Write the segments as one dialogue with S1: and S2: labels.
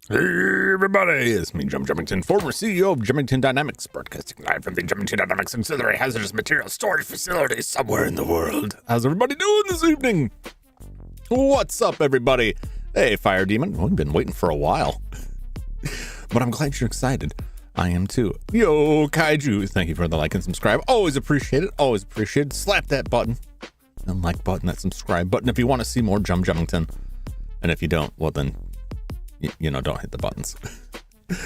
S1: Hey everybody, it's me, Jum Jumington, former CEO of Jumington Dynamics, broadcasting live from the Jumington Dynamics Auxiliary Hazardous Material Storage Facility somewhere in the world. How's everybody doing this evening? What's up, everybody? Hey, Fire Demon, we've been waiting for a while, but I'm glad you're excited. I am too. Yo, Kaiju, thank you for the like and subscribe. Always appreciate it, always appreciate it. Slap that button, that like button, that subscribe button if you want to see more Jum Jumington, and if you don't, well then, you know, don't hit the buttons.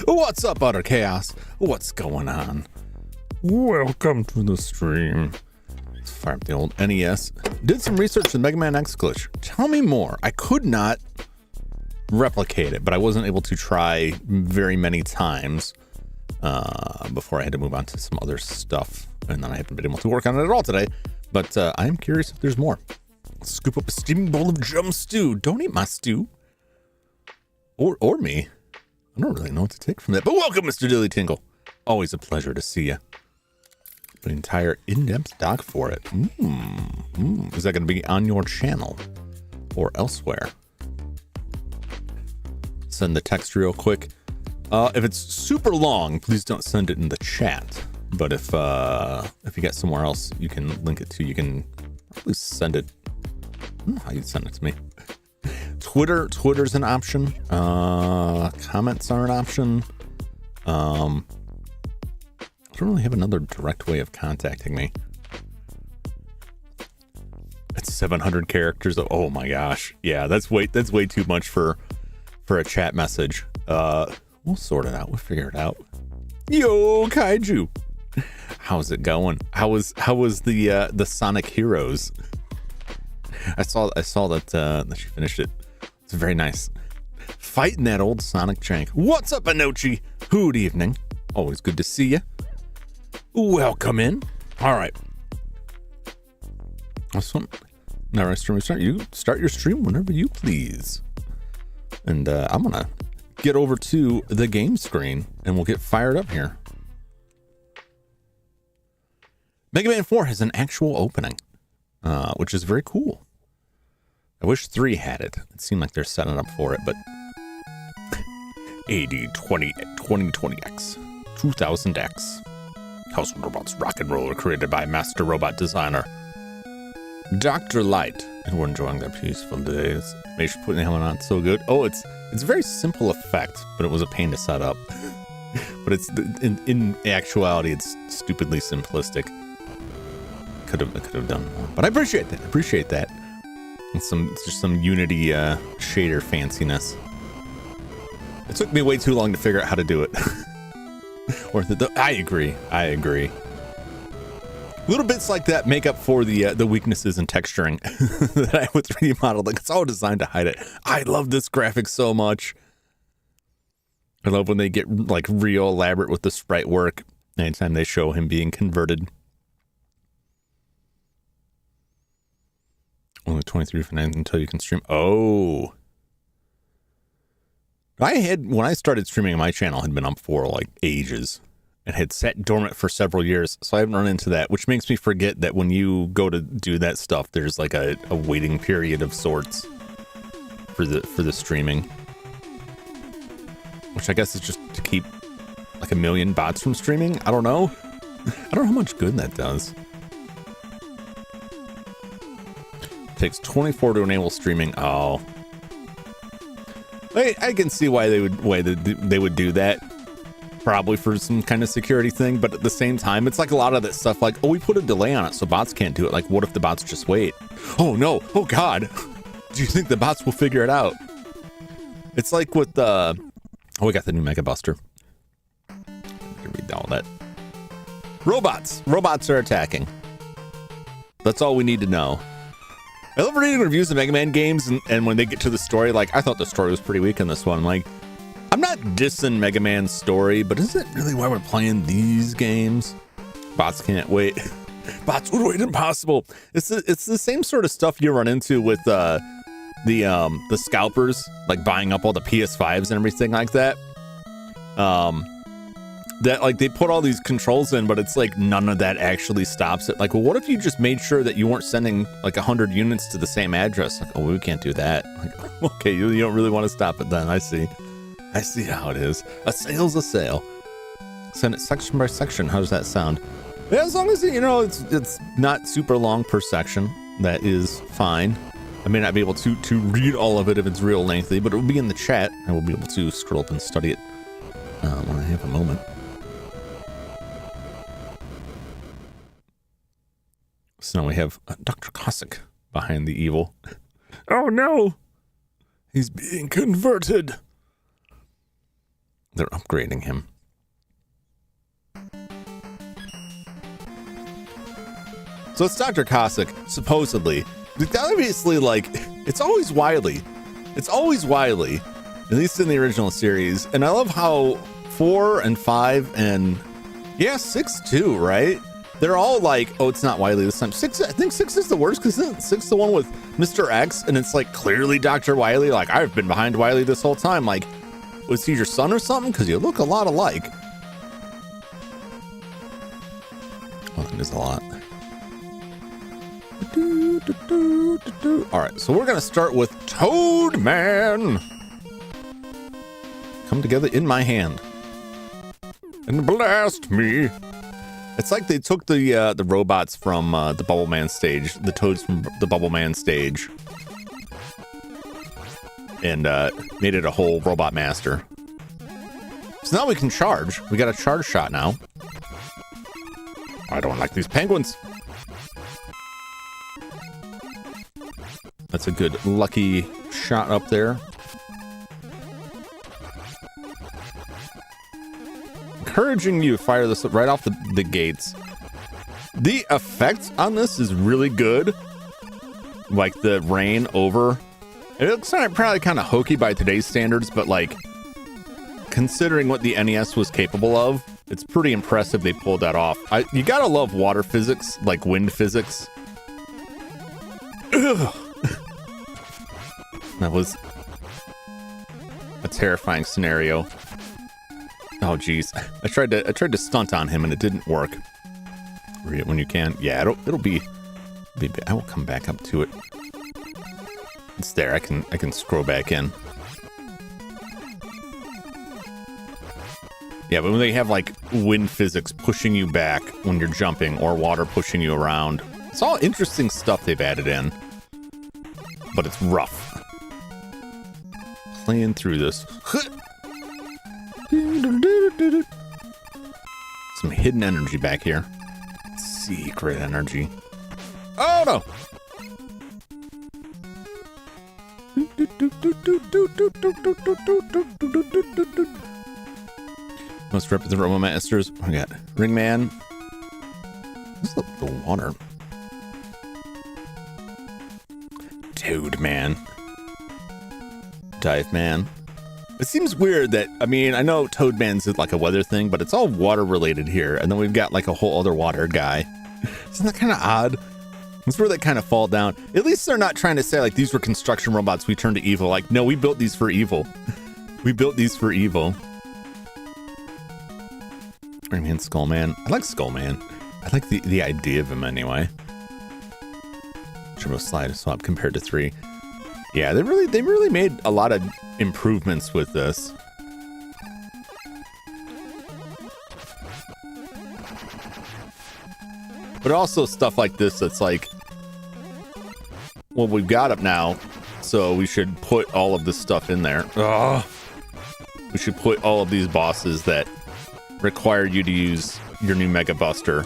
S1: What's up, Utter Chaos? What's going on? Welcome to the stream. Let's fire up the old NES. Did some research on Mega Man X glitch. Tell me more. I could not replicate it, but I wasn't able to try very many times before I had to move on to some other stuff. And then I haven't been able to work on it at all today. But I am curious if there's more. Scoop up a steaming bowl of Jum stew. Don't eat my stew. Or me. I don't really know what to take from that. But welcome, Mr. Dilly Tingle. Always a pleasure to see you. An entire in-depth doc for it. Is that going to be on your channel or elsewhere? Send the text real quick. If it's super long, please don't send it in the chat. But if you get somewhere else you can link it to, you can probably send it. I don't know how you'd send it to me. Twitter's an option. Comments are an option. I don't really have another direct way of contacting me. It's 700 characters. Oh my gosh. Yeah, that's way too much for a chat message. We'll sort it out. We'll figure it out. Yo, Kaiju. How's it going? How was the Sonic Heroes? I saw that you finished it. It's very nice. Fighting that old Sonic jank. What's up, Anochi? Good evening. Always good to see you. Welcome in. All right. Now, you start your stream whenever you please. And I'm gonna get over to the game screen and we'll get fired up here. Mega Man 4 has an actual opening, which is very cool. I wish 3 had it. It seemed like they're setting up for it, but AD 2020X, 2000X. Household Robots Rock and Roller, created by master robot designer Dr. Light, and we're enjoying their peaceful days. They should put the helmet on. It's so good. Oh, it's a very simple effect, but it was a pain to set up. But it's in actuality, it's stupidly simplistic. Could have done more, but I appreciate that. It's just some Unity shader fanciness. It took me way too long to figure out how to do it. I agree. Little bits like that make up for the weaknesses in texturing that I have with 3D modeling. It's all designed to hide it. I love this graphic so much. I love when they get like real elaborate with the sprite work. Anytime they show him being converted. Only 23 for 9 until you can stream. Oh. When I started streaming, my channel had been up for like ages and had sat dormant for several years. So I haven't run into that, which makes me forget that when you go to do that stuff, there's like a waiting period of sorts for the streaming. Which I guess is just to keep like 1 million bots from streaming. I don't know. I don't know how much good that does. It takes 24 to enable streaming. Oh. I can see why they would do that. Probably for some kind of security thing, but at the same time, it's like a lot of that stuff like, oh, we put a delay on it so bots can't do it. Like, what if the bots just wait? Oh no, oh God. Do you think the bots will figure it out? It's like with we got the new Mega Buster. Read all that. Robots are attacking. That's all we need to know. I love reading reviews of Mega Man games, and when they get to the story, like, I thought the story was pretty weak in this one. Like, I'm not dissing Mega Man's story, but is it really why we're playing these games? Bots can't wait. Bots would wait impossible. It's the same sort of stuff you run into with the scalpers, like buying up all the PS5s and everything like that. That like they put all these controls in, but it's like none of that actually stops it. Like, well, what if you just made sure that you weren't sending like 100 units to the same address? Like, oh, we can't do that. Like, okay, you don't really want to stop it then. I see how it is. A sale's a sale. Send it section by section. How does that sound? Yeah, as long as it's not super long per section, that is fine. I may not be able to read all of it if it's real lengthy, but it will be in the chat. I will be able to scroll up and study it when I have a moment. So now we have Dr. Cossack behind the evil. Oh no! He's being converted. They're upgrading him. So it's Dr. Cossack, supposedly. Obviously, like, it's always Wily. It's always Wily, at least in the original series. And I love how 4 and 5 and, yeah, 6 too, right? They're all like, oh, it's not Wily this time. 6, I think 6 is the worst, because isn't 6 the one with Mr. X? And it's like clearly Dr. Wily. Like, I've been behind Wily this whole time. Like, was he your son or something? Because you look a lot alike. Well, that is a lot. All right, so we're going to start with Toad Man. Come together in my hand and blast me. It's like they took the robots from the Bubble Man stage, the Toads from the Bubble Man stage, and made it a whole robot master. So now we can charge. We got a charge shot now. I don't like these penguins. That's a good lucky shot up there. Encouraging you to fire this right off the gates. The effect on this is really good. Like the rain over. It looks probably kind of hokey by today's standards, but like considering what the NES was capable of, it's pretty impressive they pulled that off. You gotta love water physics, like wind physics. Ugh. That was a terrifying scenario. Oh geez, I tried to stunt on him and it didn't work. Read it when you can. Yeah, it'll be. I will come back up to it. It's there. I can scroll back in. Yeah, but when they have like wind physics pushing you back when you're jumping or water pushing you around, it's all interesting stuff they've added in. But it's rough. Playing through this. some hidden energy back here. Secret energy. Oh no! Most representative Roman masters. We got Ringman. What's the water? Toad Man. Dive Man. It seems weird that, I mean, I know Toad Man's like a weather thing, but it's all water related here. And then we've got like a whole other water guy. Isn't that kind of odd? That's where they kind of fall down. At least they're not trying to say like these were construction robots we turned to evil. Like, no, we built these for evil. We built these for evil. I mean, Skullman. I like Skullman. I like the idea of him anyway. Turbo slide swap compared to 3. Yeah, they really made a lot of improvements with this. But also stuff like this that's like, well, we've got it now, so we should put all of this stuff in there. Ugh. We should put all of these bosses that require you to use your new Mega Buster,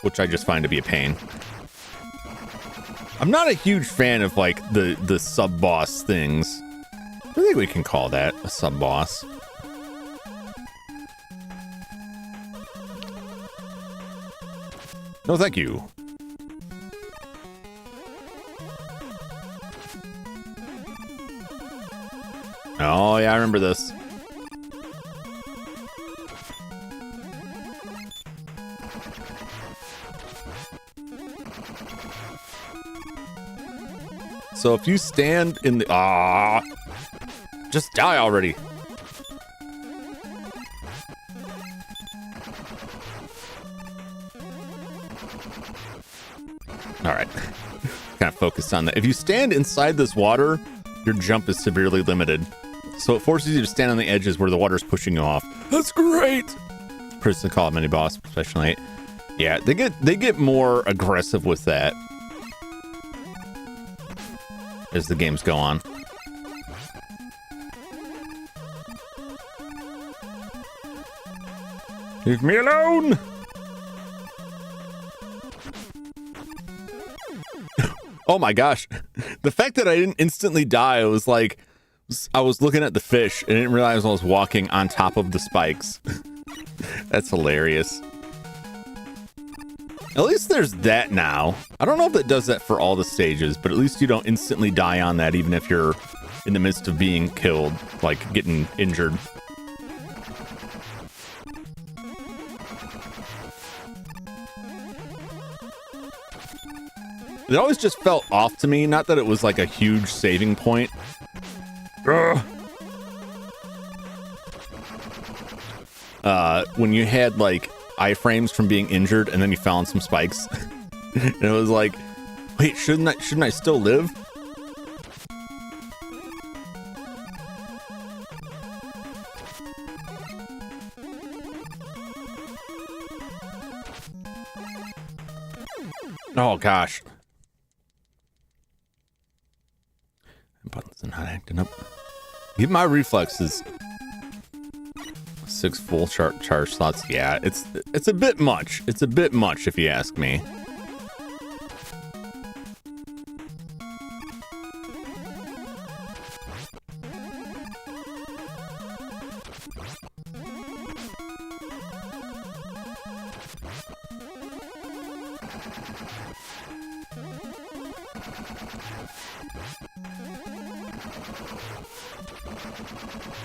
S1: which I just find to be a pain. I'm not a huge fan of like the sub-boss things. I think we can call that a sub-boss. No, thank you. Oh, yeah, I remember this. So if you stand in the... just die already. All right. Kind of focused on that. If you stand inside this water, your jump is severely limited. So it forces you to stand on the edges where the water's pushing you off. That's great. Person call it mini boss, especially. Yeah, they get more aggressive with that as the games go on. Leave me alone. Oh my gosh. The fact that I didn't instantly die, I was like, I was looking at the fish and didn't realize I was walking on top of the spikes. That's hilarious. At least there's that now. I don't know if it does that for all the stages, but at least you don't instantly die on that, even if you're in the midst of being killed, like getting injured. It always just felt off to me, not that it was like a huge saving point. When you had like iframes from being injured and then you fell on some spikes. And it was like, wait, shouldn't I still live? Oh gosh. Buttons are not acting up. Give my reflexes 6 full charge slots. Yeah, it's a bit much. It's a bit much if you ask me.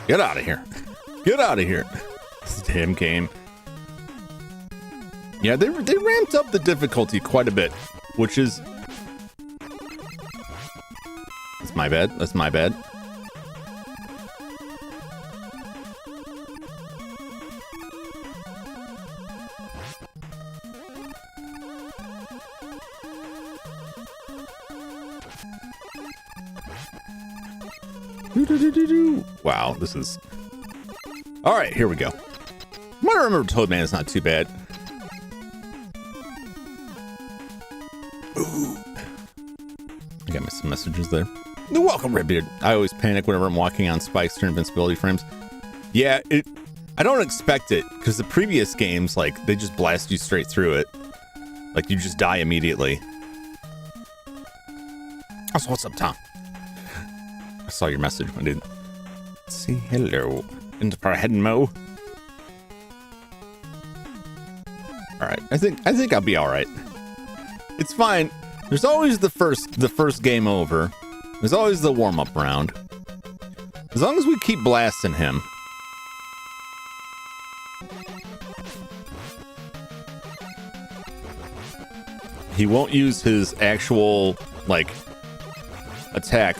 S1: Get out of here. Get out of here. This damn game. Yeah, they ramped up the difficulty quite a bit, which is... That's my bad. That's my bad. Wow, this is... All right, here we go. I remember Toadman is not too bad. Ooh. I got me some messages there. Welcome, Redbeard. I always panic whenever I'm walking on spikes or invincibility frames. Yeah, I don't expect it, because the previous games, like, they just blast you straight through it. Like, you just die immediately. Also, what's up, Tom? I saw your message. I didn't say hello. Into our head and mo. Alright, I think I'll be alright. It's fine. There's always the first game over. There's always the warm-up round. As long as we keep blasting him. He won't use his actual, like, attack,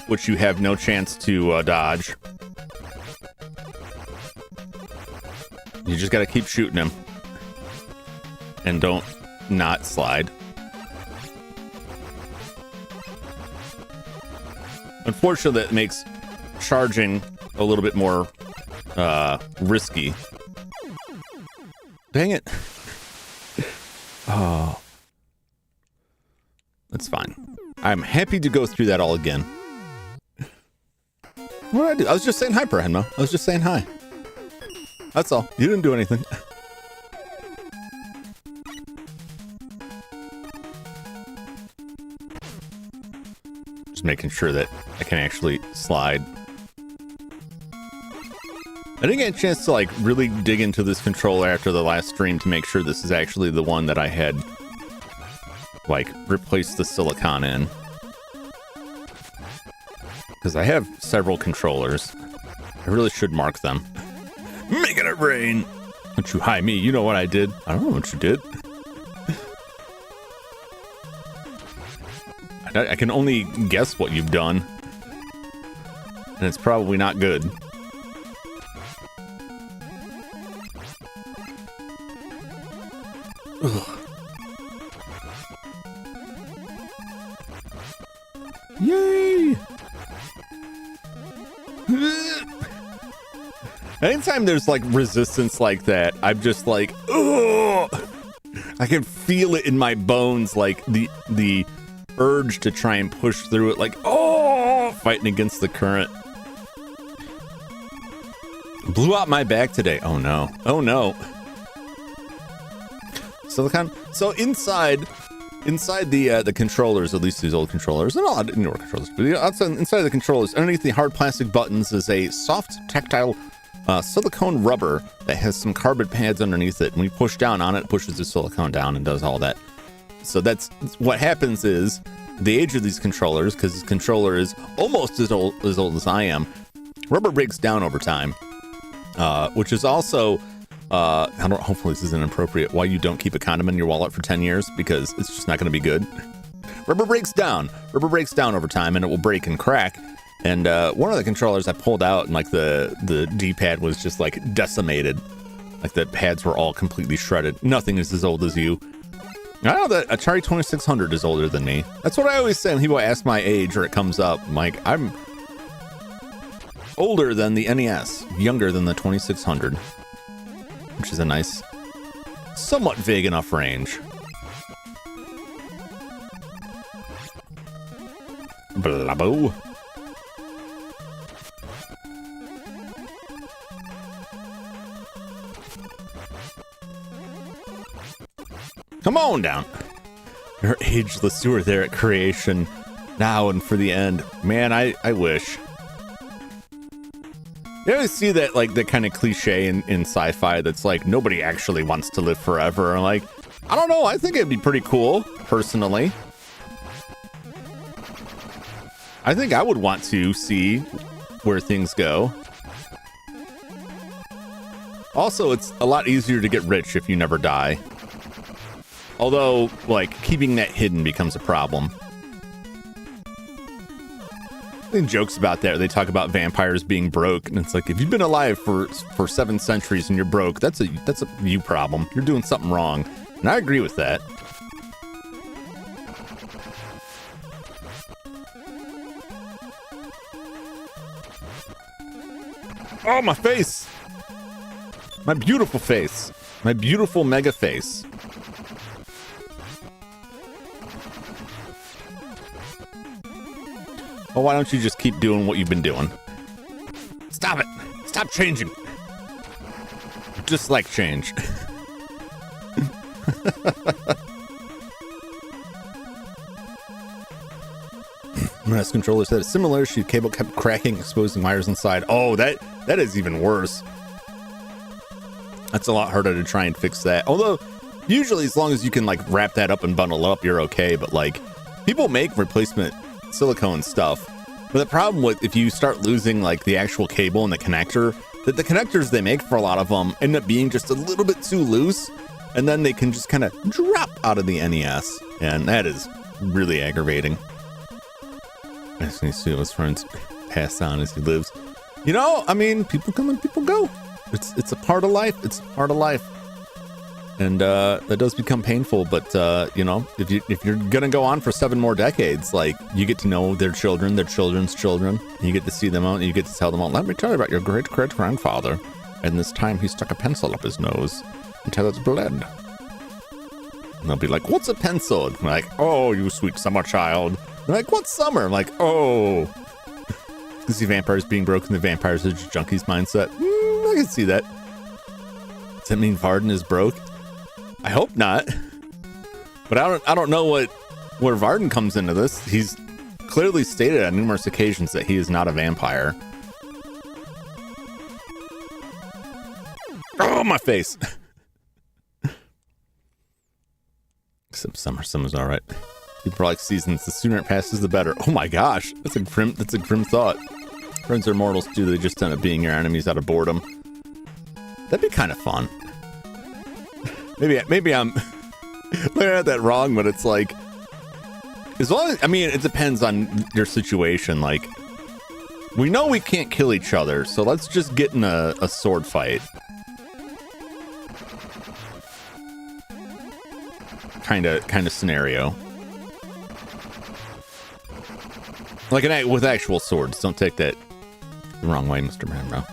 S1: which you have no chance to dodge. You just gotta keep shooting him. And don't not slide. Unfortunately, that makes charging a little bit more risky. Dang it. Oh. That's fine. I'm happy to go through that all again. What did I do? I was just saying hi, Prahenmo. I was just saying hi. That's all. You didn't do anything. Just making sure that I can actually slide. I didn't get a chance to, like, really dig into this controller after the last stream to make sure this is actually the one that I had, like, replaced the silicon in. Because I have several controllers. I really should mark them. Making it rain! Don't you hi me, you know what I did. I don't know what you did. I can only guess what you've done. And it's probably not good. Ugh. Yay! Anytime there's like resistance like that, I'm just like, ugh! I can feel it in my bones, like the urge to try and push through it, like, oh, fighting against the current. Blew out my back today. Oh no. Oh no. Silicon. So inside the controllers, at least these old controllers, and all newer controllers, but inside the controllers, underneath the hard plastic buttons is a soft tactile silicone rubber that has some carbon pads underneath it. When you push down on it, it pushes the silicone down and does all that. So that's what happens is the age of these controllers, because this controller is almost as old as I am, rubber breaks down over time, which is also hopefully this isn't inappropriate, why you don't keep a condom in your wallet for 10 years, because it's just not going to be good. Rubber breaks down over time, and it will break and crack. And one of the controllers I pulled out, and like the D-pad was just like decimated, like the pads were all completely shredded. Nothing is as old as you. I know that Atari 2600 is older than me. That's what I always say when people ask my age or it comes up. I'm like, I'm older than the NES, younger than the 2600, which is a nice, somewhat vague enough range. Blabo. Come on down. You're ageless. You were there at creation, now and for the end. Man, I wish. You always see that, like, the kind of cliche in sci-fi that's like, nobody actually wants to live forever. I'm like, I don't know. I think it'd be pretty cool, personally. I think I would want to see where things go. Also, it's a lot easier to get rich if you never die. Although, like, keeping that hidden becomes a problem. And jokes about that, they talk about vampires being broke, and it's like, if you've been alive for 7 centuries and you're broke, that's a you problem. You're doing something wrong. And I agree with that. Oh, my face! My beautiful face. My beautiful mega face. Well, why don't you just keep doing what you've been doing? Stop it! Stop changing! Just like change. This controller said similar. Cable kept cracking, exposing wires inside. Oh, that is even worse. That's a lot harder to try and fix that. Although, usually as long as you can like wrap that up and bundle up, you're okay. But like, people make replacement silicone stuff. But the problem with if you start losing like the actual cable and the connector, that the connectors they make for a lot of them end up being just a little bit too loose, and then they can just kind of drop out of the NES, and that is really aggravating. I just need to see what his friends pass on as he lives. You know, I mean, people come and people go. It's a part of life. It's a part of life. And that does become painful, but you know, if you're gonna go on for 7 more decades, like you get to know their children, their children's children, and you get to see them out, and you get to tell them, "Oh, let me tell you about your great grandfather. And this time he stuck a pencil up his nose until it's bled." And they'll be like, "What's a pencil?" And I'm like, "Oh, you sweet summer child." They're like, "What's summer?" I'm like, "Oh." You see vampires being broken, the vampires are just junkies mindset. I can see that. Does that mean Varden is broke? I hope not. But I don't know where Varden comes into this. He's clearly stated on numerous occasions that he is not a vampire. Oh, my face. Except summer's all right. People are like seasons. The sooner it passes, the better. Oh my gosh, that's a grim thought. Friends are mortals too. They just end up being your enemies out of boredom. That'd be kind of fun. Maybe I'm looking at that wrong, but it's like, as long as, I mean, it depends on your situation. Like, we know we can't kill each other, so let's just get in a sword fight. Kind of scenario. Like with actual swords. Don't take that the wrong way, Mr. Manro.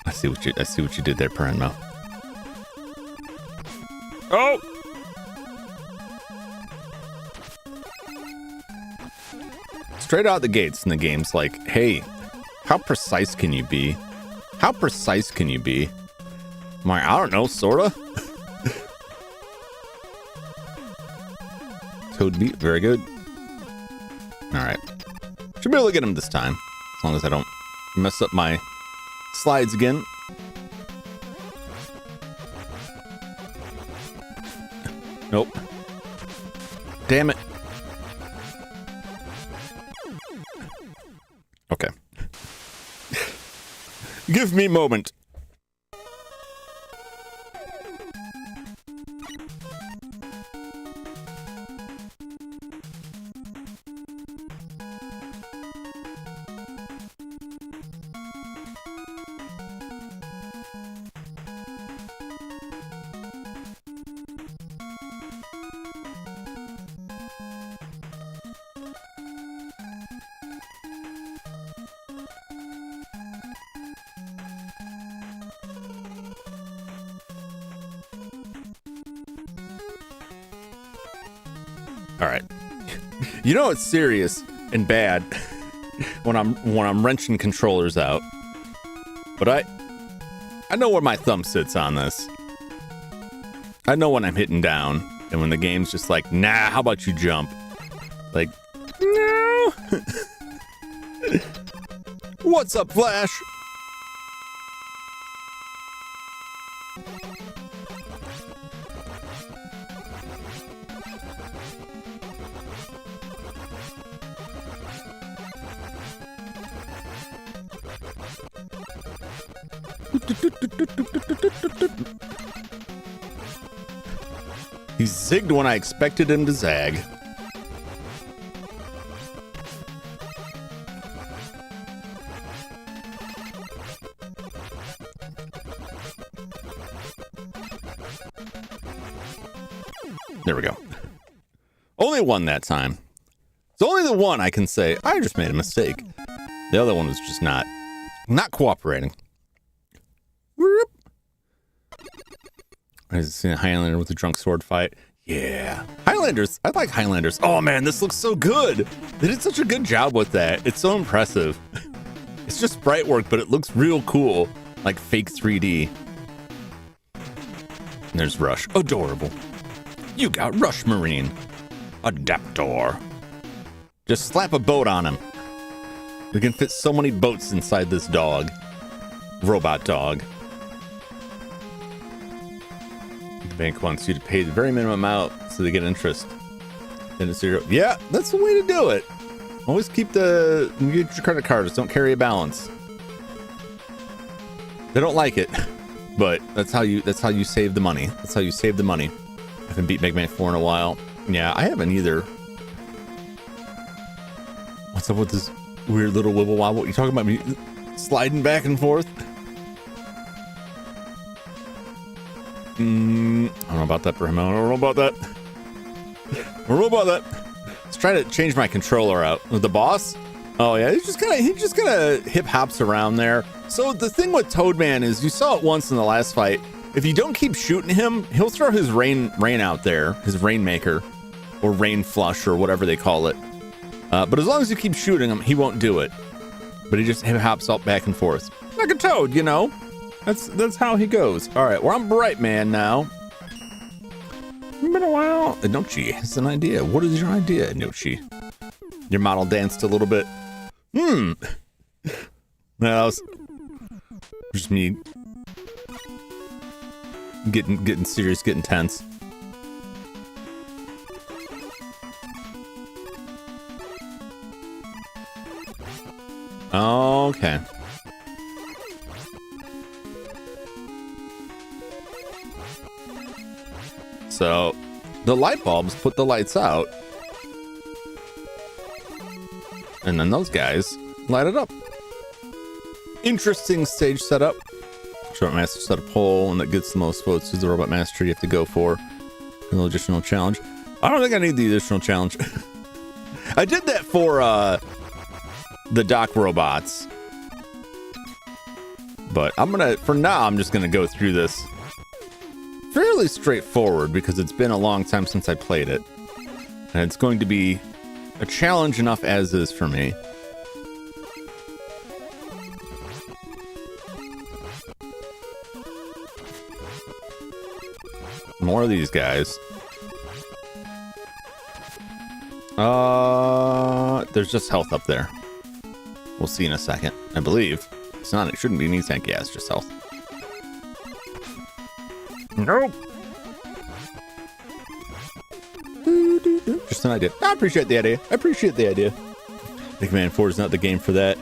S1: I see what you did there, Perenmo. Oh! Straight out the gates in the game's like, hey, how precise can you be? How precise can you be? I'm like, I don't know, sorta. Toad beat, very good. Alright. Should be able to get him this time. As long as I don't mess up my slides again. Nope. Damn it. Okay. Give me a moment. All right. You know it's serious and bad when I'm wrenching controllers out. But I know where my thumb sits on this. I know when I'm hitting down and when the game's just like, nah, how about you jump? Like, no. What's up, Flash? He zigged when I expected him to zag. There we go. Only one that time. It's only the one I can say, I just made a mistake. The other one was just not cooperating. I was seeing a Highlander with a drunk sword fight. Yeah. Highlanders. I like Highlanders. Oh man, this looks so good. They did such a good job with that. It's so impressive. It's just sprite work, but it looks real cool. Like fake 3D. And there's Rush. Adorable. You got Rush Marine. Adaptor. Just slap a boat on him. We can fit so many boats inside this dog. Robot dog. The bank wants you to pay the very minimum amount so they get interest. Then it's 0. Yeah, that's the way to do it. Always get your credit cards. Don't carry a balance. They don't like it, but that's how you save the money. That's how you save the money. I haven't beat Mega Man 4 in a while. Yeah, I haven't either. What's up with this weird little wibble wobble? You talking about me sliding back and forth? I don't know about that for him. I don't know about that. I don't know about that. Let's try to change my controller out. With the boss? Oh yeah, he just kind of hip hops around there. So the thing with Toadman is, you saw it once in the last fight. If you don't keep shooting him, he'll throw his rain out there, his rainmaker, or rain flush, or whatever they call it. But as long as you keep shooting him, he won't do it. But he just hip hops up back and forth, like a toad, you know. That's how he goes. All right, we're on Bright Man now. Been a while. Inochi has an idea. What is your idea, Inochi? Your model danced a little bit. No, that was just me getting serious, getting tense. Okay. So the light bulbs put the lights out, and then those guys light it up. Interesting stage setup. Robot Master set a poll, and that gets the most votes. Who's the Robot Master you have to go for? An additional challenge. I don't think I need the additional challenge. I did that for the dock robots, but for now I'm just gonna go through this fairly straightforward because it's been a long time since I played it, and it's going to be a challenge enough as is for me. More of these guys. There's just health up there. We'll see in a second, I believe. It's not, it shouldn't be any tank. Yeah, it's just health. Nope. Just an idea. I appreciate the idea. I appreciate the idea. Mega Man 4 is not the game for that.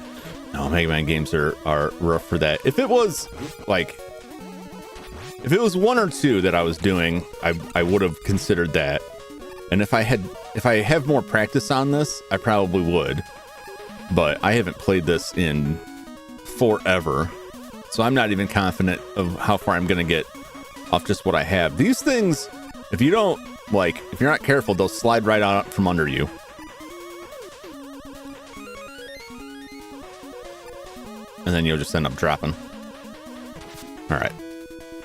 S1: No, Mega Man games are rough for that. If it was one or two that I was doing, I would have considered that. And if I have more practice on this, I probably would. But I haven't played this in forever, so I'm not even confident of how far I'm gonna get off just what I have. These things, if you're not careful, they'll slide right out from under you. And then you'll just end up dropping. All right.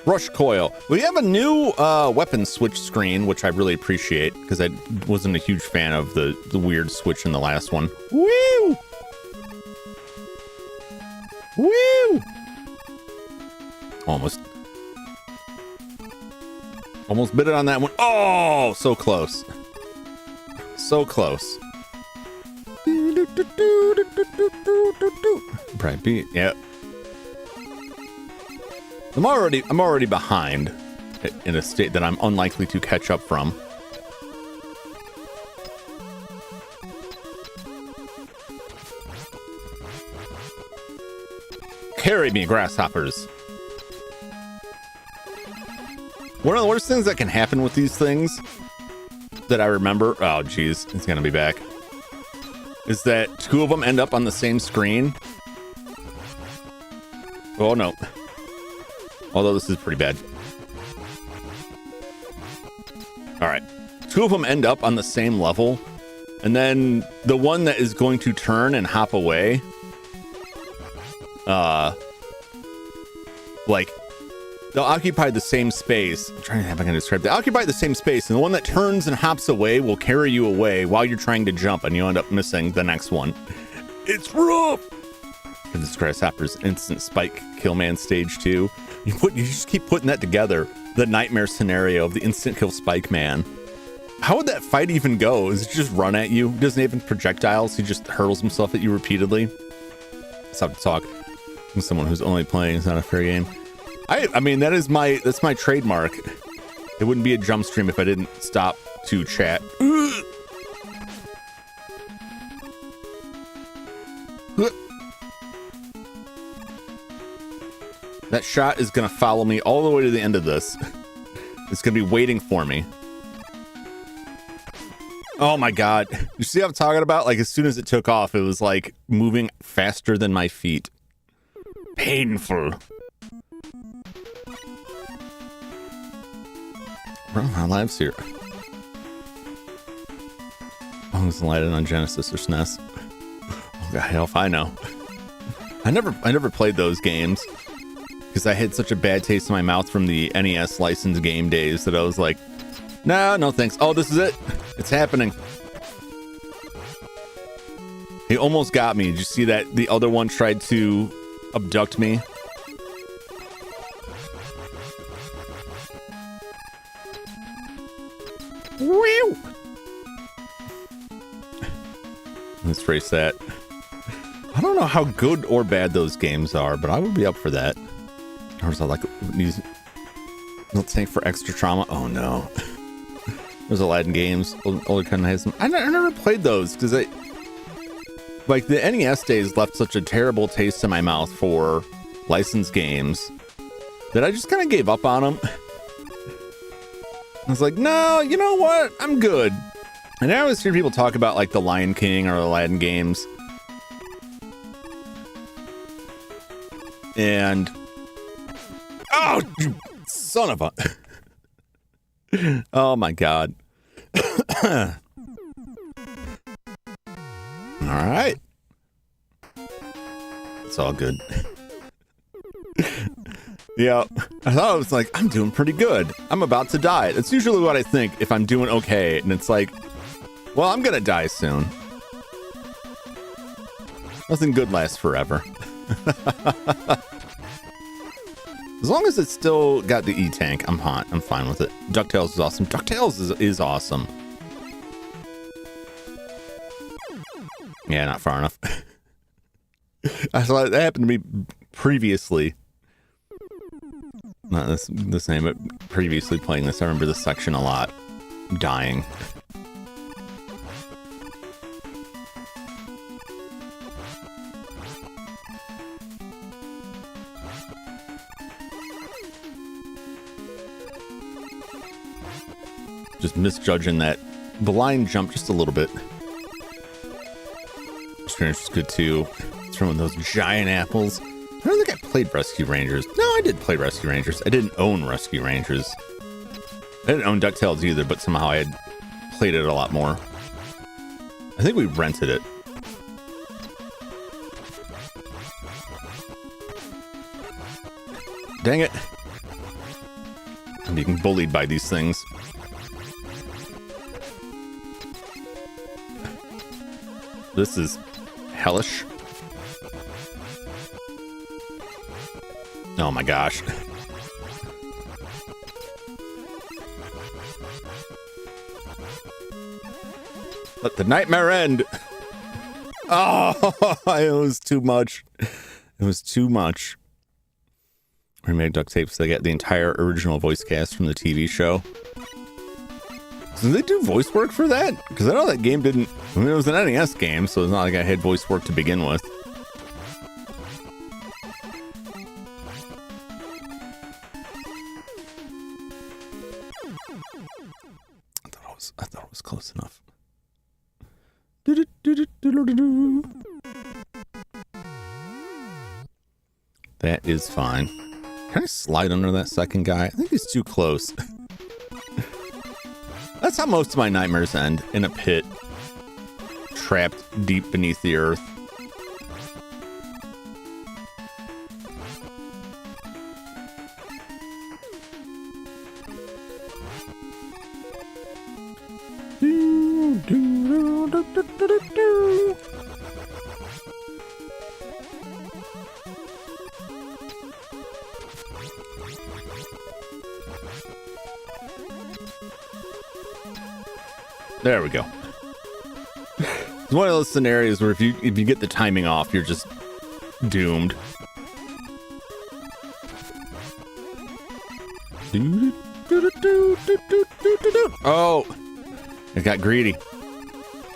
S1: Rush coil. We have a new weapon switch screen, which I really appreciate because I wasn't a huge fan of the weird switch in the last one. Woo! Woo! Almost bit it on that one. Oh, so close. So close. Probably beat. Yeah. I'm already behind in a state that I'm unlikely to catch up from. Carry me, grasshoppers. One of the worst things that can happen with these things that I remember, oh geez, it's gonna be back, is that two of them end up on the same screen. Oh no. Although this is pretty bad. All right. Two of them end up on the same level, and then the one that is going to turn and hop away, they'll occupy the same space. I'm trying to have I can describe. They occupy the same space, and the one that turns and hops away will carry you away while you're trying to jump, and you end up missing the next one. It's rough. And this Grasshopper's instant spike kill man stage 2. You just keep putting that together. The nightmare scenario of the instant kill spike man. How would that fight even go? Is it just run at you? He doesn't even projectiles. He just hurls himself at you repeatedly. That's how to talk. I'm someone who's only playing. It's not a fair game. I mean, that's my trademark. It wouldn't be a jump stream if I didn't stop to chat. That shot is gonna follow me all the way to the end of this. It's gonna be waiting for me. Oh my god. You see what I'm talking about? Like, as soon as it took off, it was like moving faster than my feet. Painful. Bro, my lives here. I was lighted on Genesis or SNES. Oh god, hell if I know. I never played those games because I had such a bad taste in my mouth from the NES licensed game days that I was like, nah, no thanks. Oh, this is it. It's happening. He almost got me. Did you see that the other one tried to abduct me? Whew. Let's race that. I don't know how good or bad those games are, but I would be up for that. Or is that like these? Let's think for extra trauma. Oh no. Those Aladdin games. Older kind of has some. I never played those because like the NES days left such a terrible taste in my mouth for licensed games that I just kind of gave up on them. I was like, no, you know what? I'm good. And I always hear people talk about like the Lion King or Aladdin games. And oh, you son of a oh my god. All right, it's all good. Yeah, I thought I was like, I'm doing pretty good. I'm about to die. That's usually what I think if I'm doing okay. And it's like, well, I'm gonna die soon. Nothing good lasts forever. As long as it's still got the E-Tank, I'm hot. I'm fine with it. DuckTales is awesome. DuckTales is awesome. Yeah, not far enough. I thought that happened to me previously. Not the same, but previously playing this, I remember this section a lot. Dying. Just misjudging that blind jump just a little bit. Experience was good too. Throwing those giant apples. I don't think I played Rescue Rangers. No, I did play Rescue Rangers. I didn't own Rescue Rangers. I didn't own DuckTales either, but somehow I had played it a lot more. I think we rented it. Dang it. I'm being bullied by these things. This is hellish. Oh my gosh. Let the nightmare end. Oh, it was too much. It was too much. Remake duct tape so they get the entire original voice cast from the TV show. So did they do voice work for that? Because I know that game didn't... I mean, it was an NES game, so it's not like I had voice work to begin with. I thought it was close enough. That is fine. Can I slide under that second guy? I think he's too close. That's how most of my nightmares end, in a pit. Trapped deep beneath the earth. There we go. It's one of those scenarios where if you get the timing off, you're just doomed. Oh, it got greedy.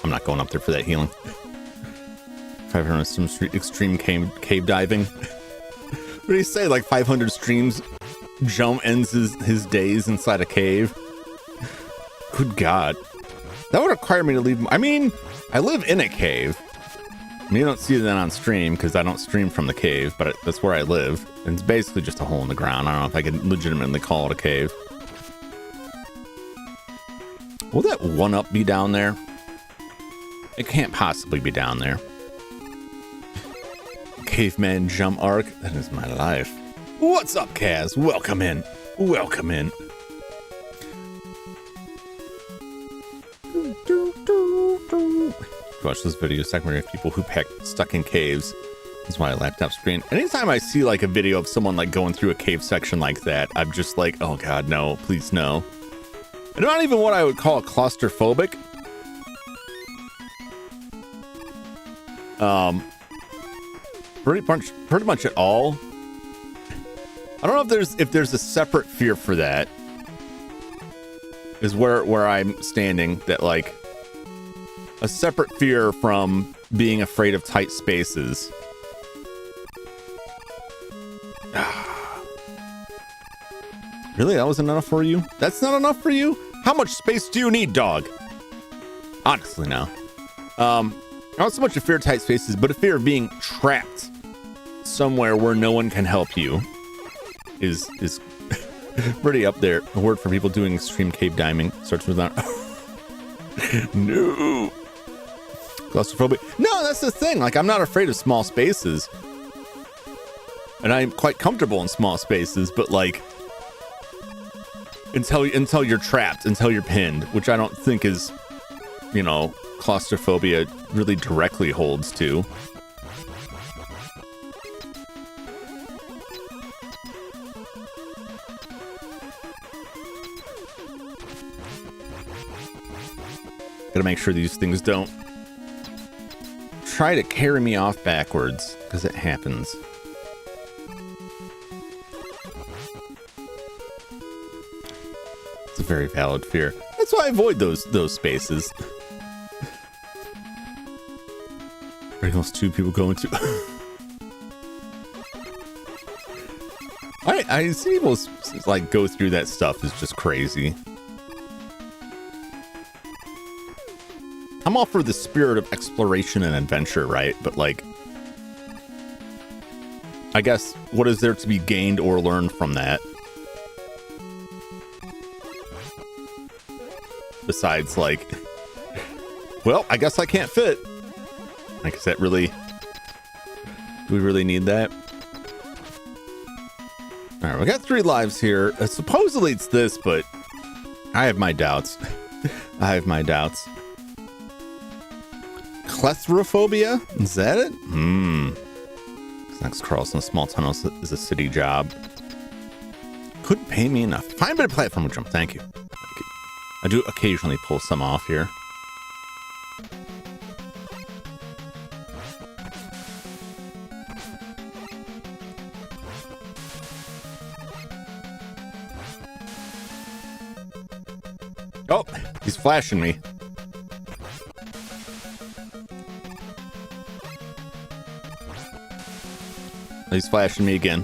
S1: I'm not going up there for that healing. 500 some extreme cave diving. What do you say? Like 500 streams, Jum ends his days inside a cave. Good God. That would require me to leave. I mean, I live in a cave. I mean, you don't see that on stream because I don't stream from the cave, but that's where I live. And it's basically just a hole in the ground. I don't know if I can legitimately call it a cave. Will that 1-up be down there? It can't possibly be down there. Caveman jump arc. That is my life. What's up, Kaz? Welcome in. Welcome in. Watch this video segment of people who stuck in caves. That's my laptop screen. Anytime I see like a video of someone like going through a cave section like that, I'm just like, oh God, no, please no. And not even what I would call claustrophobic. Pretty much at all. I don't know if there's a separate fear for that. Is where I'm standing, that like a separate fear from being afraid of tight spaces. Really? That wasn't enough for you? That's not enough for you? How much space do you need, dog? Honestly, now. Not so much a fear of tight spaces, but a fear of being trapped somewhere where no one can help you is pretty up there. A word for people doing extreme cave diving starts with that. No. Claustrophobia. No, that's the thing. Like, I'm not afraid of small spaces. And I'm quite comfortable in small spaces, but like until you're trapped, until you're pinned, which I don't think is, you know, claustrophobia really directly holds to. Gotta make sure these things don't try to carry me off backwards, because it happens. It's a very valid fear. That's why I avoid those spaces. Where those two people going to? I see people like go through that stuff is just crazy. I'm all for the spirit of exploration and adventure, right? But like, I guess what is there to be gained or learned from that? Besides, like, well, I guess I can't fit. Like, is that really, do we really need that? All right, we got 3 lives here. Supposedly it's this, but I have my doubts. I have my doubts. Claustrophobia? Is that it? Next crawls in a small tunnel is a city job. Couldn't pay me enough. Find a bit of platform jump. Thank you. I do occasionally pull some off here. Oh, he's flashing me. He's flashing me again.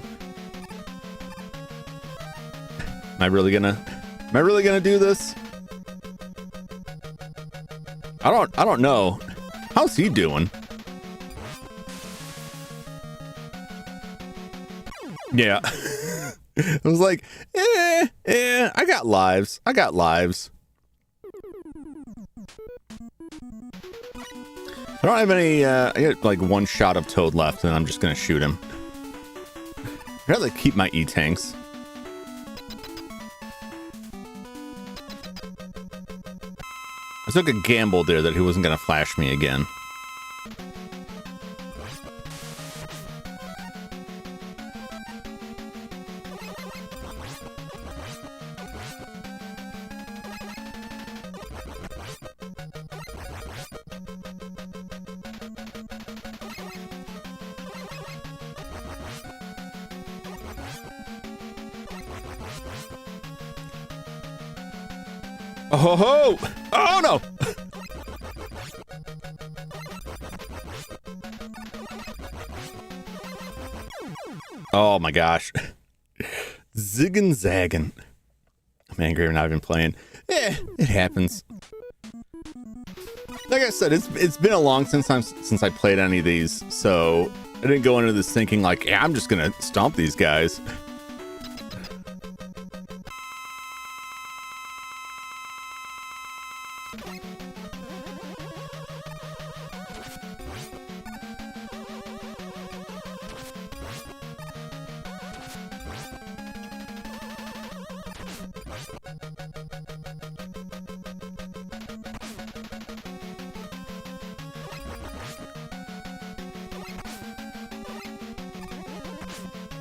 S1: Am I really gonna do this? I don't know. How's he doing? Yeah. I was like, I got lives. I don't have any, I got like 1 shot of Toad left and I'm just gonna shoot him. I'd rather keep my E-tanks. took a gamble there that he wasn't going to flash me again. Oh, ho, ho. Oh no! Oh my gosh. Ziggin' zaggin'. I'm angry I'm not even playing. It happens. Like I said, it's been a long since I played any of these, so I didn't go into this thinking like, yeah, I'm just gonna stomp these guys.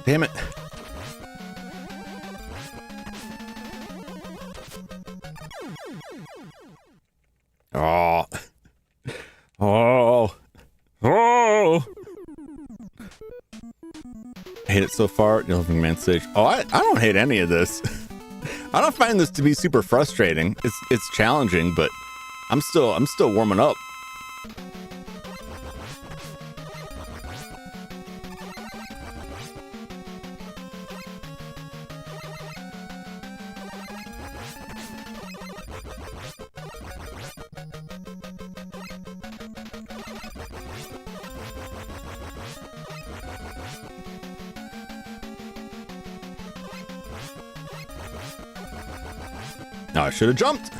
S1: Damn it. Oh. Oh. Oh. I hate it so far. The Living Man stage. Oh, I don't hate any of this. I don't find this to be super frustrating. It's challenging, but I'm still warming up. No, I should have jumped.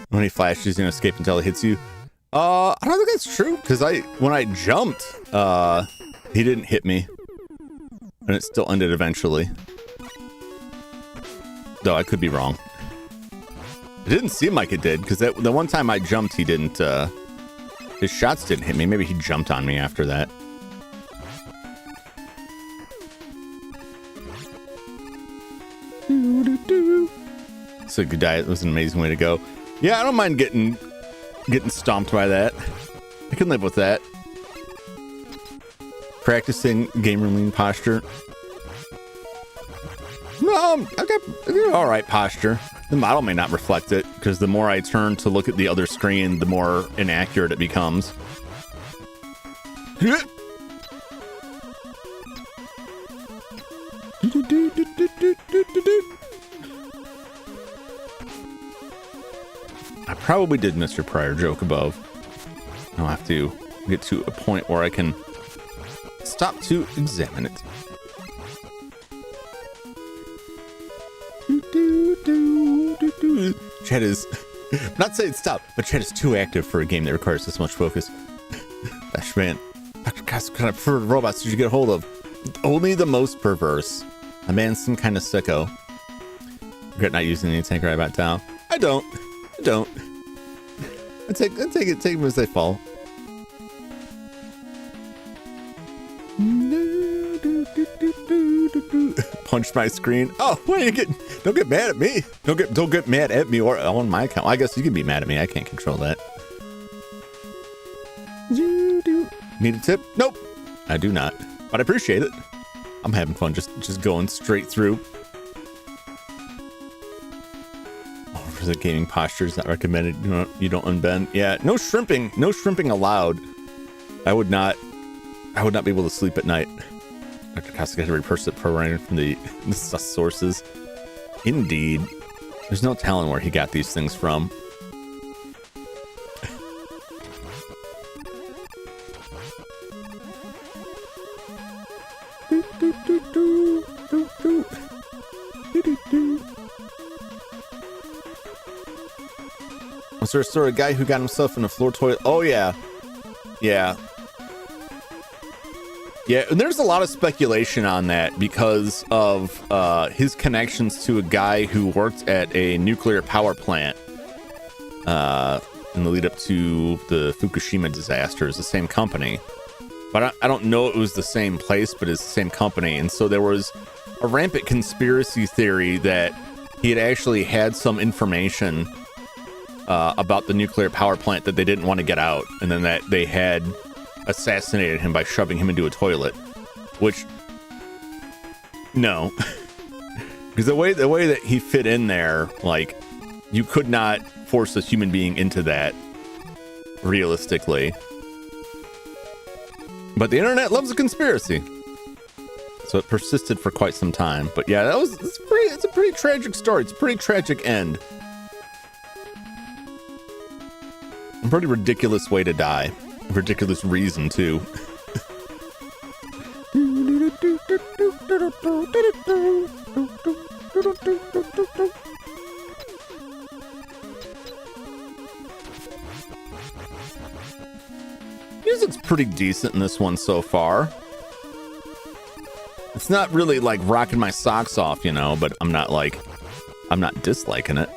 S1: When he flashes, he's gonna escape until he hits you. I don't think that's true, because when I jumped, he didn't hit me. And it still ended eventually. Though I could be wrong. It didn't seem like it did, because the one time I jumped, he didn't, his shots didn't hit me. Maybe he jumped on me after that. So good diet was an amazing way to go. Yeah, I don't mind getting stomped by that. I can live with that. Practicing gamer lean posture. No, I got all right posture. The model may not reflect it, because the more I turn to look at the other screen, the more inaccurate it becomes. I probably did miss your prior joke above. I'll have to get to a point where I can stop to examine it. Chat is not saying stop, but chat is too active for a game that requires this much focus. Gosh, man, Dr. Cass, what kind of pervert robots did you get a hold of? Only the most perverse. A man, some kind of sicko. Regret not using any tank right about down. I don't. I take them as they fall. Punch my screen. Oh, why are you getting? Don't get mad at me. Don't get mad at me or on my account. I guess you can be mad at me. I can't control that. Need a tip? Nope, I do not. But I appreciate it. I'm having fun just going straight through. Oh, for the gaming posture is not recommended. You don't unbend. Yeah, no shrimping allowed. I would not be able to sleep at night. Dr. Costa got to repurchase it programming from the sus sources. Indeed. There's no telling where he got these things from. Was there a story of a guy who got himself in a floor toilet? Oh, yeah. Yeah. Yeah, and there's a lot of speculation on that because of his connections to a guy who worked at a nuclear power plant in the lead up to the Fukushima disaster. It's the same company. But I don't know it was the same place, but it's the same company. And so there was a rampant conspiracy theory that he had actually had some information about the nuclear power plant that they didn't want to get out. And then that they had assassinated him by shoving him into a toilet. Which, no. Because the way that he fit in there, like, you could not force a human being into that, realistically. But the internet loves a conspiracy. So it persisted for quite some time. But yeah, it's a pretty tragic story. It's a pretty tragic end. A pretty ridiculous way to die. A ridiculous reason, too. Music's pretty decent in this one so far. It's not really like rocking my socks off, you know, but I'm not disliking it.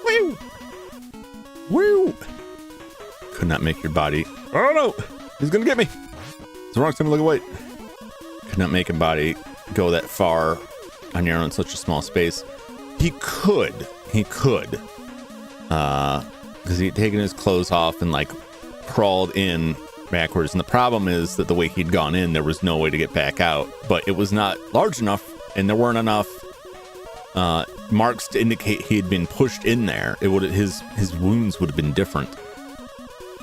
S1: Woo! Woo! Could not make your body. Oh no! He's gonna get me! It's the wrong time to look away. Could not make a body go that far on your own in such a small space. He could. Because he'd taken his clothes off and like crawled in backwards. And the problem is that the way he'd gone in, there was no way to get back out. But it was not large enough, and there weren't enough marks to indicate he had been pushed in there. It would his wounds would have been different.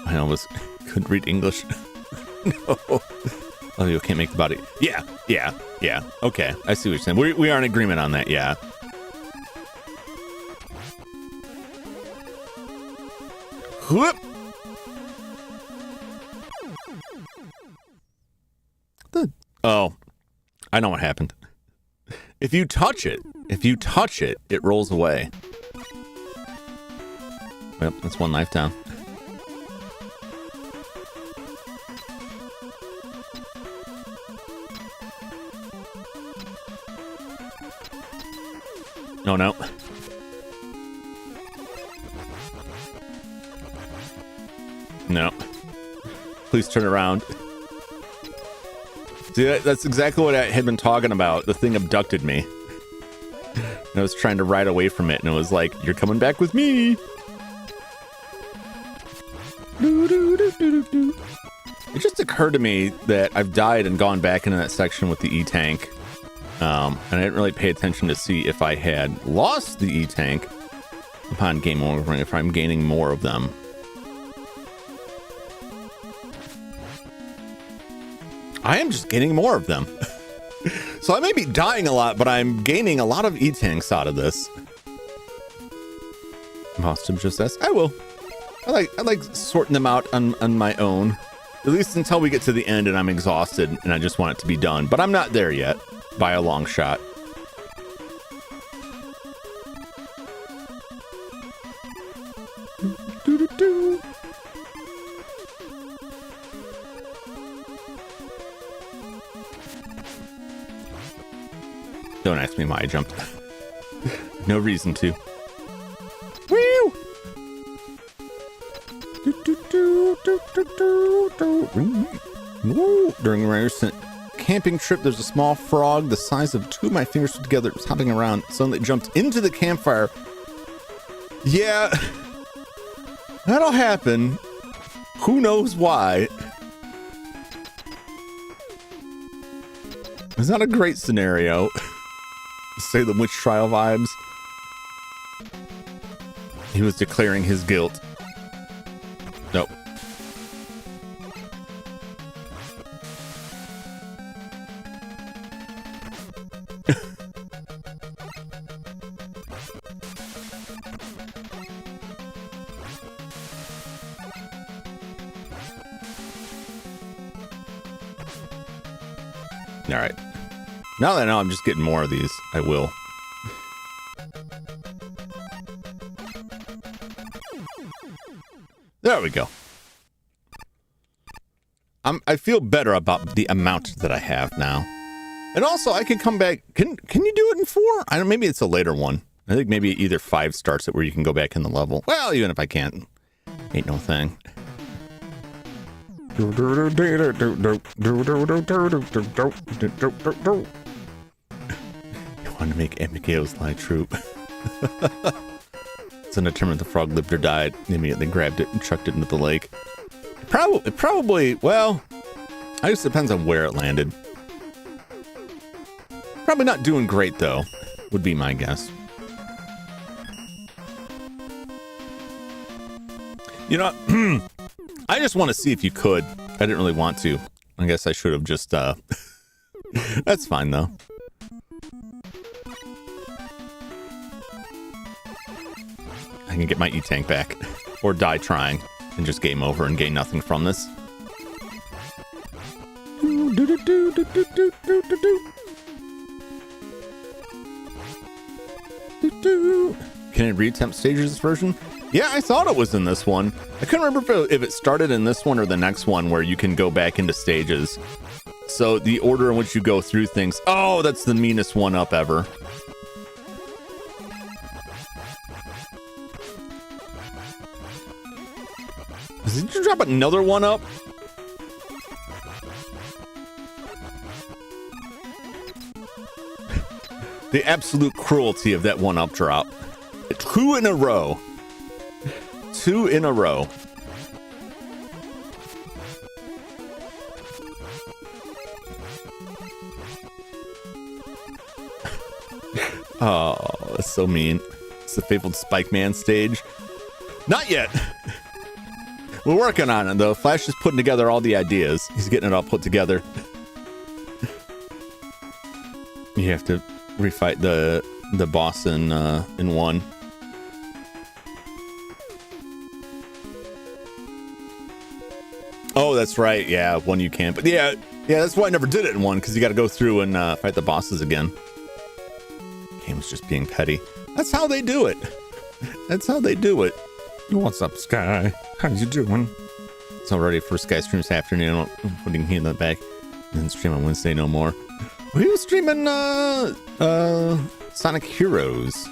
S1: I almost couldn't read English. No. Oh, you can't make the body. Yeah. Okay, I see what you're saying. We are in agreement on that. Yeah. Whoop. Oh, I know what happened. If you touch it, it rolls away. Yep, that's one life down. Oh no. No. Please turn around. See, that's exactly what I had been talking about. The thing abducted me. And I was trying to ride away from it, and it was like, you're coming back with me. It just occurred to me that I've died and gone back into that section with the E-Tank. And I didn't really pay attention to see if I had lost the E-Tank upon game over, if I'm gaining more of them. I am just gaining more of them. So I may be dying a lot, but I'm gaining a lot of E-Tanks out of this. Must just ask. I will. I like sorting them out on my own. At least until we get to the end and I'm exhausted and I just want it to be done. But I'm not there yet, by a long shot. Don't ask me why I jumped. No reason to. Woo! During a recent camping trip, there's a small frog the size of two of my fingers put together. It was hopping around. Suddenly it jumped into the campfire. Yeah, that'll happen. Who knows why? It's not a great scenario. Say the witch trial vibes. He was declaring his guilt. Nope. All right. Now that I know I'm just getting more of these, I will. There we go. I feel better about the amount that I have now. And also, I can come back. Can you do it in 4? I don't. Maybe it's a later one. I think maybe either 5 starts it where you can go back in the level. Well, even if I can't, ain't no thing. You want to make Abigail's light troop. It's undetermined the frog lived or died. They immediately grabbed it and chucked it into the lake. Probably, well, I guess it depends on where it landed. Probably not doing great, though, would be my guess. You know, I just want to see if you could. I didn't really want to. I guess I should have just, that's fine, though. I can get my E-Tank back. Or die trying. And just game over and gain nothing from this. Can it re-attempt stages this version? Yeah, I thought it was in this one. I couldn't remember if it started in this one or the next one where you can go back into stages. So the order in which you go through things. Oh, that's the meanest one up ever. Did you drop another one up? The absolute cruelty of that one up drop. 2 in a row. 2 in a row. Oh, that's so mean. It's the fabled Spike Man stage. Not yet. We're working on it, though. Flash is putting together all the ideas. He's getting it all put together. You have to refight the boss in 1. Oh, that's right. Yeah, 1 you can. But yeah, that's why I never did it in 1, because you got to go through and fight the bosses again. Game's just being petty. That's how they do it. That's how they do it.
S2: What's up, Sky? How you doing?
S1: It's already for Sky stream this afternoon. I'm putting him in the back. And then stream on Wednesday no more. We were streaming Sonic Heroes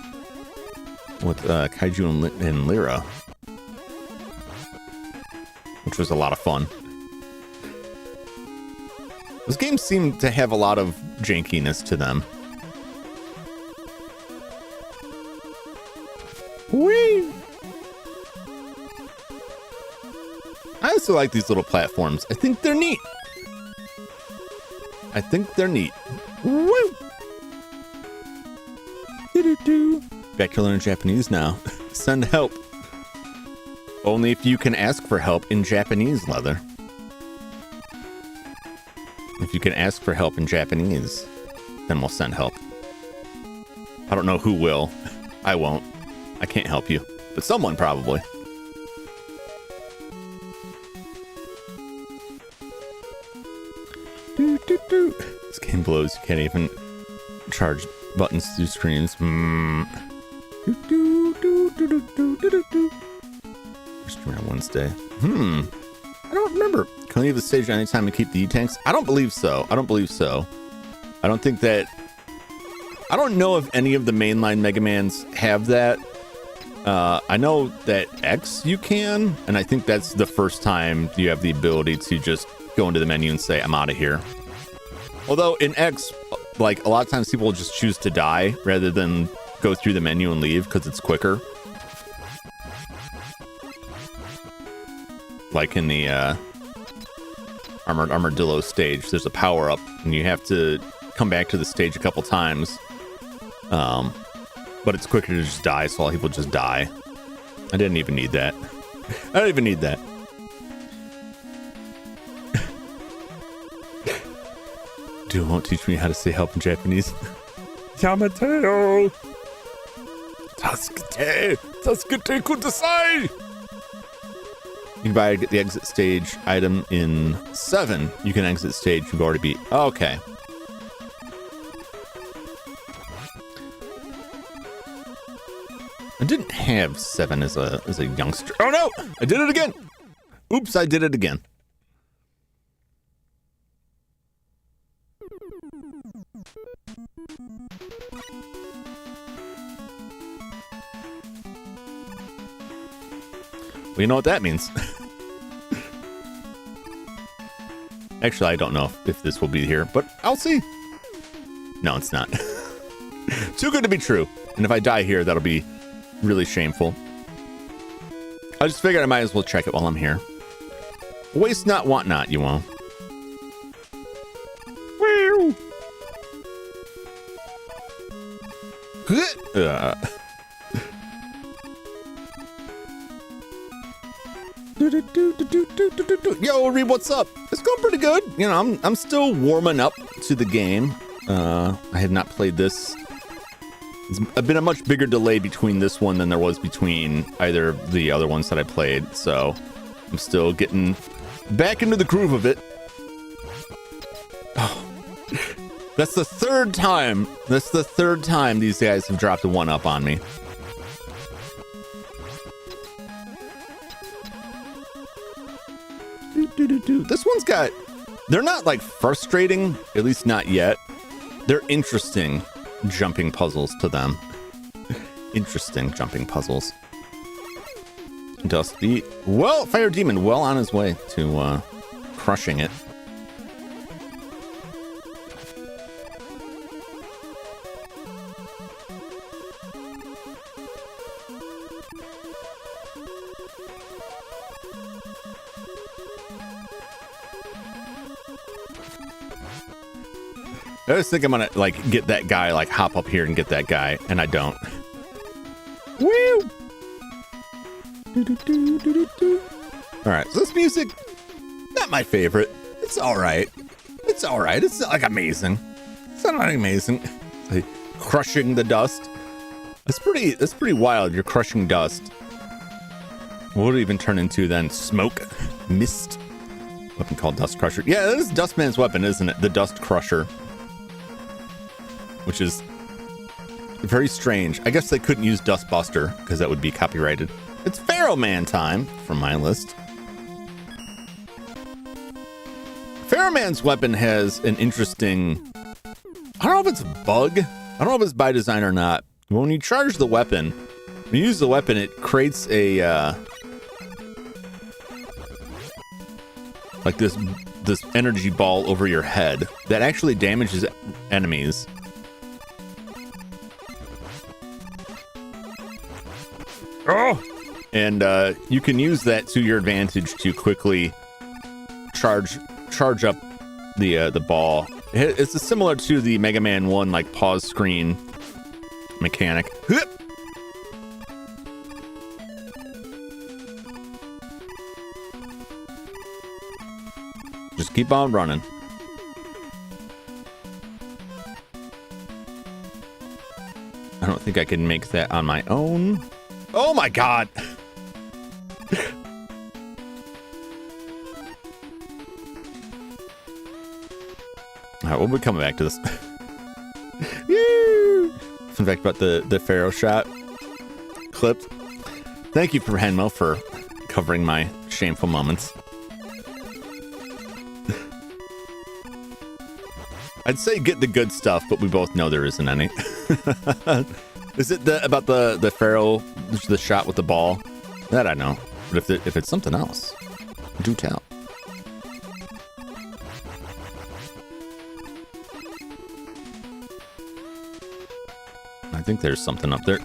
S1: with Kaiju and Lyra, which was a lot of fun. Those games seem to have a lot of jankiness to them. Whee! I also like these little platforms. I think they're neat. Woo! Do-do-do. Back to learning Japanese now. Send help. Only if you can ask for help in Japanese, Leather. If you can ask for help in Japanese, then we'll send help. I don't know who will. I won't. I can't help you. But someone probably. This game blows. You can't even charge buttons through screens. We're streaming on Wednesday. I don't remember. Can we leave the stage anytime and keep the E-Tanks? I don't believe so. I don't think that... I don't know if any of the mainline Mega Mans have that. I know that X you can, and I think that's the first time you have the ability to just go into the menu and say, I'm out of here. Although in X, like, a lot of times people will just choose to die rather than go through the menu and leave because it's quicker. Like in the Armadillo stage, there's a power-up, and you have to come back to the stage a couple times. But it's quicker to just die, so a lot of people just die. I didn't even need that. Dude won't teach me how to say help in Japanese.
S2: Yamateo!
S1: Tasukete! Tasukete kudasai! You can buy the exit stage item in 7. You can exit stage you've already beat. Okay. have 7 as a youngster. Oh no! I did it again! Oops, I did it again. Well, you know what that means. Actually, I don't know if this will be here, but I'll see. No, it's not. Too good to be true. And if I die here, that'll be really shameful. I just figured I might as well check it while I'm here. Waste not, want not, you won't. Yo, Reed, what's up? It's going pretty good. You know, I'm still warming up to the game. I have not played this. It's been a much bigger delay between this one than there was between either of the other ones that I played. So I'm still getting back into the groove of it. Oh, that's the third time. That's the third time these guys have dropped a 1-up on me. This one's got, they're not like frustrating, at least not yet. They're interesting jumping puzzles to them. Interesting jumping puzzles. Dusty, well, Fire Demon well on his way to crushing it. I just think I'm gonna like get that guy, like hop up here and get that guy, and I don't. Woo! All right, so this music, not my favorite. It's all right. It's all right. It's not like amazing. It's not like amazing. Like crushing the dust. That's pretty wild. You're crushing dust. What would it even turn into then? Smoke, mist. Weapon called Dust Crusher. Yeah, that is Dustman's weapon, isn't it? The Dust Crusher. Which is very strange. I guess they couldn't use Dustbuster because that would be copyrighted. It's Pharaoh Man time from my list. Pharaoh Man's weapon has an interesting, I don't know if it's a bug. I don't know if it's by design or not. When you charge the weapon, when you use the weapon, it creates a like this energy ball over your head that actually damages enemies. Oh! And you can use that to your advantage to quickly charge up the ball. It's similar to the Mega Man 1 like pause screen mechanic. Just keep on running. I don't think I can make that on my own. Oh my god! Alright, we'll be coming back to this. Woo! Fun fact about the Pharaoh shot clip. Thank you for Henmo for covering my shameful moments. I'd say get the good stuff, but we both know there isn't any. Is it about the Pharaoh, the shot with the ball? That I know. But if it's something else, do tell. I think there's something up there.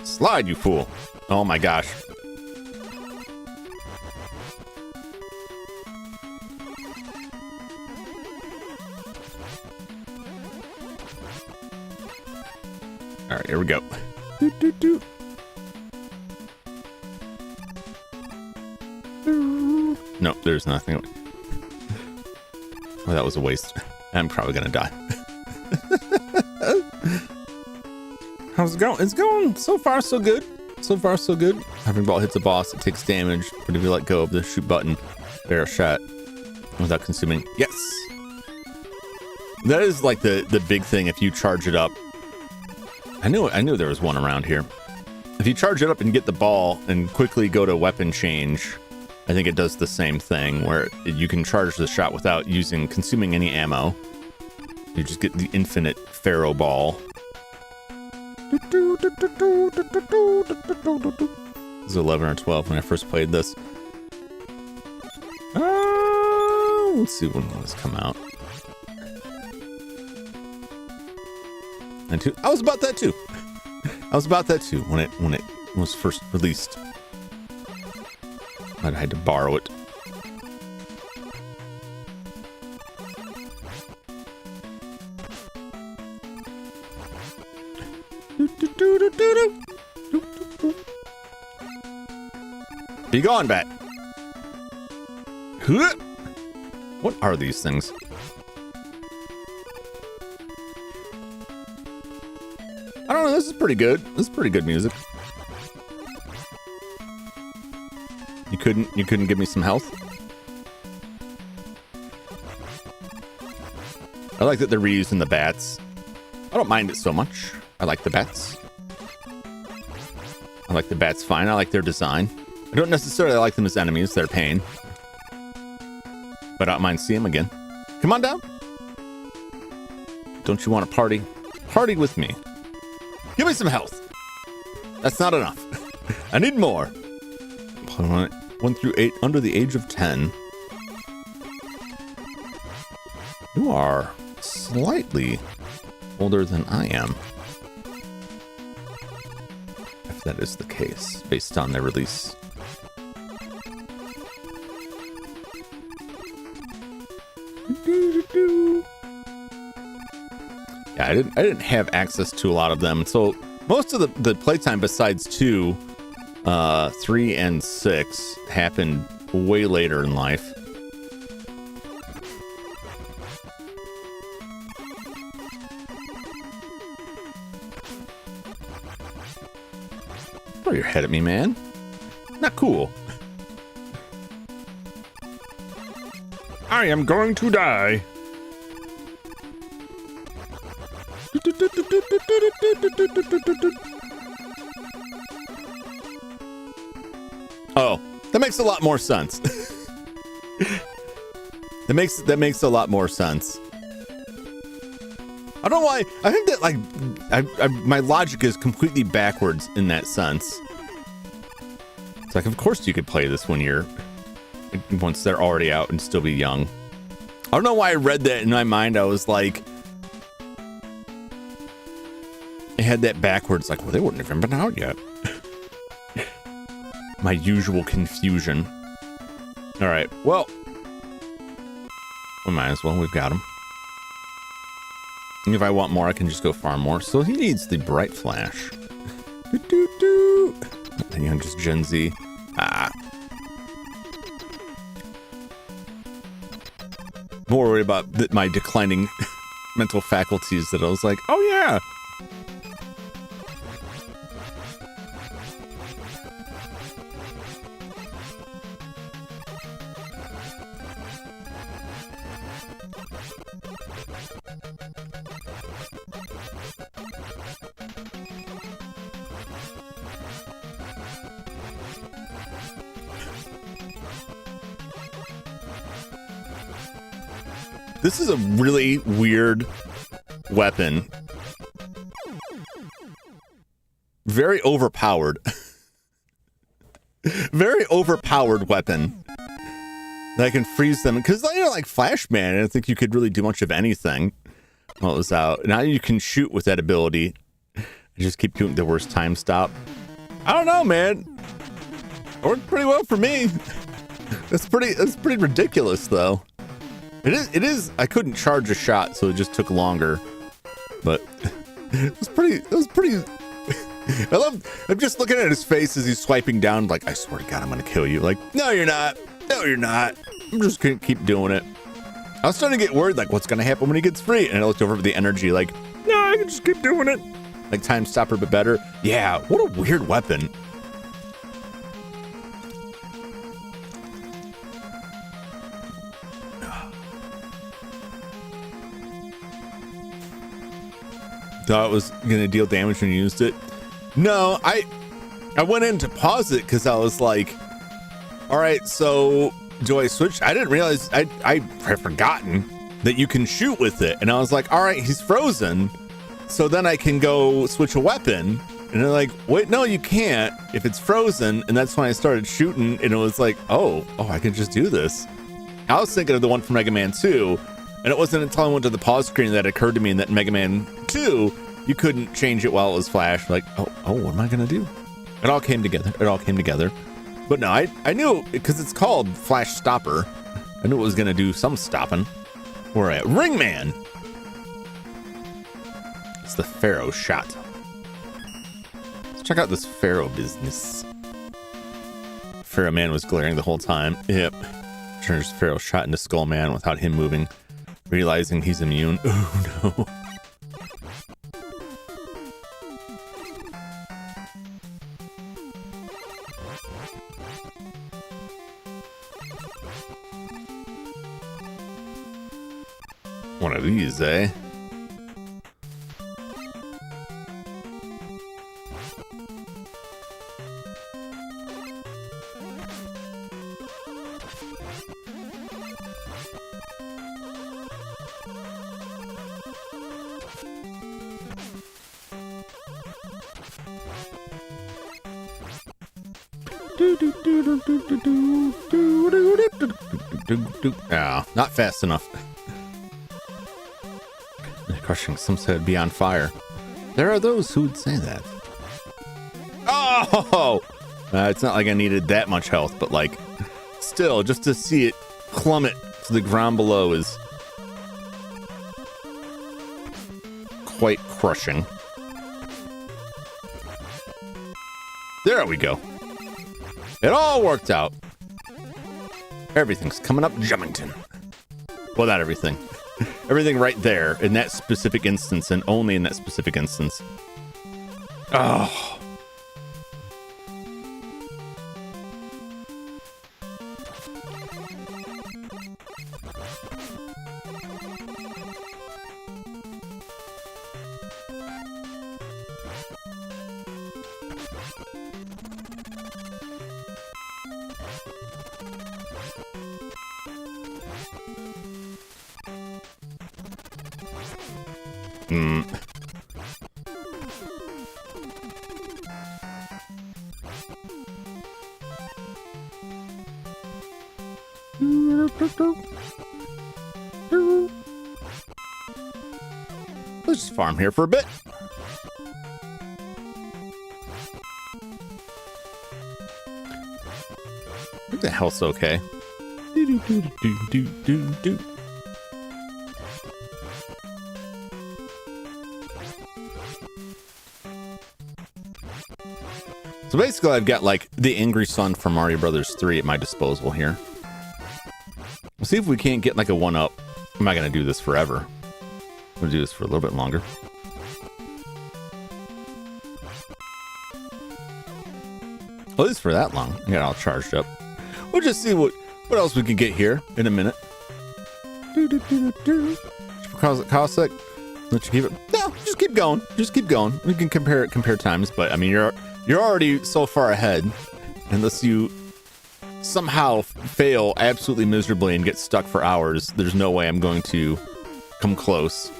S1: Slide, you fool. Oh my gosh. All right, here we go. No, there's nothing. Oh, that was a waste. I'm probably gonna die.
S2: How's it going?
S1: It's going so far so good. So far so good. Having ball hits a boss, it takes damage, but if you let go of the shoot button, barrel shot without consuming. Yes. That is like the big thing if you charge it up. I knew there was one around here. If you charge it up and get the ball and quickly go to weapon change, I think it does the same thing where you can charge the shot without consuming any ammo. You just get the infinite Pharaoh ball. It was 11 or 12 when I first played this. Let's see when this come out. And two, I was about that too. When it was first released. I had to borrow it. Be gone, bat. What are these things? I don't know. This is pretty good. This is pretty good music. You couldn't give me some health? I like that they're reusing the bats. I don't mind it so much. I like the bats. I like the bats fine. I like their design. I don't necessarily like them as enemies. They're pain. But I don't mind seeing them again. Come on down. Don't you want to party? Party with me. Give me some health. That's not enough. I need more. 1 through 8 under the age of 10. You are slightly older than I am. If that is the case, based on their release. Yeah, I didn't have access to a lot of them, so most of the playtime besides 2, 3, and 6 happened way later in life. Throw your head at me, man. Not cool.
S2: I am going to die.
S1: Oh, that makes a lot more sense. That makes a lot more sense. I don't know why. I think that like my logic is completely backwards in that sense. It's like, of course you could play this once they're already out and still be young. I don't know why I read that in my mind. I was like, I had that backwards. Like, well, they wouldn't have even been out yet. My usual confusion. All right. Well, we might as well. We've got him. If I want more, I can just go farm more. So he needs the bright flash. And I'm just Gen Z. More worried about my declining mental faculties that I was like, oh yeah. This is a really weird weapon. Very overpowered. Very overpowered weapon. That I can freeze them. Because, like Flashman, I don't think you could really do much of anything while it was out. Now you can shoot with that ability. I just keep doing the worst time stop. I don't know, man. It worked pretty well for me. That's pretty ridiculous, though. It is. I couldn't charge a shot, so it just took longer. But it was pretty. I'm just looking at his face as he's swiping down, like, I swear to God, I'm gonna kill you. Like, no, you're not. No, you're not. I'm just gonna keep doing it. I was starting to get worried, like, what's gonna happen when he gets free? And I looked over at the energy, like, no, I can just keep doing it. Like Time Stopper, but better. Yeah, what a weird weapon. thought it was gonna deal damage when you used it. No, I went in to pause it because I was like, all right, so do I switch? I didn't realize I had forgotten that you can shoot with it. And I was like, all right, he's frozen. So then I can go switch a weapon. And they're like, wait, no, you can't if it's frozen. And that's when I started shooting. And it was like, oh, I can just do this. I was thinking of the one from Mega Man 2. And it wasn't until I went to the pause screen that occurred to me that in Mega Man 2, you couldn't change it while it was flashed. Like, oh, what am I going to do? It all came together. But no, I knew because it's called Flash Stopper. I knew it was going to do some stopping. We're at Ringman. It's the Pharaoh shot. Let's check out this Pharaoh business. Pharaoh Man was glaring the whole time. Yep. Turns Pharaoh shot into Skull Man without him moving, realizing he's immune. Oh no. One of these, eh? Yeah, not fast enough. Crushing, some said be on fire. There are those who would say that. Oh! It's not like I needed that much health, but like, still, just to see it plummet to the ground below is quite crushing. There we go. It all worked out. Everything's coming up Jumington. Well, not everything. Everything right there in that specific instance and only in that specific instance. Oh. Let's just farm here for a bit. I think the health's okay. So basically, I've got like the Angry Sun from Mario Brothers 3 at my disposal here. We'll see if we can't get like a 1-up. I'm not going to do this forever. I'm going to do this for a little bit longer. At least for that long. I got it all charged up. We'll just see what else we can get here in a minute. Cossack. Let you keep it. No, just keep going. Just keep going. We can compare times, but I mean you're already so far ahead. Unless you somehow fail absolutely miserably and get stuck for hours, there's no way I'm going to come close.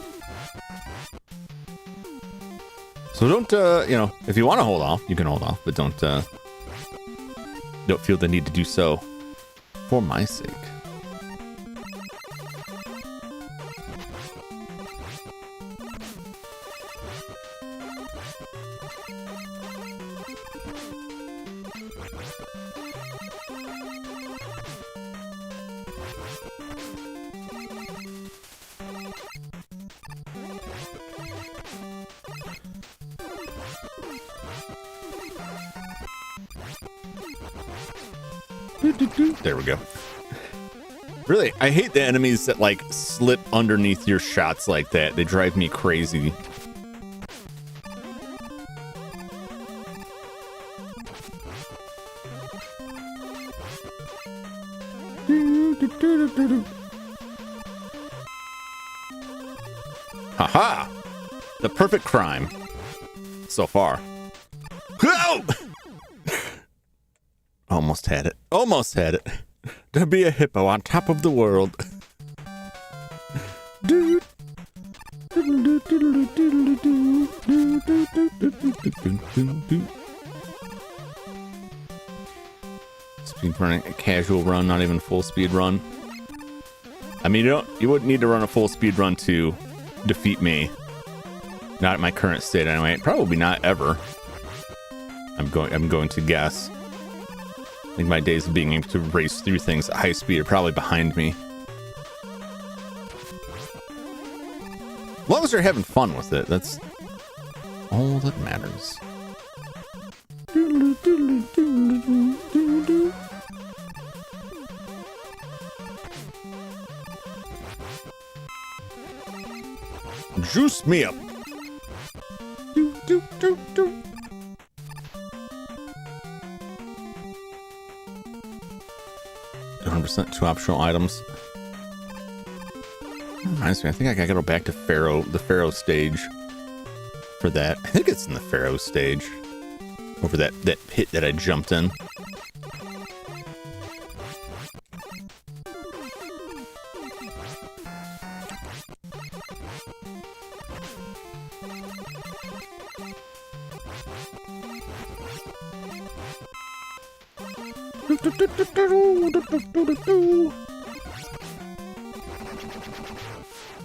S1: So don't if you want to hold off, you can hold off, but don't feel the need to do so for my sake. There we go. Really, I hate the enemies that like slip underneath your shots like that. They drive me crazy. Haha! The perfect crime. So far. Whoa! Almost had it. Almost had it. To be a hippo on top of the world. Speed running, a casual run, not even full speed run. I mean, you wouldn't need to run a full speed run to defeat me. Not at my current state anyway. Probably not ever. I'm going to guess. I think my days of being able to race through things at high speed are probably behind me. As long as they're having fun with it, that's all that matters. Juice me up. 100% 2 optional items. Reminds me, I think I gotta go back to the Pharaoh stage for that. I think it's in the Pharaoh stage. Over that pit that I jumped in.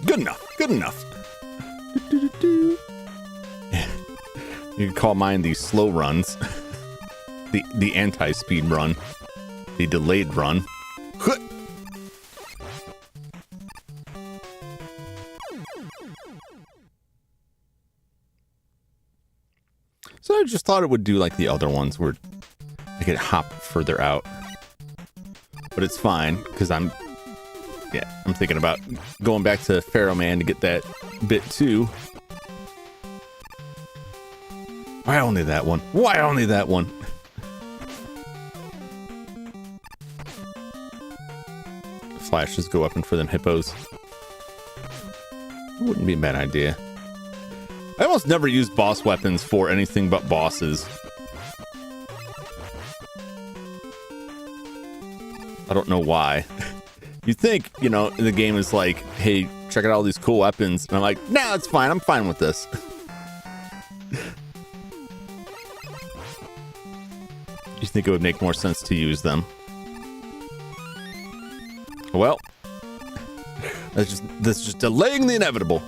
S1: Good enough. Good enough. You can call mine the slow runs. the anti-speed run. The delayed run. So I just thought it would do like the other ones where I could hop further out. But it's fine, because I'm thinking about going back to Pharaoh Man to get that bit too. Why only that one? Why only that one? Flashes go up and for them hippos. Wouldn't be a bad idea. I almost never use boss weapons for anything but bosses. I don't know why. You'd think, you know, the game is like, hey, check out all these cool weapons. And I'm like, nah, it's fine. I'm fine with this. You think it would make more sense to use them. Well, that's just delaying the inevitable.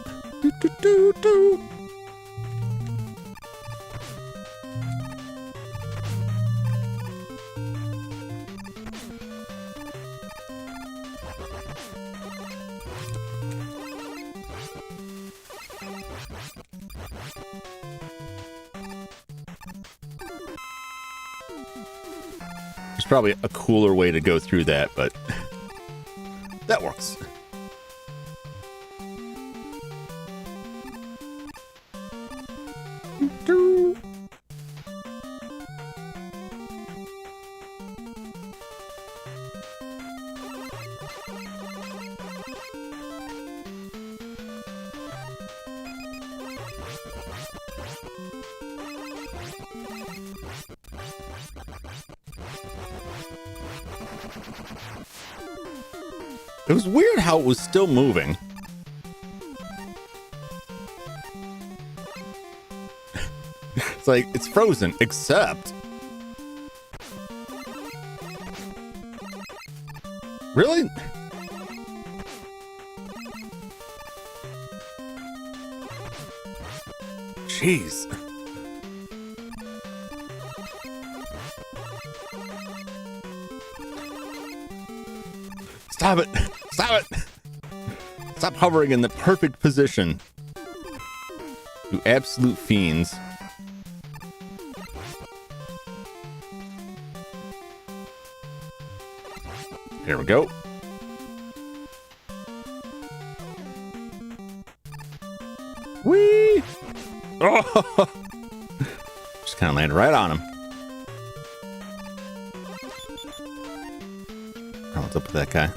S1: There's probably a cooler way to go through that, but that works. It was weird how it was still moving. It's like, it's frozen, except... Really? Jeez. Stop it! Stop it! Stop hovering in the perfect position. You absolute fiends. Here we go. Whee! Oh! Just kind of landed right on him. What's up with that guy?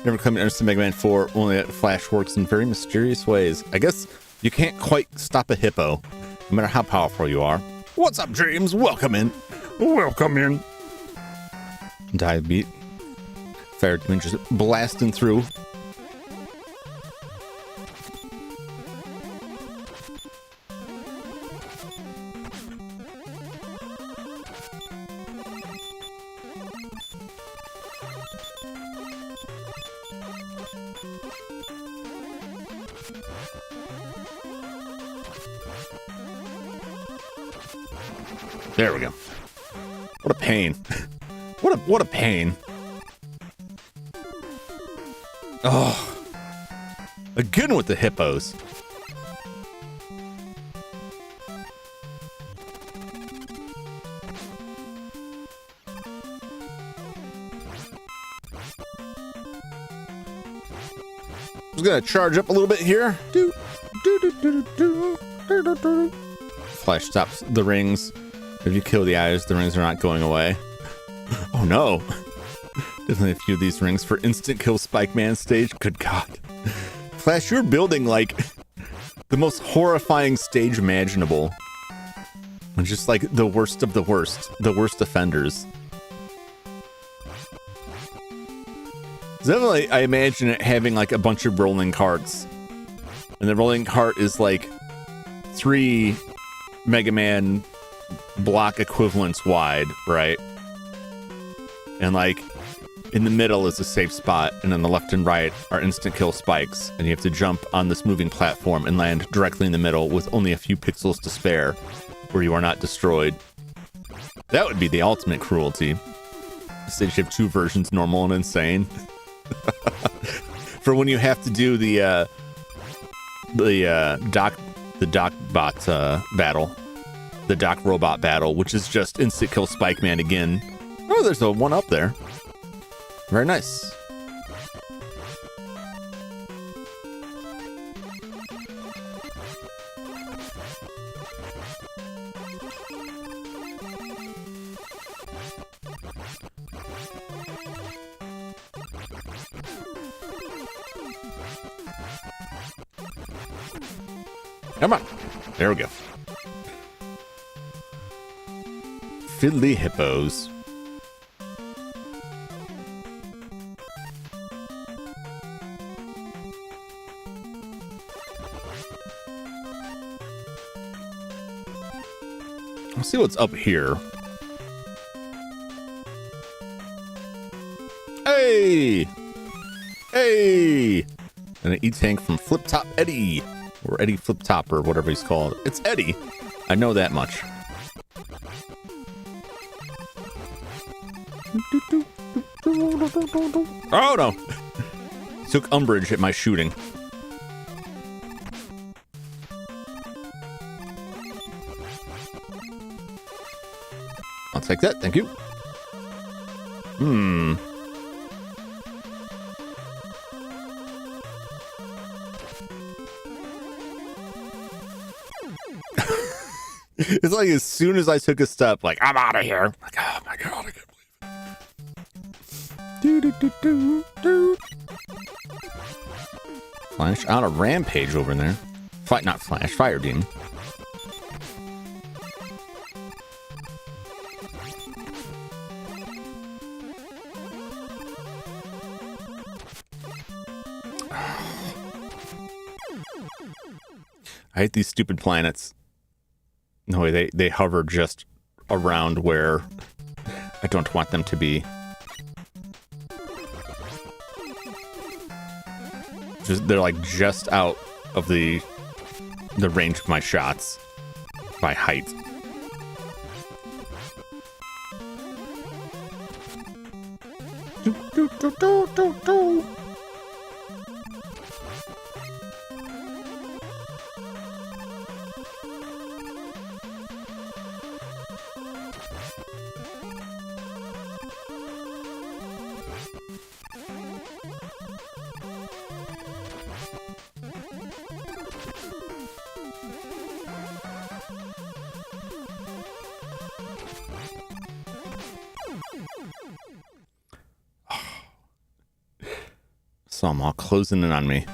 S1: Never come to understand Mega Man 4, only that Flash works in very mysterious ways. I guess You can't quite stop a hippo, no matter how powerful you are. What's up, Dreams? Welcome in.
S2: Welcome in.
S1: Dive beat. Fire demon just blasting through. There we go. What a pain. What a pain. Oh. Again with the hippos. Just gonna charge up a little bit here. Flash stops the rings. If you kill the eyes, the rings are not going away. Oh no. Definitely a few of these rings for instant kill Spike Man stage. Good God. Flash, you're building like the most horrifying stage imaginable. And just like the worst of the worst offenders. Definitely, I imagine it having like a bunch of rolling carts. And the rolling cart is like 3 Mega Man block equivalents wide, right? And like in the middle is a safe spot, and on the left and right are instant kill spikes, and you have to jump on this moving platform and land directly in the middle with only a few pixels to spare, where you are not destroyed. That would be the ultimate cruelty. Instead, you have 2 versions, normal and insane. For when you have to do the doc bot battle. The Doc Robot battle, which is just instant kill Spike Man again. Oh, there's a one up there. Very nice. Come on. There we go. Fiddly hippos. Let's see what's up here. Hey! Hey! And an E-Tank from Flip Top Eddie. Or Eddie Flip Top, or whatever he's called. It's Eddie. I know that much. Oh no! Took umbrage at my shooting. I'll take that, thank you. It's like as soon as I took a step, like, I'm out of here. Like, oh my God, I can't believe it. Flash on a rampage over there. Not Flash, Fire Demon. I hate these stupid planets. No way, they hover just around where I don't want them to be. They're like just out of the range of my shots by height. Saw them all closing in on me.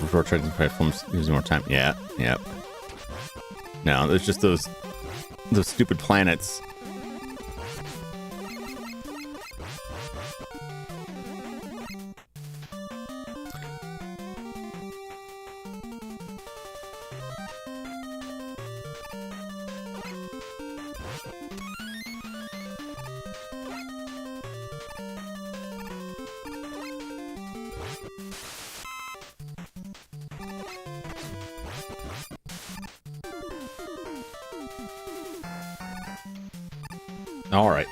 S1: before checking platforms using more time. Yeah, yep. No, there's just those stupid planets. All right.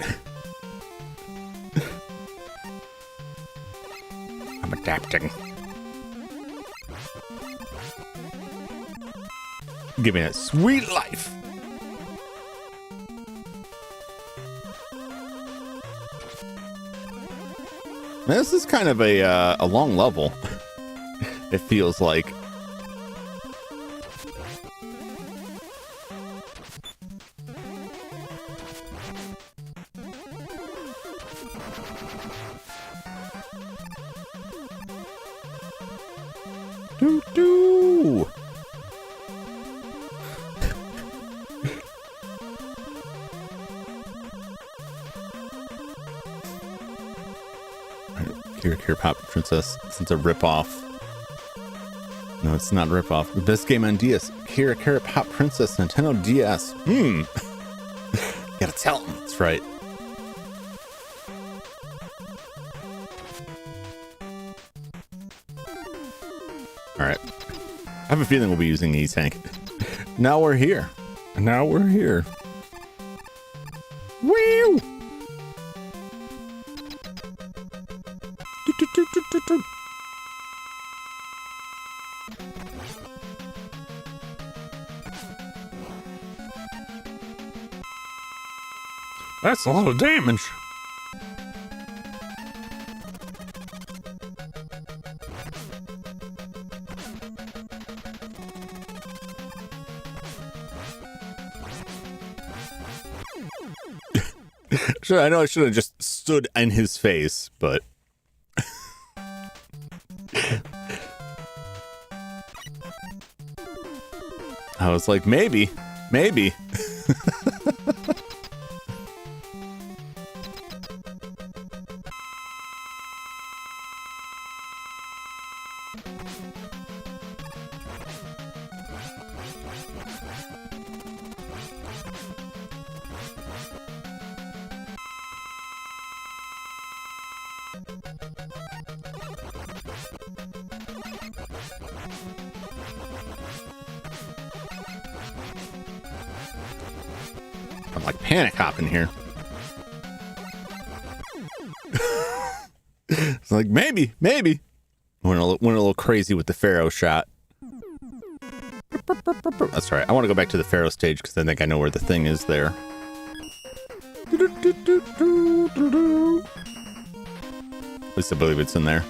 S1: I'm adapting. Give me that sweet life. Man, this is kind of a long level. It feels like. Doo-doo. Here, Pop Princess. It's a ripoff. No, it's not a ripoff. The best game on DS. Kira Carrot Pop Princess, Nintendo DS. Gotta tell him. That's right. Alright. I have a feeling we'll be using E-Tank. Now we're here. Now we're here. Woo!
S2: That's a lot of damage.
S1: I know I should have just stood in his face, but I was like, maybe. I'm like panic hopping here. It's like maybe. Went a little crazy with the Pharaoh shot. That's right. I want to go back to the Pharaoh stage because I think I know where the thing is there. At least I believe it's in there.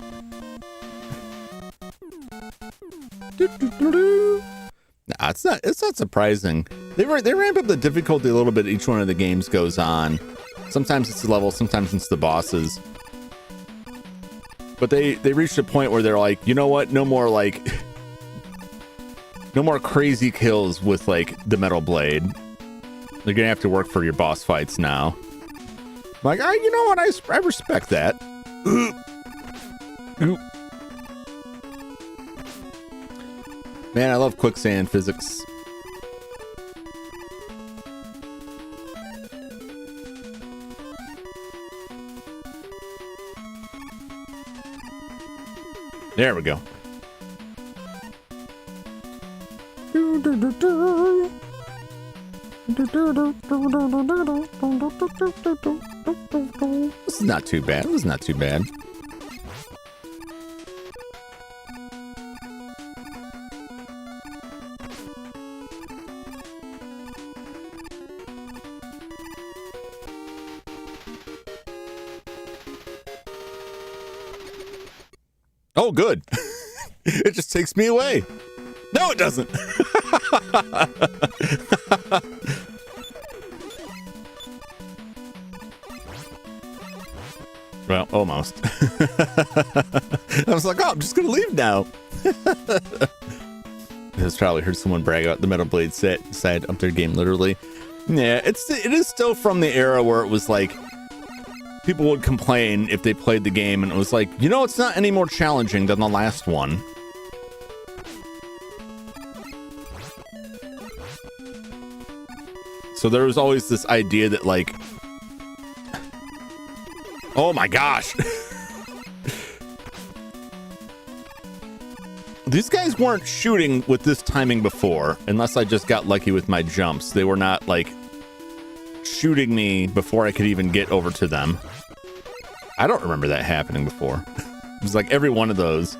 S1: Nah, it's not surprising. They ramp up the difficulty a little bit each one of the games goes on. Sometimes it's the level, sometimes it's the bosses. But they reached a point where they're like, you know what? No more crazy kills with like the metal blade. They're gonna have to work for your boss fights now. I'm like, you know what? I respect that. Man, I love quicksand physics. There we go. This is not too bad. This is not too bad. Oh, good. It just takes me away. No, it doesn't. Well, almost. I was like, oh, I'm just gonna leave now. I've probably heard someone brag about the Metal Blade side of their game, literally. Yeah, it is still from the era where it was like people would complain if they played the game and it was like, you know, it's not any more challenging than the last one. So there was always this idea that like, oh my gosh. These guys weren't shooting with this timing before, unless I just got lucky with my jumps. They were not like shooting me before I could even get over to them. I don't remember that happening before. It was like every one of those.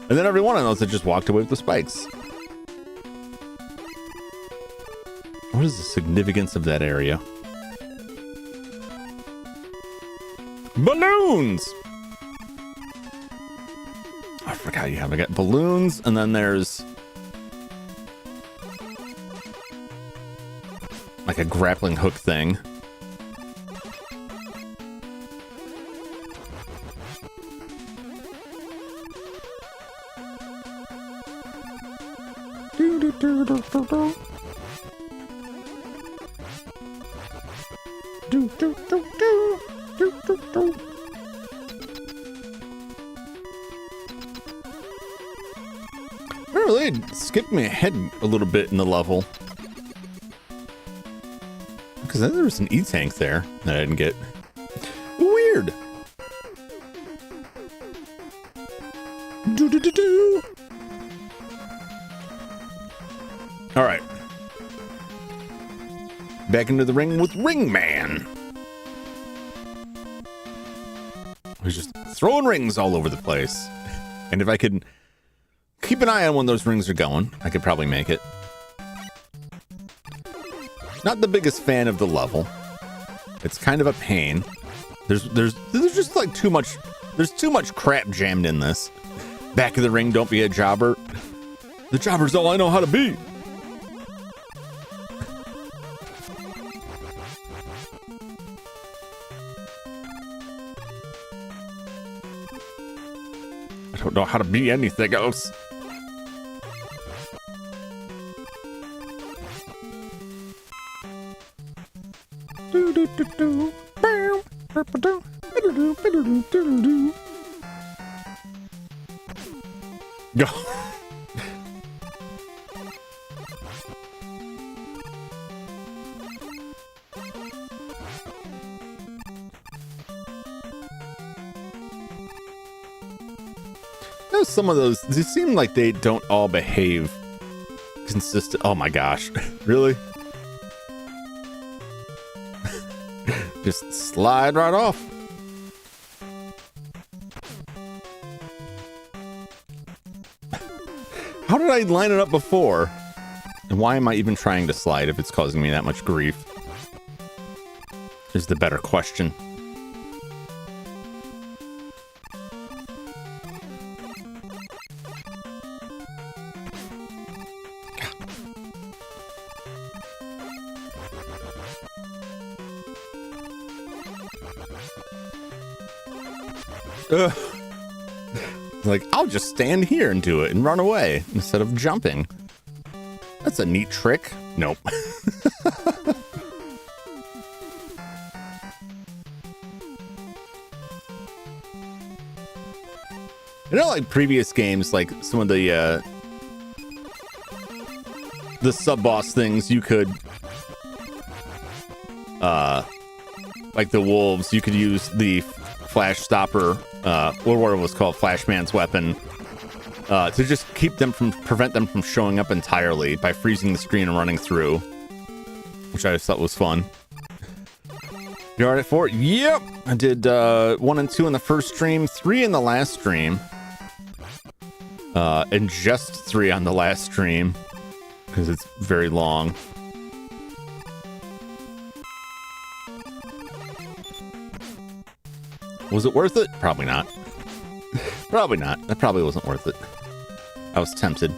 S1: And then every one of those that just walked away with the spikes. What is the significance of that area? Balloons! I forgot you have. I got balloons, and then there's like a grappling hook thing. Really skipped me ahead a little bit in the level. Because then there was an E-tank there that I didn't get. Weird. All right. Back into the ring with Ring Man. He's just throwing rings all over the place. And if I could keep an eye on when those rings are going, I could probably make it. Not the biggest fan of the level. It's kind of a pain. There's just like too much. There's too much crap jammed in this. Back of the ring, don't be a jobber. The jobber's all I know how to be. I don't know how to be anything else. Go. Some of those, they seem like they don't all behave consistent. Oh my gosh. Really? Just slide right off. How did I line it up before? And why am I even trying to slide if it's causing me that much grief? Is the better question. Like, I'll just stand here and do it and run away instead of jumping. That's a neat trick. Nope. You know, like previous games, like some of the sub-boss things, you could, like the wolves, you could use the flash stopper, or what it was called, Flashman's weapon, to just prevent them from showing up entirely by freezing the screen and running through, which I just thought was fun. You already at 4? Yep! I did 1 and 2 in the first stream, 3 in the last stream, and just 3 on the last stream, because it's very long. Was it worth it? Probably not. Probably not. That probably wasn't worth it. I was tempted.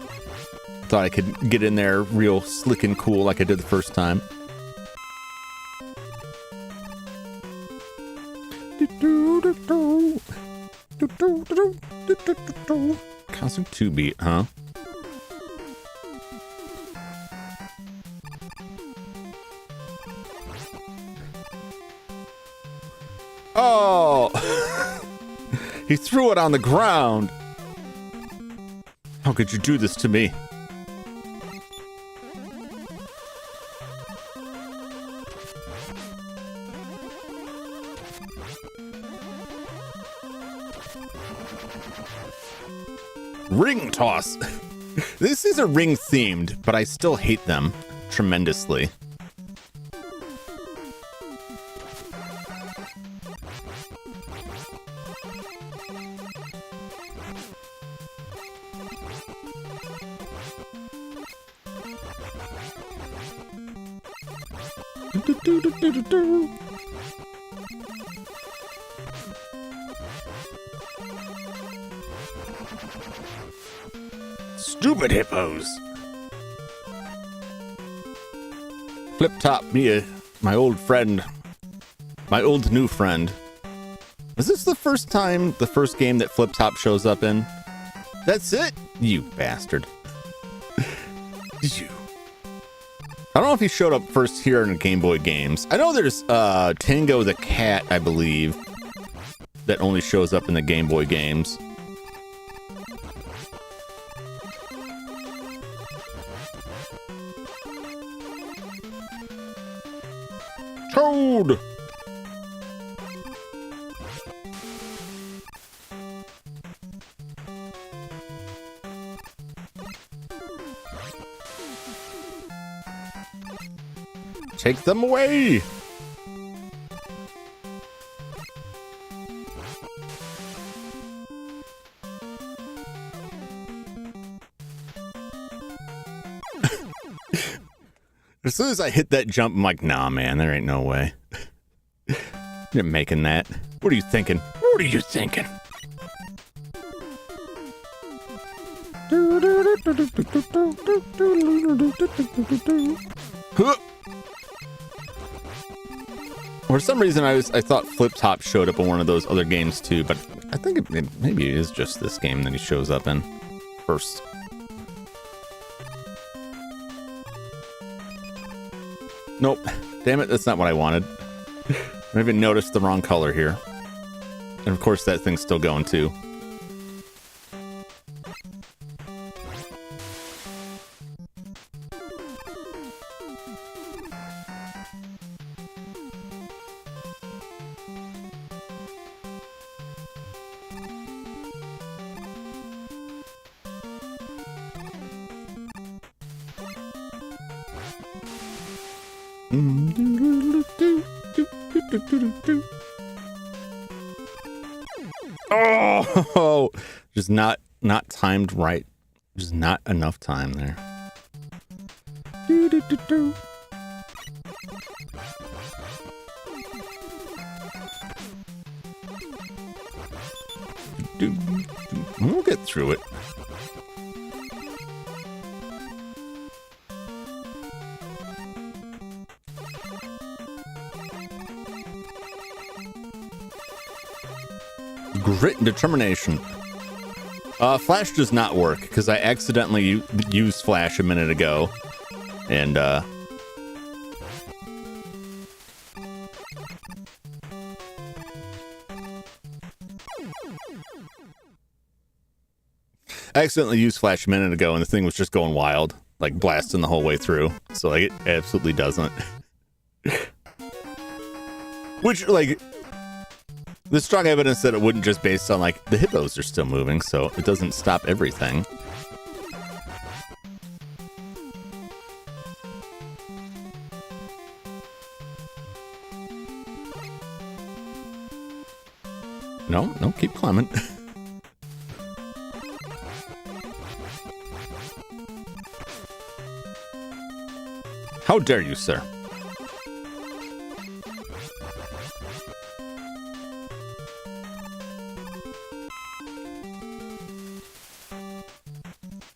S1: Thought I could get in there real slick and cool like I did the first time. Constant 2-beat, huh? Oh! He threw it on the ground. How could you do this to me? Ring toss. This is a ring themed, but I still hate them tremendously. Stupid hippos. Flip Top, my old friend, my old new friend. Is this the first game that Flip Top shows up in? That's it? You bastard. You. I don't know if he showed up first here in the Game Boy games. I know there's Tango the cat, I believe, that only shows up in the Game Boy games. Toad! Take them away! As soon as I hit that jump, I'm like, nah, man, there ain't no way. You're making that. What are you thinking? What are you thinking? For some reason, I thought Flip Top showed up in one of those other games too, but I think maybe it is just this game that he shows up in first. Nope. Damn it, that's not what I wanted. I even noticed the wrong color here. And of course, that thing's still going too. Oh, just not timed right. Just not enough time there. We'll get through it. Grit and determination. Flash does not work because I accidentally used Flash a minute ago, and I accidentally used Flash a minute ago, and the thing was just going wild, like blasting the whole way through. So like, it absolutely doesn't. Which, like, there's strong evidence that it wouldn't, just based on, like, the hippos are still moving, so it doesn't stop everything. No, keep climbing. How dare you, sir?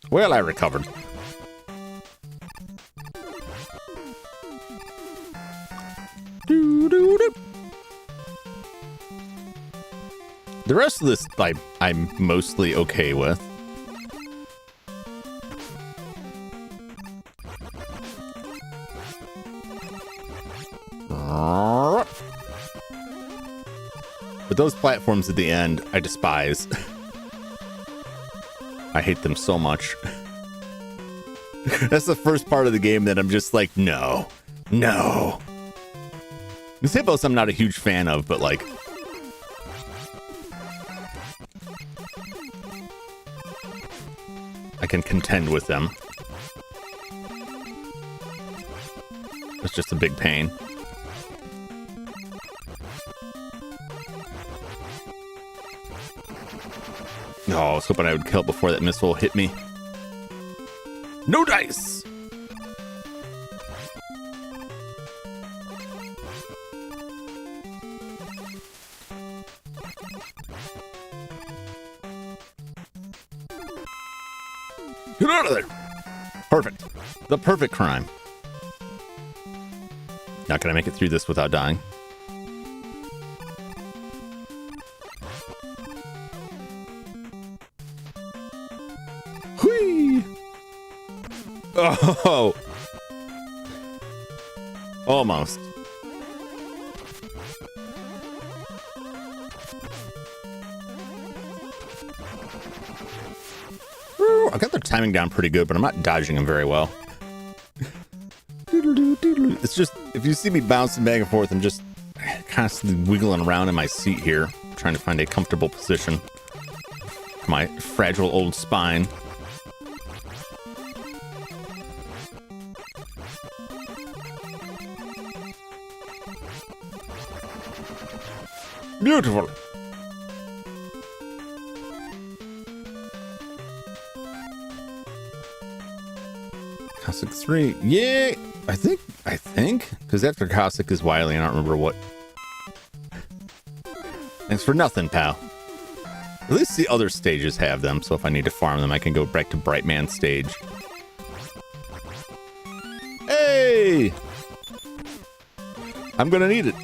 S1: Well, I recovered. The rest of this, I'm mostly okay with. But those platforms at the end, I despise. I hate them so much. That's the first part of the game that I'm just like, no. The hippos I'm not a huge fan of, but like... I can contend with them. It's just a big pain. Oh, I was hoping I would kill it before that missile hit me. No dice! Get out of there! Perfect. The perfect crime. Not gonna make it through this without dying. Whee! Oh! Almost. I got the timing down pretty good, but I'm not dodging them very well. It's just, if you see me bouncing back and forth, I'm just constantly wiggling around in my seat here, trying to find a comfortable position for my fragile old spine. Beautiful. Cossack 3. Yay! I think. Because after Cossack is Wily. I don't remember what. Thanks for nothing, pal. At least the other stages have them, so if I need to farm them, I can go back to Brightman stage. Hey! I'm gonna need it.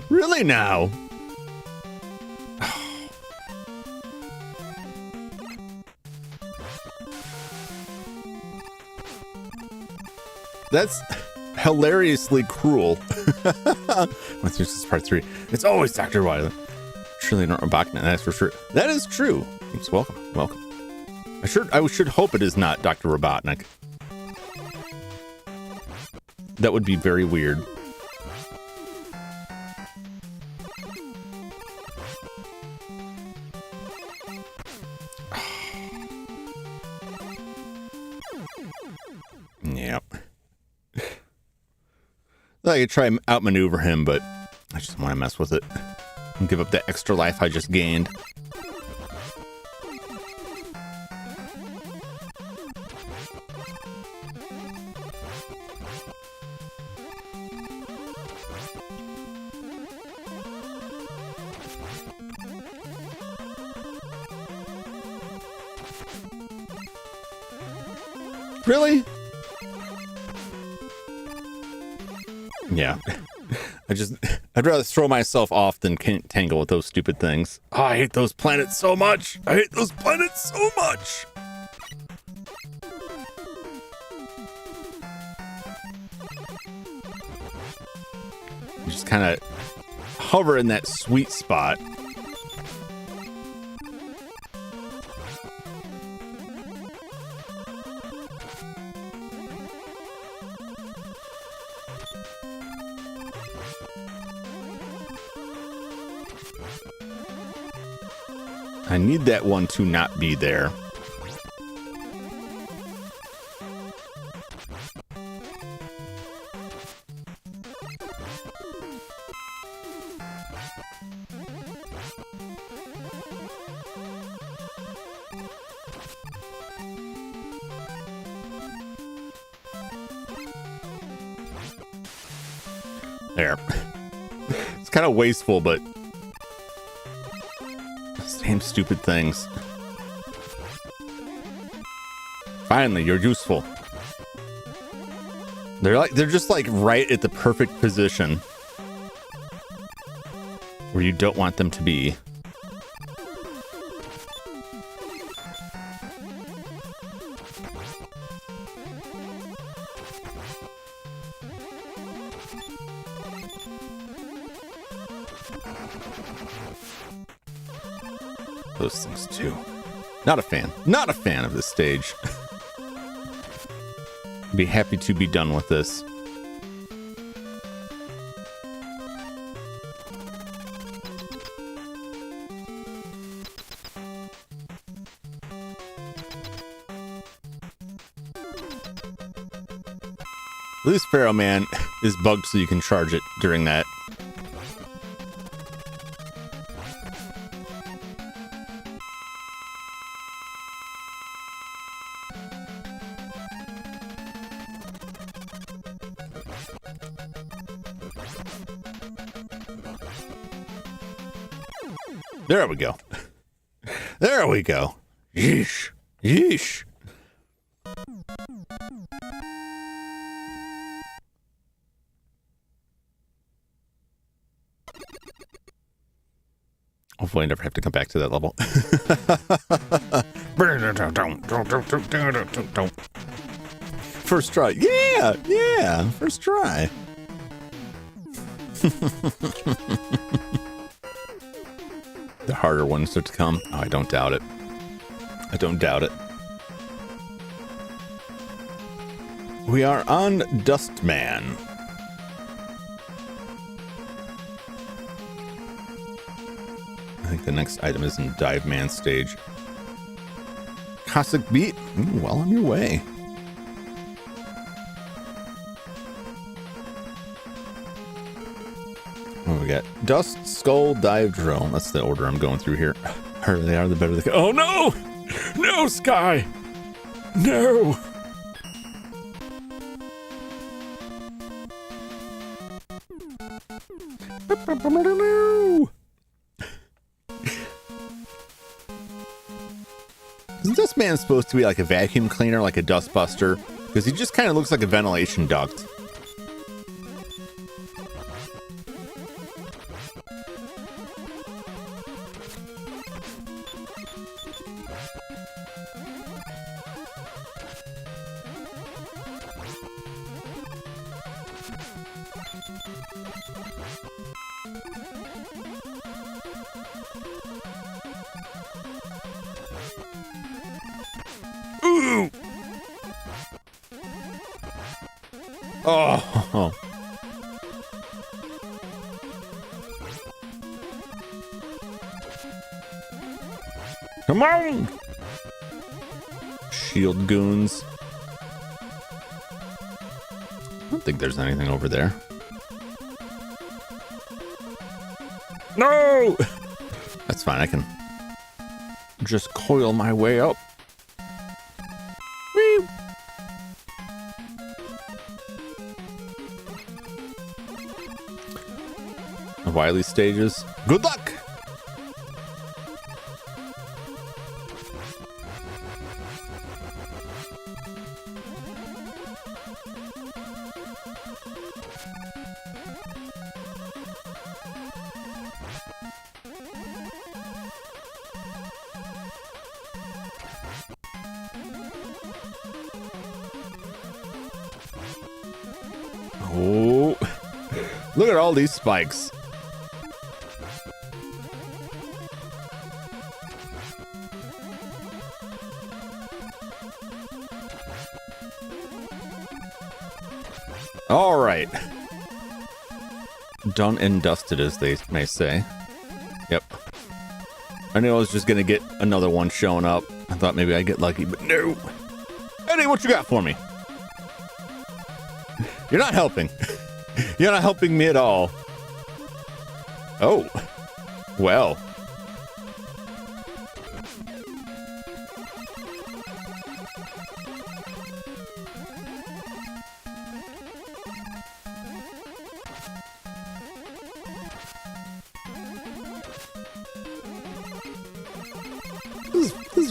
S1: Really now? That's hilariously cruel. This is part 3. It's always Dr. Wily. Surely not Robotnik, that's for sure. That is true. Thanks, welcome. I should hope it is not Dr. Robotnik. That would be very weird. Yep. I could try outmaneuver him, but I just want to mess with it and give up that extra life I just gained. Really? Yeah. I'd rather throw myself off than tangle with those stupid things. Oh, I hate those planets so much. You just kind of hover in that sweet spot. I need that one to not be there. There. It's kind of wasteful, but same stupid things. Finally, you're useful. They're just like right at the perfect position where you don't want them to be. Those things too. Not a fan. Not a fan of this stage. Be happy to be done with this. At least Pharaoh Man is bugged so you can charge it during that. There we go. There we go. Yeesh. Yeesh. Hopefully I never have to come back to that level. First try. Yeah, yeah, first try. The harder ones are to come. Oh, I don't doubt it. I don't doubt it. We are on Dustman. I think the next item is in Dive Man stage. Cossack Beat. Ooh, well on your way. What we got? Dust, Skull, Dive, Drill. That's the order I'm going through here. The harder they are, the better they go. Oh no! No, Sky! No! No! Isn't this man supposed to be like a vacuum cleaner, like a dust buster? Because he just kind of looks like a ventilation duct. Ooh! Oh! Come on! Shield goons. I don't think there's anything over there. No! That's fine, I can just coil my way up. Whee! The Wily stages. Good luck! Oh, look at all these spikes. All right. Done and dusted, as they may say. Yep. I knew I was just going to get another one showing up. I thought maybe I'd get lucky, but no. Eddie, what you got for me? You're not helping. You're not helping me at all. Oh. Well.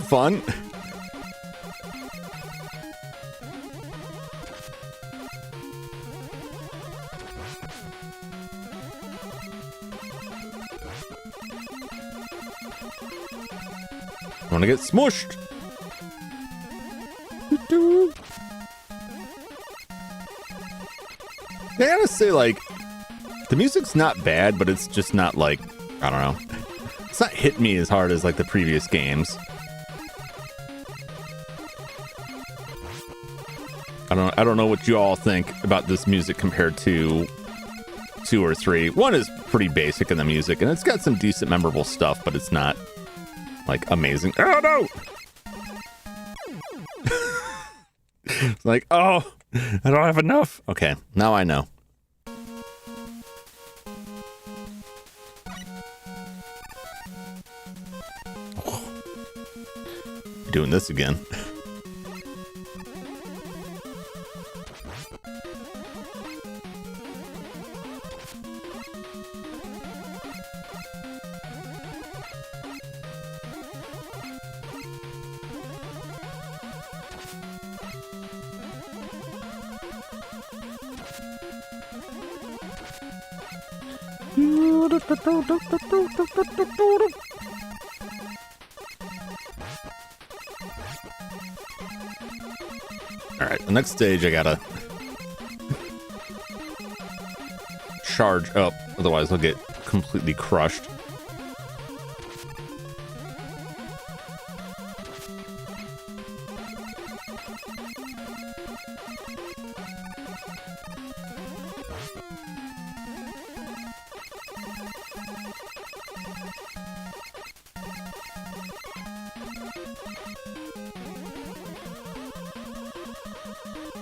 S1: fun. I want to get smushed. I gotta say, like, the music's not bad, but it's just not like, I don't know. It's not hit me as hard as like the previous games. I don't know what you all think about this music compared to 2 or 3. 1 is pretty basic in the music, and it's got some decent, memorable stuff, but it's not like amazing. Oh no! It's like, oh, I don't have enough. Okay, now I know. Oh, doing this again. Alright, the next stage I gotta charge up, otherwise I'll get completely crushed.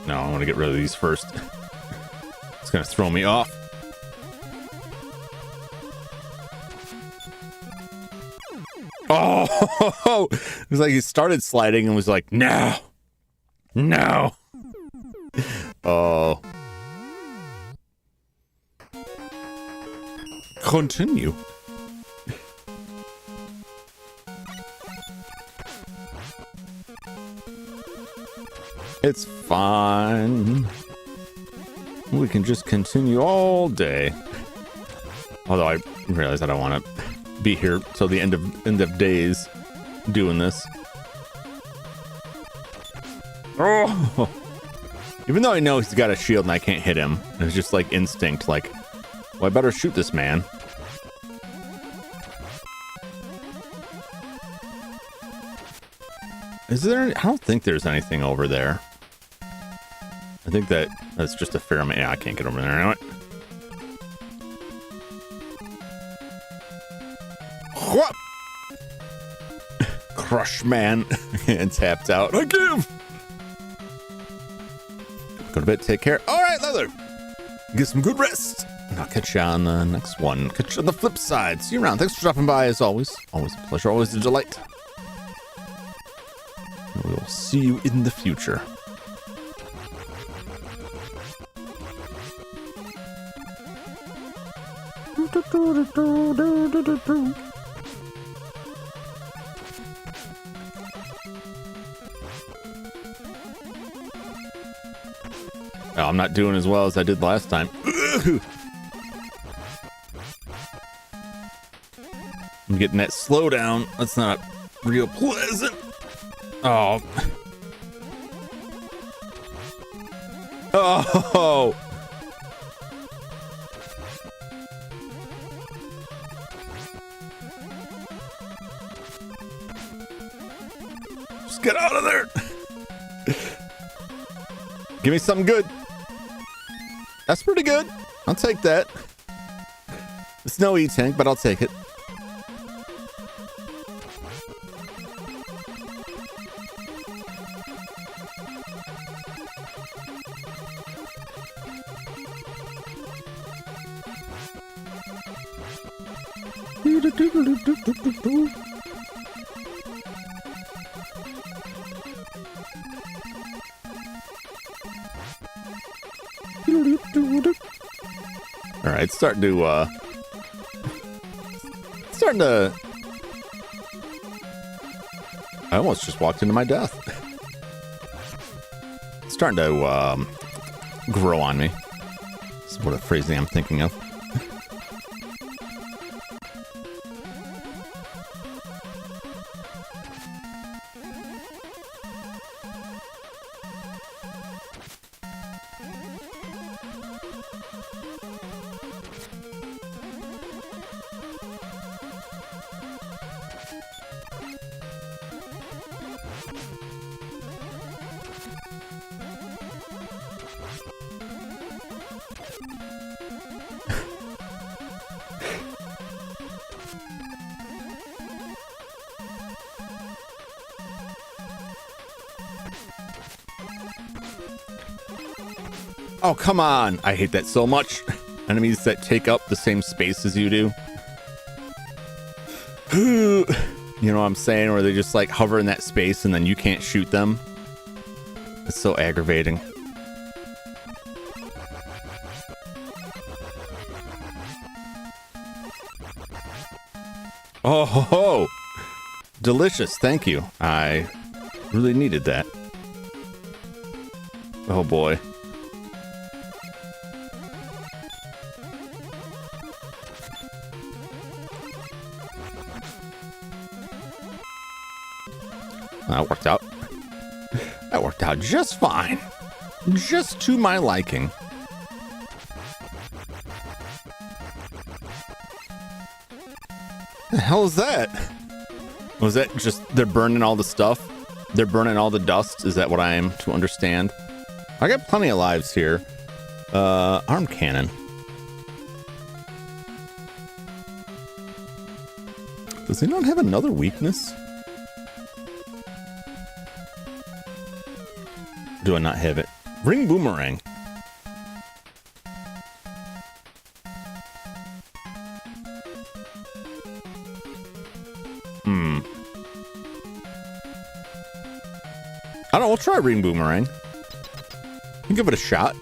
S1: No, I want to get rid of these first. It's going to throw me off. Oh, it was like he started sliding and was like, no, no. Oh. Continue. It's fine. We can just continue all day. Although I realize I don't want to be here till the end of days doing this. Oh! Even though I know he's got a shield and I can't hit him, it's just like instinct, like, well, I better shoot this man. Is there any, I don't think there's anything over there. I think that's just a fair amount. Yeah, I can't get over there anyway. Whoop! Crush man. And tapped out. I give! Go to bed, take care. Alright, Leather! Get some good rest. And I'll catch you on the next one. Catch you on the flip side. See you around. Thanks for dropping by as always. Always a pleasure, always a delight. We will see you in the future. Oh, I'm not doing as well as I did last time. I'm getting that slowdown. That's not real pleasant. Oh. Oh. Just get out of there. Give me something good. That's pretty good. I'll take that. It's no E-tank, but I'll take it. All right, starting to I almost just walked into my death. It's starting to grow on me. This is what a phrasing I'm thinking of. Oh, come on. I hate that so much. Enemies that take up the same space as you do. You know what I'm saying? Where they just like hover in that space and then you can't shoot them. It's so aggravating. Oh, ho, ho. Delicious. Thank you. I really needed that. Oh, boy. That worked out. That worked out just fine. Just to my liking. The hell is that? Was that just they're burning all the stuff? They're burning all the dust? Is that what I am to understand? I got plenty of lives here. Arm cannon. Does anyone have another weakness? Do I not have it? Ring boomerang. I don't know, we'll try ring boomerang. We'll give it a shot.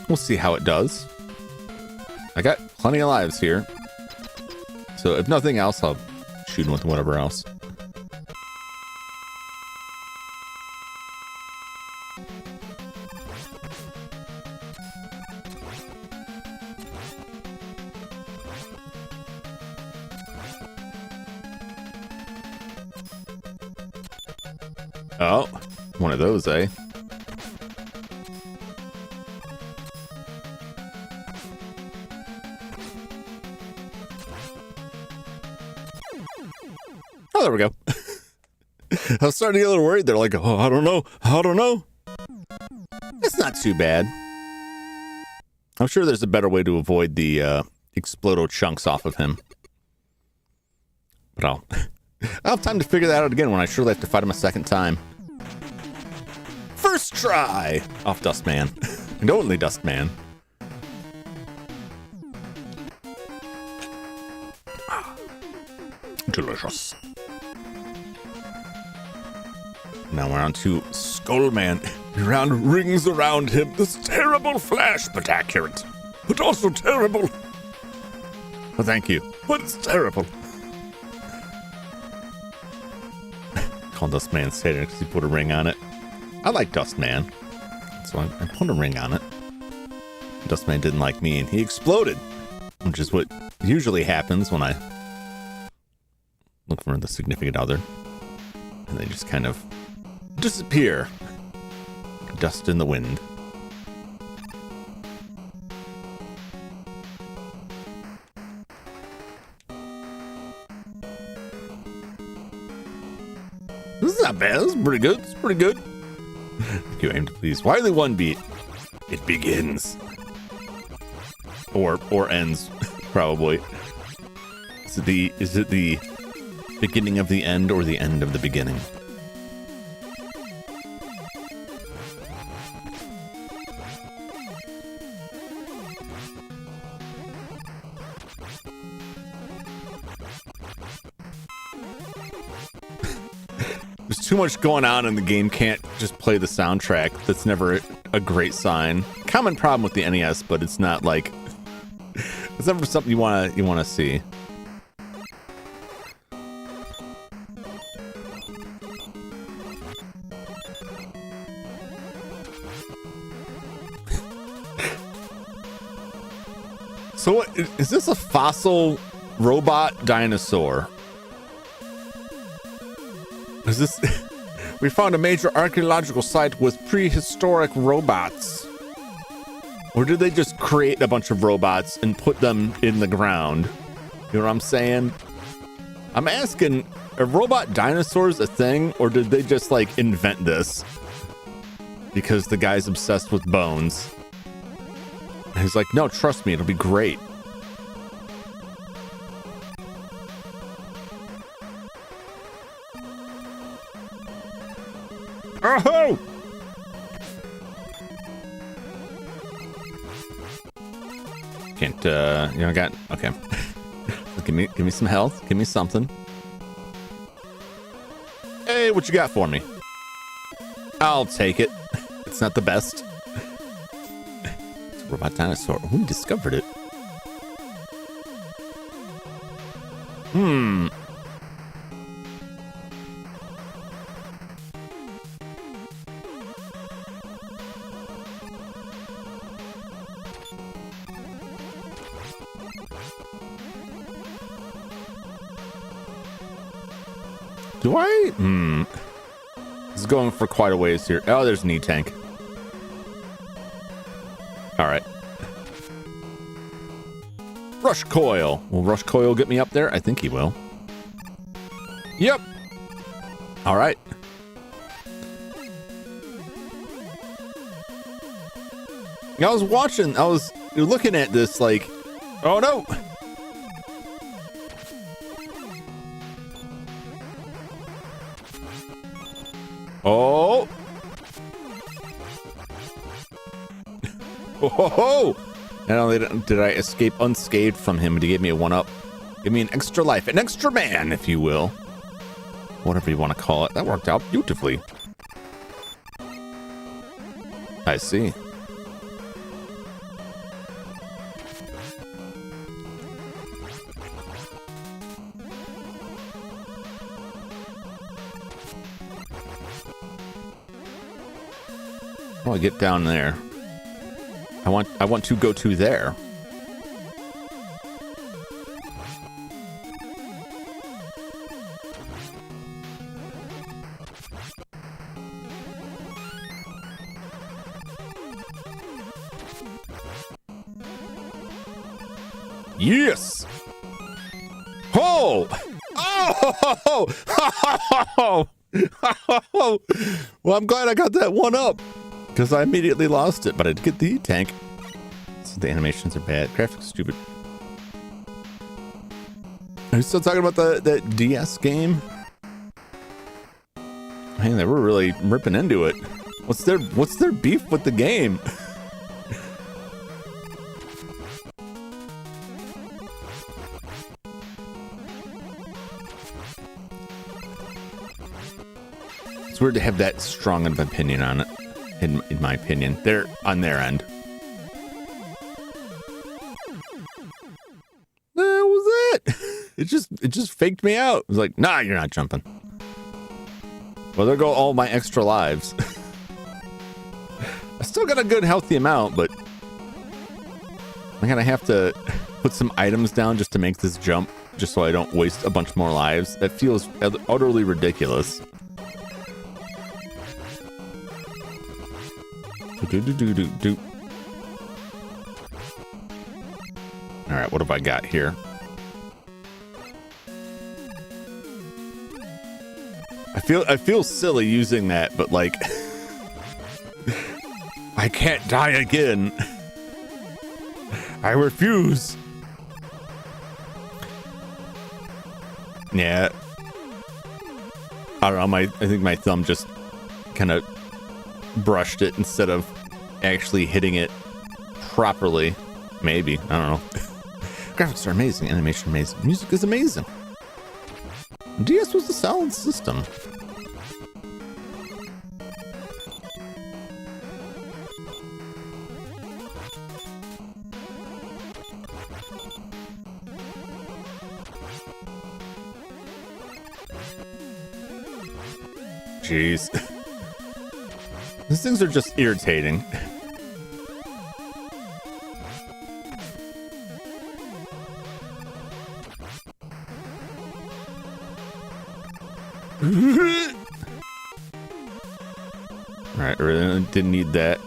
S1: We'll see how it does. I got plenty of lives here. So if nothing else, I'll shoot him with whatever else. Oh, one of those, eh? Oh, there we go. I was starting to get a little worried. They're like, oh, I don't know. I don't know. It's not too bad. I'm sure there's a better way to avoid the explodo chunks off of him. But I'll have time to figure that out again when I surely have to fight him a second time. First try off Dustman. And only Dustman. Delicious. Now we're on to Skullman. Round rings around him. This terrible flash, but accurate. But also terrible. Well, thank you. But it's terrible. Called Dustman Satan because he put a ring on it. I like Dustman, so I put a ring on it. Dustman didn't like me, and he exploded, which is what usually happens when I look for the significant other, and they just kind of disappear. Dust in the wind. This is not bad. This is pretty good. It's pretty good. You aim to please. Wily one beat. It begins. Or ends, probably. Is it the beginning of the end or the end of the beginning? There's too much going on and the game can't just play the soundtrack. That's never a great sign. Common problem with the NES, but it's not like it's never something you wanna see. So is this a fossil robot dinosaur? Is this... We found a major archaeological site with prehistoric robots. Or did they just create a bunch of robots and put them in the ground? You know what I'm saying? I'm asking, are robot dinosaurs a thing, or did they just like invent this? Because the guy's obsessed with bones. And he's like, no, trust me, it'll be great. Oh! Can't, you know, got, okay. Give me some health. Give me something. Hey, what you got for me? I'll take it. It's not the best. It's a robot dinosaur. Who discovered it? Do I? This is going for quite a ways here. Oh, there's an E-tank. All right. Rush coil. Will Rush coil get me up there? I think he will. Yep. All right. I was looking at this like, oh no. Oh. Oh. Not only did I escape unscathed from him, but he gave me a 1-up. Give me an extra life, an extra man, if you will. Whatever you want to call it. That worked out beautifully. I see. How do I get down there? I want to go to there. Yes. Oh. Oh. Oh. Well, I'm glad I got that 1-up. Because I immediately lost it, but I did get the tank. So the animations are bad. Graphics stupid. Are you still talking about that DS game? Man, they were really ripping into it. What's their beef with the game? It's weird to have that strong of an opinion on it. In my opinion, they're on their end. That was it. It just faked me out. It was like, nah, you're not jumping. Well, there go all my extra lives. I still got a good healthy amount, but I'm gonna have to put some items down just to make this jump, just so I don't waste a bunch more lives. That feels utterly ridiculous. Do. All right, what have I got here? I feel silly using that, but like I can't die again. I refuse. Yeah. I don't know, I think my thumb just kind of brushed it instead of actually hitting it properly. Maybe. I don't know. Graphics are amazing. Animation amazing. Music is amazing. DS was a solid system. Jeez. These things are just irritating. Didn't need that.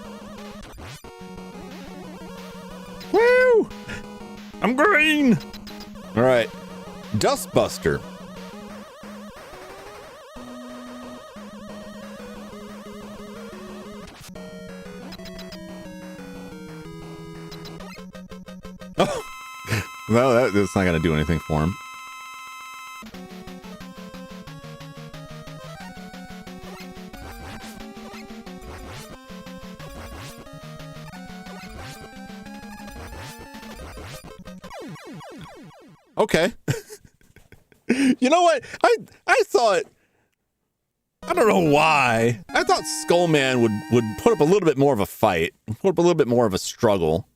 S1: Woo!
S2: I'm green.
S1: All right. Dustbuster. Oh. Well, that's not going to do anything for him. Okay. You know what? I thought, I don't know why. I thought Skullman would put up a little bit more of a fight, put up a little bit more of a struggle.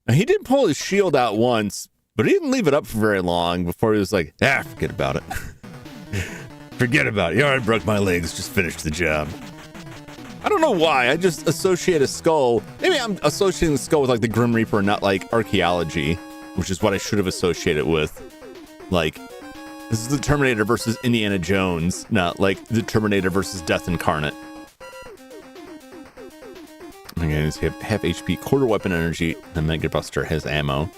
S1: Now, he did pull his shield out once, but he didn't leave it up for very long before he was like, forget about it. Forget about it. You already broke my legs. Just finish the job. I don't know why. I just associate a skull. Maybe I'm associating the skull with like the Grim Reaper, not like archaeology, which is what I should have associated with. Like, this is the Terminator versus Indiana Jones, not like the Terminator versus Death Incarnate. Okay, so you have half HP, quarter weapon energy. The Mega Buster has ammo.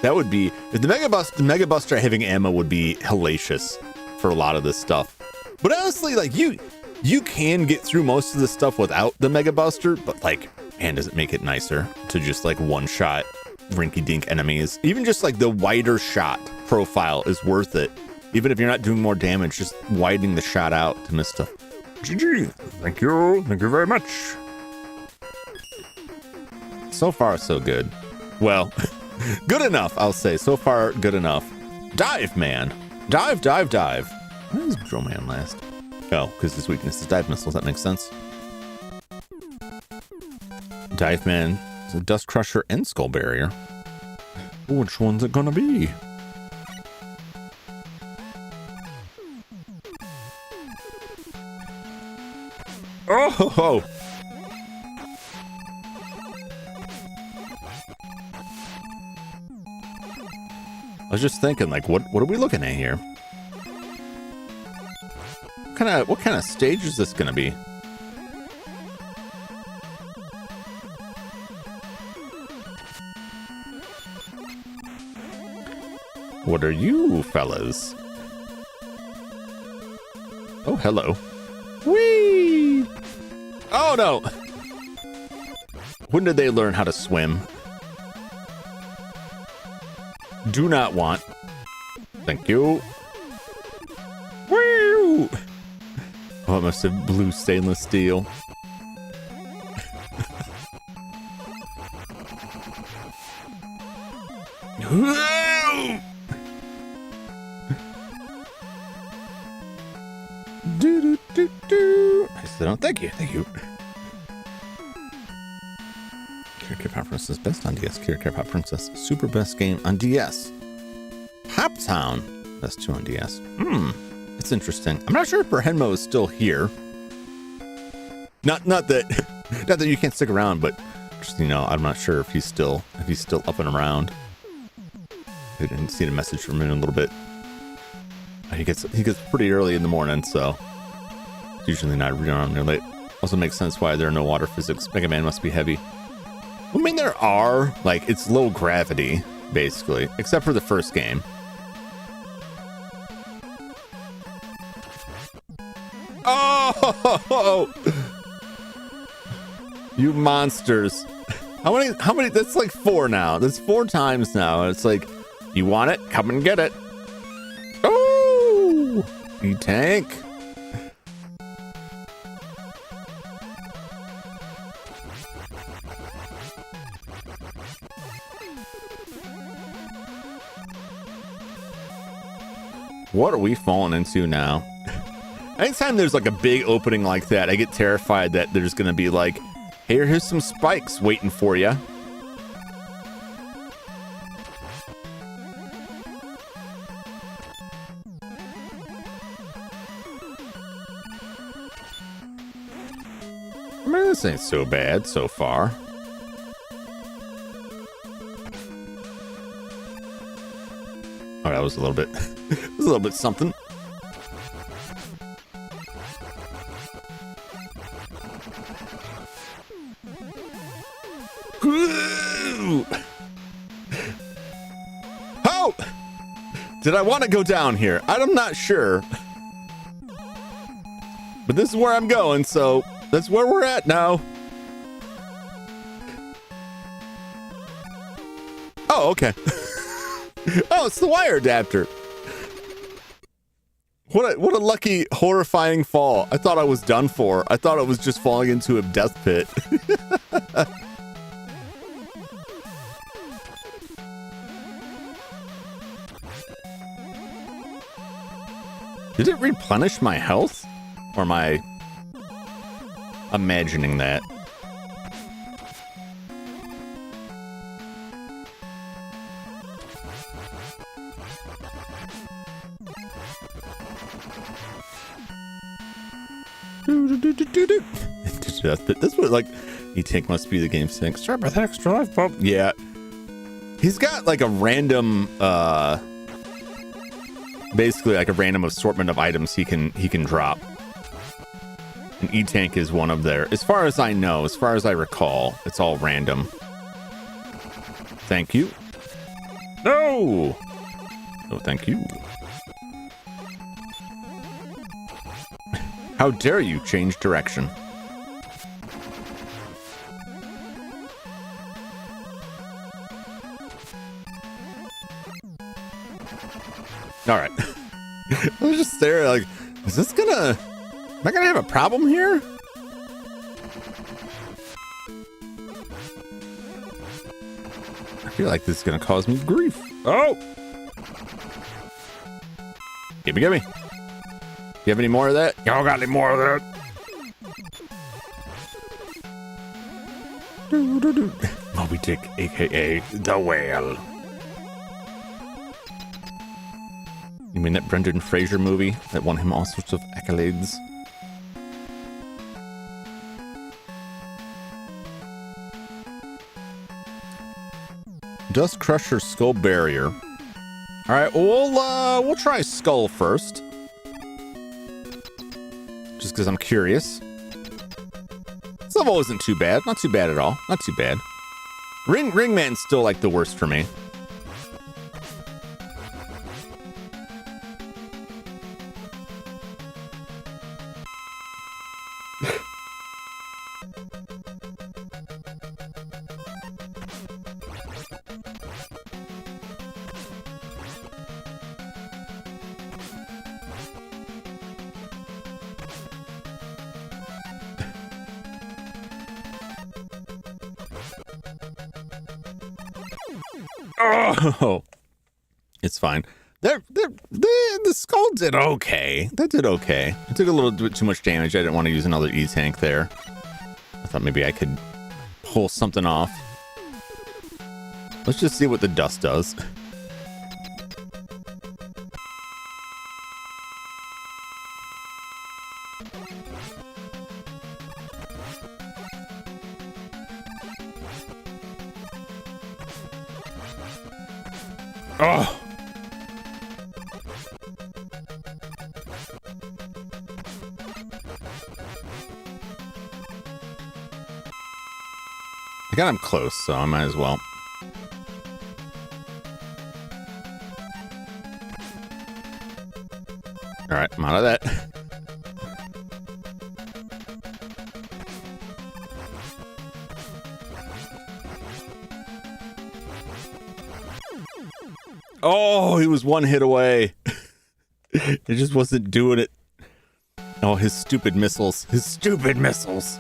S1: That would be, if the Mega Buster having ammo would be hellacious for a lot of this stuff. But honestly, like you can get through most of the stuff without the Mega Buster, but like, man, does it make it nicer to just like one shot rinky-dink enemies. Even just like the wider shot profile is worth it. Even if you're not doing more damage, just widening the shot out to miss stuff.
S2: GG. Thank you. Thank you very much.
S1: So far, so good. Well, good enough, I'll say. So far, good enough. Dive Man. Dive, dive, dive. Why is Drill Man last? Oh, because his weakness is dive missiles. That makes sense. Dive Man. So Dust Crusher and Skull Barrier. Which one's it gonna be? Oh ho ho! I was just thinking, like, what are we looking at here? What kind of stage is this gonna be? What are you fellas? Oh, hello. Whee! Oh no! When did they learn how to swim? Do not want. Thank you. Woo! Oh, it must have blue stainless steel. I still don't. Thank you. Thank you. Care Pop Princess best on DS. Care Pop Princess super best game on DS. Hop Town best 2 on DS. It's interesting. I'm not sure if Berhenmo is still here. Not that not that you can't stick around, but just, you know, I'm not sure if he's still up and around. I didn't see the message from him in a little bit. He gets pretty early in the morning, so it's usually not around there late. Also makes sense why there are no water physics. Mega Man must be heavy. I mean, there are, like, it's low gravity, basically, except for the first game. Oh! You monsters. How many, that's like 4 now. That's 4 times now. It's like, you want it? Come and get it. Oh! You tank. What are we falling into now? Anytime there's like a big opening like that, I get terrified that there's gonna be like, here's some spikes waiting for you. I mean, this ain't so bad so far. Oh, that was a little bit, a little bit something. Oh! Did I want to go down here? I'm not sure. But this is where I'm going, so that's where we're at now. Oh, okay. Oh, it's the wire adapter. What a lucky, horrifying fall. I thought I was done for. I thought I was just falling into a death pit. Did it replenish my health? Or am I imagining that? This was like, E-Tank must be the game sync.
S2: Start with extra life pump.
S1: Yeah. He's got like a random, basically like a random assortment of items he can drop. And E-Tank is one of there. As far as I know, as far as I recall, it's all random. Thank you. No! Oh, thank you. How dare you change direction? All right. I was just there like, is this gonna... Am I gonna have a problem here? I feel like this is gonna cause me grief. Oh! Gimme, gimme. You have any more of that?
S2: Y'all got any more of that?
S1: Moby Dick, aka the whale. You mean that Brendan Fraser movie that won him all sorts of accolades? Dust Crusher Skull Barrier. All right, we'll try Skull first. Just because I'm curious. This level isn't too bad. Not too bad at all. Not too bad. Ringman's still like the worst for me. Oh, it's fine. The skull did okay. That did okay. It took a little bit too much damage. I didn't want to use another E-Tank there. I thought maybe I could pull something off. Let's just see what the dust does. Oh! I got him close, so I might as well. All right, I'm out of that. Oh, he was one hit away. It just wasn't doing it. Oh, his stupid missiles. His stupid missiles.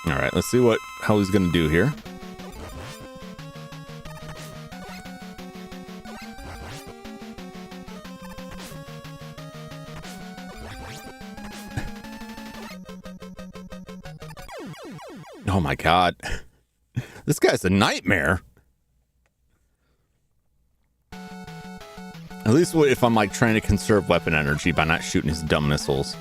S1: All right, let's see how he's going to do here. Oh my god. This guy's a nightmare. At least if I'm like trying to conserve weapon energy by not shooting his dumb missiles.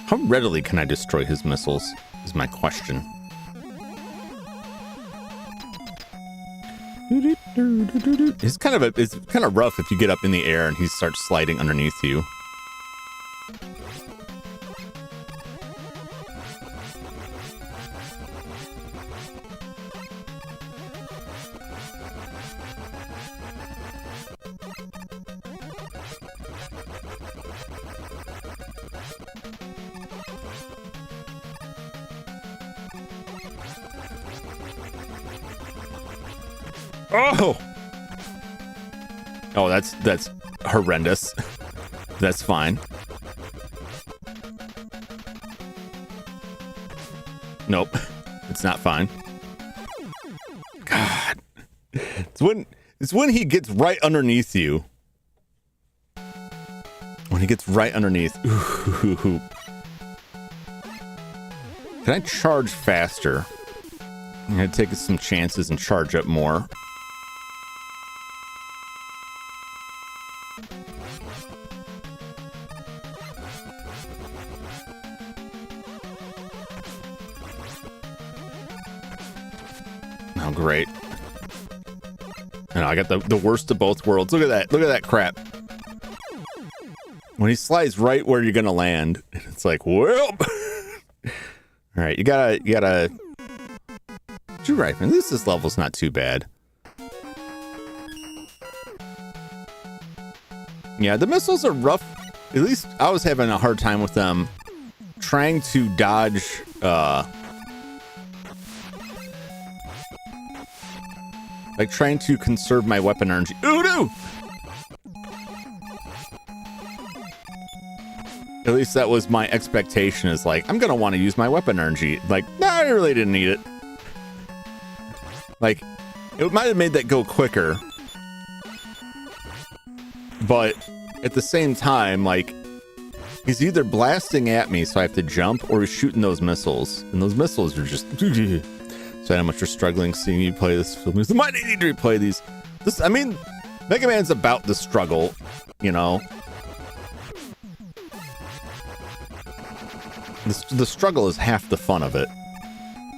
S1: How readily can I destroy his missiles is my question. It's kind of rough if you get up in the air and he starts sliding underneath you. Oh! Oh, that's horrendous. That's fine. Nope. It's not fine. God. It's when he gets right underneath you. When he gets right underneath. Ooh. Can I charge faster? I'm gonna take some chances and charge up more. Oh, great. I got the worst of both worlds. Look at that. Look at that crap. When he slides right where you're gonna land, it's like, well. All right, you gotta. You're right, man. At least this level's not too bad. Yeah, the missiles are rough. At least I was having a hard time with them. Trying to dodge. Like trying to conserve my weapon energy. Ooh, no! At least that was my expectation, is like, I'm gonna want to use my weapon energy. Like, no, I really didn't need it. Like, it might have made that go quicker. But at the same time, like, he's either blasting at me so I have to jump, or he's shooting those missiles. And those missiles are just... So how much you're struggling seeing you play this film. You might need to replay these. I mean, Mega Man's about the struggle, you know. The struggle is half the fun of it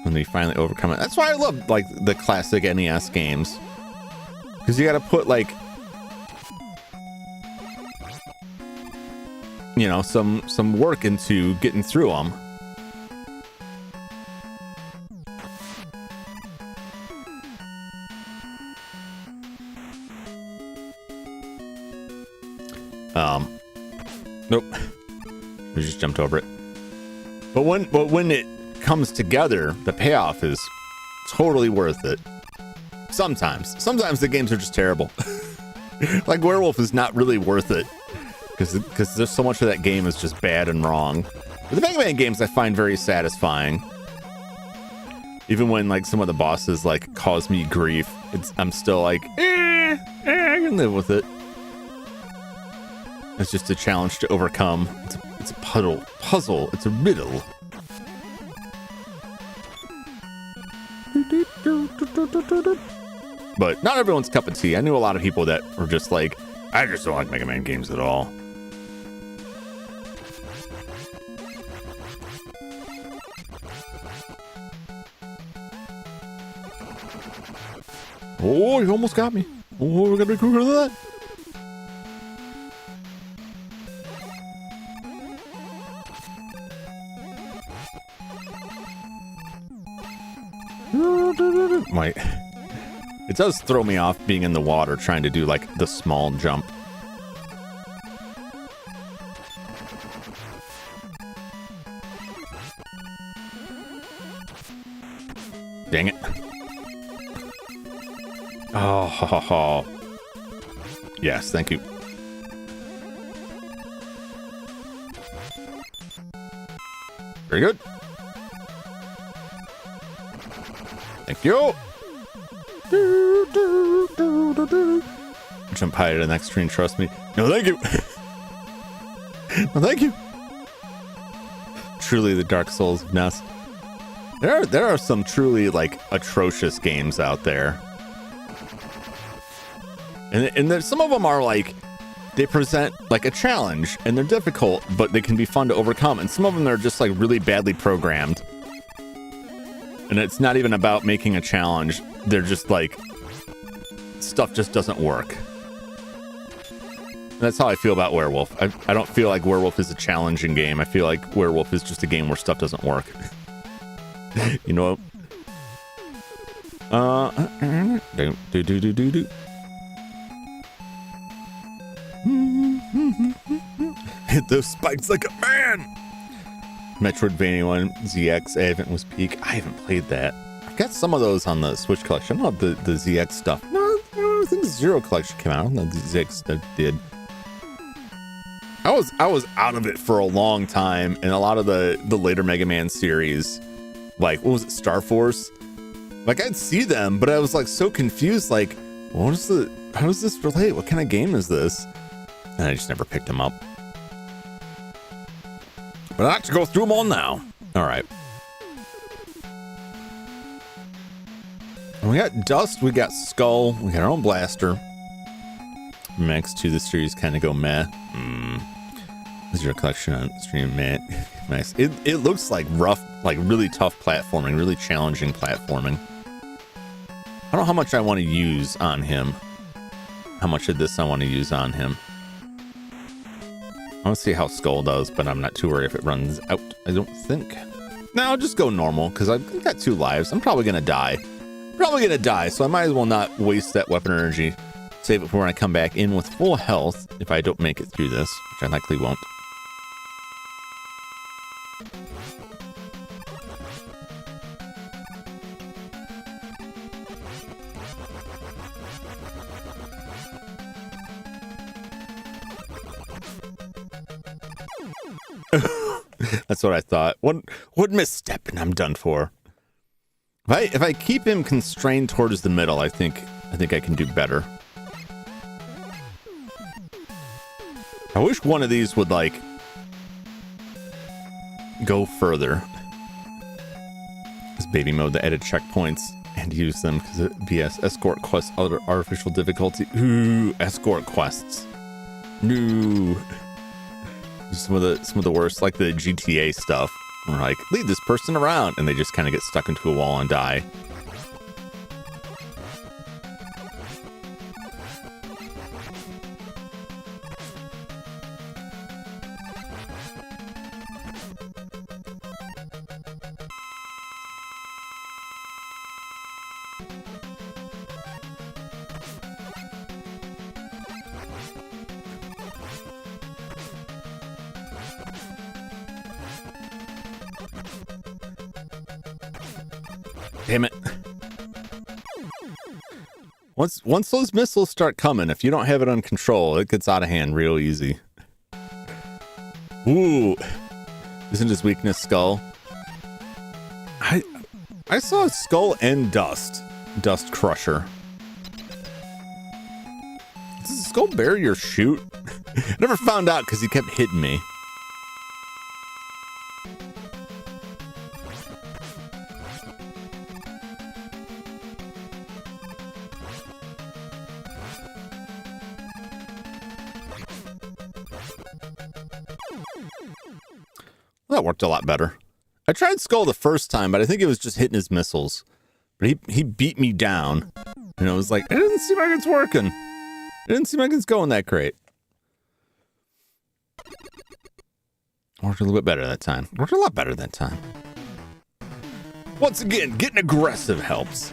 S1: when we finally overcome it. That's why I love like the classic NES games, because you got to put like, you know, some work into getting through them. Nope. We just jumped over it. But when it comes together, the payoff is totally worth it. Sometimes the games are just terrible. Like Werewolf is not really worth it because there's so much of that game is just bad and wrong. But the Mega Man games I find very satisfying. Even when like some of the bosses like cause me grief, I'm still like, I can live with it. It's just a challenge to overcome. It's a puzzle. It's a riddle. But not everyone's cup of tea. I knew a lot of people that were just like, I just don't like Mega Man games at all. Oh, you almost got me. Oh, we gotta be quicker than that. Wait. It does throw me off being in the water trying to do like the small jump. Dang it. Oh. Yes, thank you. Very good. Thank you. Jump high to the next screen, trust me. No, thank you. No, thank you. Truly the Dark Souls mess. There are some truly like atrocious games out there. And some of them are like they present like a challenge and they're difficult, but they can be fun to overcome. And some of them are just like really badly programmed. And it's not even about making a challenge. They're just like, stuff just doesn't work. And that's how I feel about Werewolf. I don't feel like Werewolf is a challenging game. I feel like Werewolf is just a game where stuff doesn't work. You know? Hit those spikes like a man. Metroidvania 1, ZX, Advent was Peak. I haven't played that. I've got some of those on the Switch collection. I don't have the ZX stuff. No, I think the Zero collection came out. I don't know the ZX stuff did. I was out of it for a long time, and a lot of the later Mega Man series, like what was it, Star Force? Like I'd see them, but I was like so confused. Like, how does this relate? What kind of game is this? And I just never picked them up. But I have to go through them all now. All right. We got Dust, we got Skull, we got our own blaster. Max 2, the series kind of go meh. Is your collection on stream, man? Nice. It looks like rough, like really tough platforming, really challenging platforming. I don't know how much I want to use on him. How much of this I want to use on him. I want to see how Skull does, but I'm not too worried if it runs out. I don't think. No, I'll just go normal because I've got 2 lives. I'm probably gonna die. So I might as well not waste that weapon energy. Save it for when I come back in with full health if I don't make it through this, which I likely won't. That's what I thought. One misstep and I'm done for. If I keep him constrained towards the middle, I think I can do better. I wish one of these would like go further. This baby mode, the edit checkpoints and use them because it BS escort quests, other artificial difficulty. Ooh, escort quests. No. Some of the worst, like the GTA stuff. Where like, lead this person around, and they just kind of get stuck into a wall and die. Damn it. Once those missiles start coming, if you don't have it under control, it gets out of hand real easy. Ooh. Isn't his weakness Skull? I saw Skull and Dust. Dust Crusher. Does Skull barrier shoot? I never found out because he kept hitting me. That worked a lot better. I tried Skull the first time, but I think it was just hitting his missiles. But he beat me down. And it was like, it doesn't seem like it's working. It didn't seem like it's going that great. Worked a little bit better that time. Worked a lot better that time. Once again, getting aggressive helps.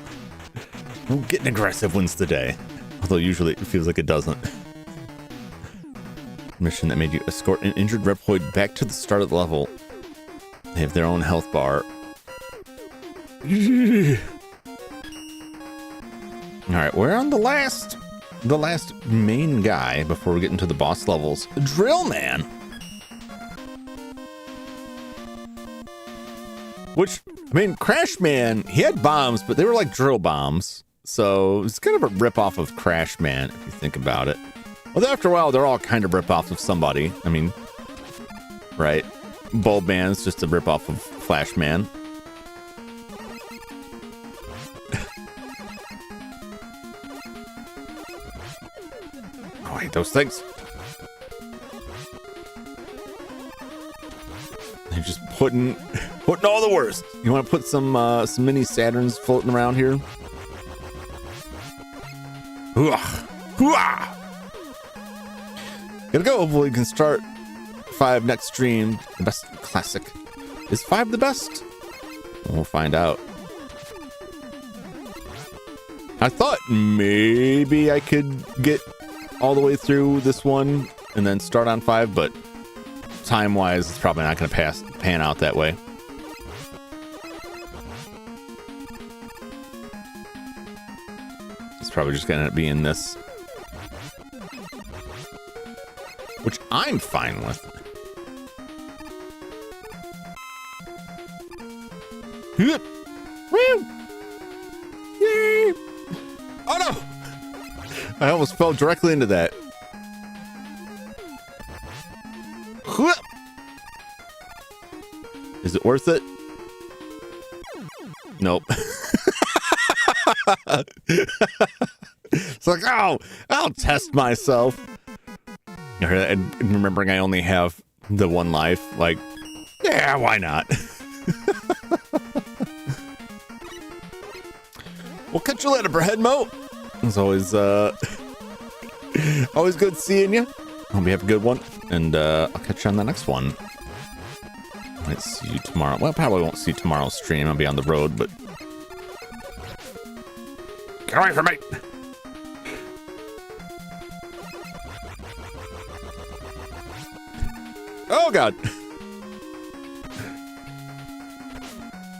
S1: Well, getting aggressive wins the day. Although usually it feels like it doesn't. Mission that made you escort an injured Reploid back to the start of the level. They have their own health bar. Alright, we're on the last main guy before we get into the boss levels. Drill Man! Which, I mean, Crash Man, he had bombs, but they were like drill bombs. So it's kind of a rip-off of Crash Man, if you think about it. Well, after a while, they're all kind of rip-offs of somebody. I mean, right? Bulb Man's just a rip-off of Flash Man. Oh, I hate those things. They're just putting all the worst. You want to put some mini Saturns floating around here? Hooah! Gotta go. Hopefully, we can start 5 next stream. The best classic. Is 5 the best? We'll find out. I thought maybe I could get all the way through this one and then start on 5, but time-wise, it's probably not going to pan out that way. It's probably just going to end up being this, which I'm fine with. Woo! Yay! Oh no! I almost fell directly into that. Is it worth it? Nope. It's like, oh, I'll test myself. And remembering I only have the 1 life, like, yeah, why not? We'll catch you later, Breadhead Mo. It's always always good seeing you. Hope you have a good one, and I'll catch you on the next one. Might see you tomorrow. Well, probably won't see tomorrow's stream. I'll be on the road, but
S2: Get away from me!
S1: oh god.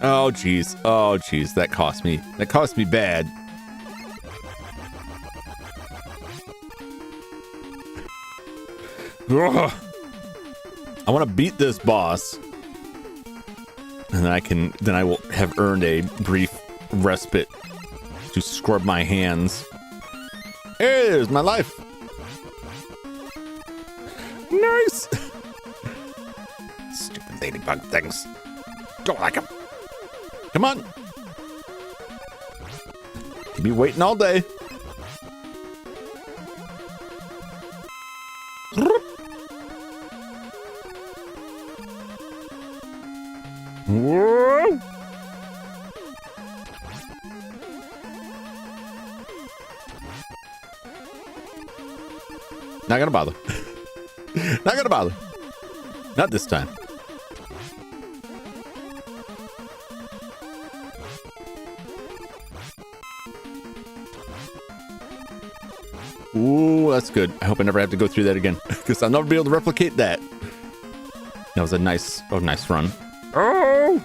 S1: Oh jeez. Oh jeez. That cost me. That cost me bad. Ugh. I want to beat this boss, and then I will have earned a brief respite to scrub my hands. Here's my life. Nice.
S2: Stupid ladybug things. Don't like them.
S1: Come on. You'll be waiting all day. Whoa. Not gonna bother. Not gonna bother. Not this time. Ooh, that's good. I hope I never have to go through that again, because I'll never be able to replicate that. That was a nice run.
S2: Oh!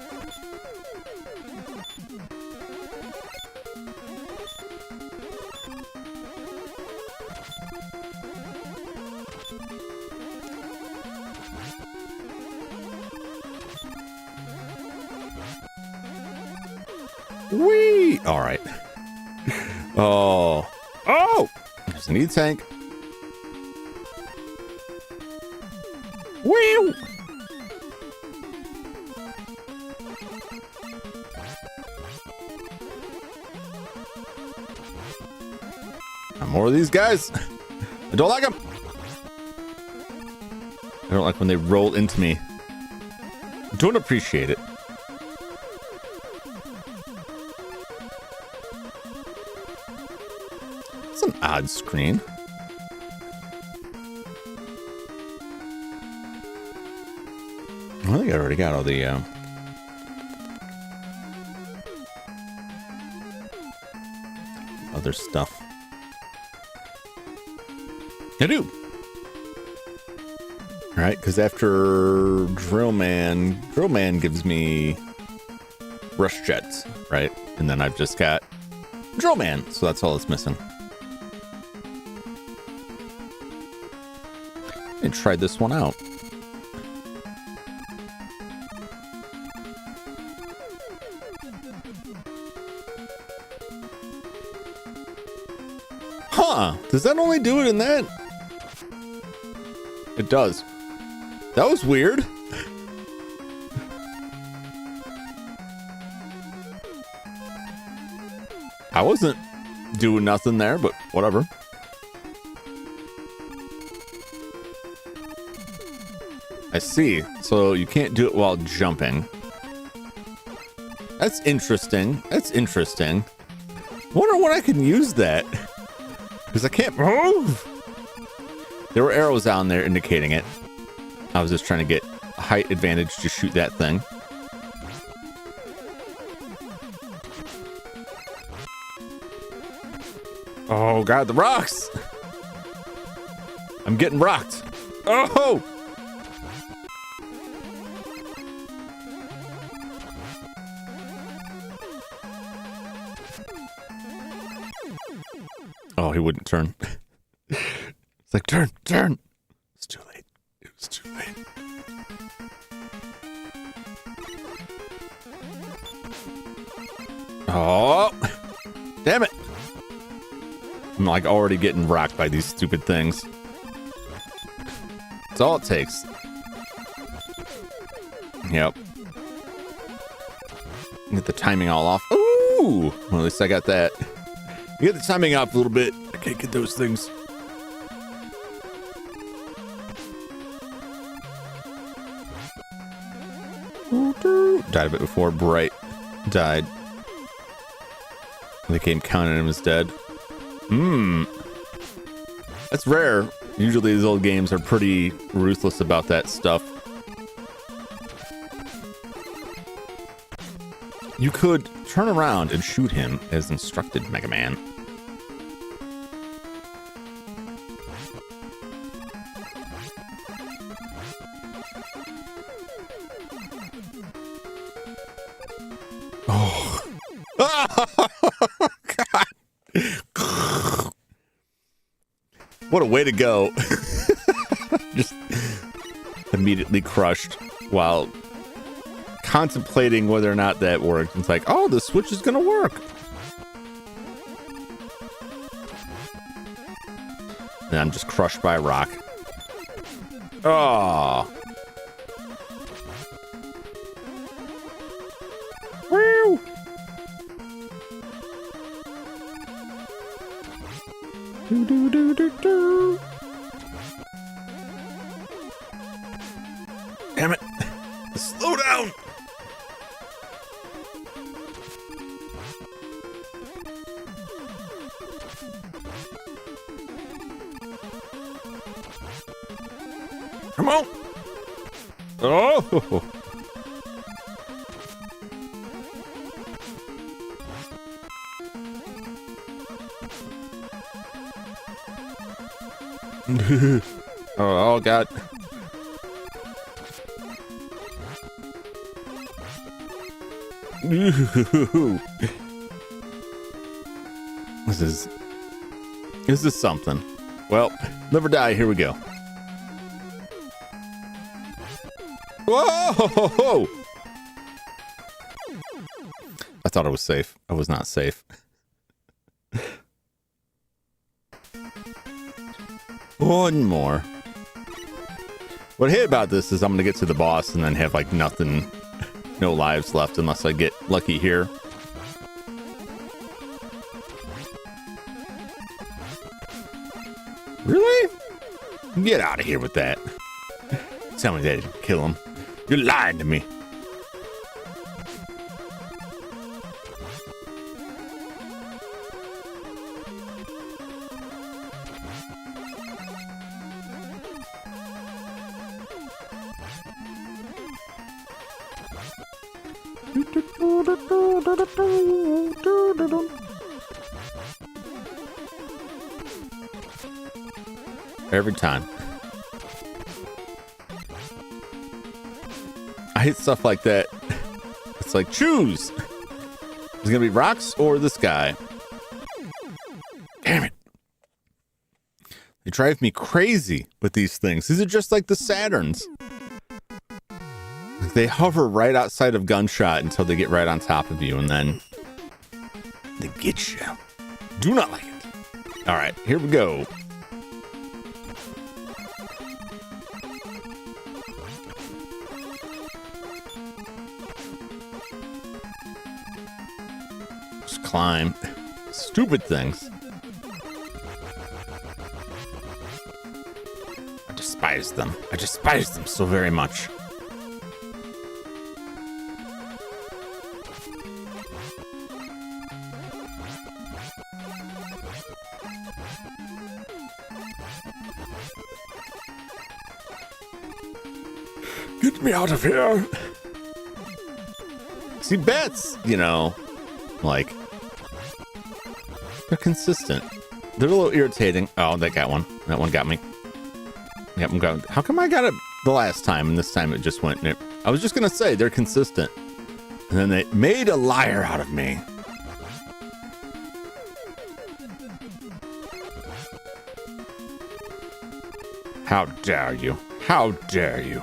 S1: Whee! All right. Oh. Oh! There's an E-tank. Whee! More of these guys. I don't like them. I don't like when they roll into me. Don't appreciate it. It's an odd screen. I think I already got all the other stuff. I do. All right, because after Drill Man gives me Rush Jets, right? And then I've just got Drill Man, so that's all it's missing. And try this one out. Huh? Does that only do it in that? It does. That was weird. I wasn't doing nothing there, but whatever. I see. So you can't do it while jumping. That's interesting. That's interesting. Wonder when I can use that. Because I can't move. There were arrows down there indicating it. I was just trying to get a height advantage to shoot that thing. Oh god, the rocks! I'm getting rocked. Oh! Oh, he wouldn't turn. It's like, turn, turn. It's too late. It was too late. Oh, damn it. I'm like already getting rocked by these stupid things. That's all it takes. Yep. Get the timing all off. Ooh! Well, at least I got that. You get the timing off a little bit. I can't get those things. Died a bit before Bright died. They came counting him as dead. That's rare. Usually these old games are pretty ruthless about that stuff. You could turn around and shoot him as instructed, Mega Man. Oh. God. What a way to go. Just immediately crushed while contemplating whether or not that worked. It's like, oh, the switch is gonna work. And I'm just crushed by a rock. Oh. Woo. Do, do, do, do, do. Damn it. Slow down. Come on. Oh. Oh god. This is something. Well, live or die, here we go. Whoa! I thought I was safe. I was not safe. One more. What I hate about this is I'm gonna get to the boss and then have like nothing, no lives left unless I get lucky here. Really? Get out of here with that. Tell me that you can kill him. You're lying to me. Every time. I hate stuff like that. It's like, choose. It's gonna be rocks or this guy. Damn it. They drive me crazy with these things. These are just like the Saturns. They hover right outside of gunshot until they get right on top of you, and then they get you. Do not like it. All right, here we go. Just climb. Stupid things. I despise despise them. I despise them so very much.
S2: Get me out of here.
S1: See, bats, you know, like, they're consistent. They're a little irritating. Oh, they got one. That one got me. Yep, I'm going. How come I got it the last time and this time it just went? I was just going to say they're consistent. And then they made a liar out of me. How dare you? How dare you?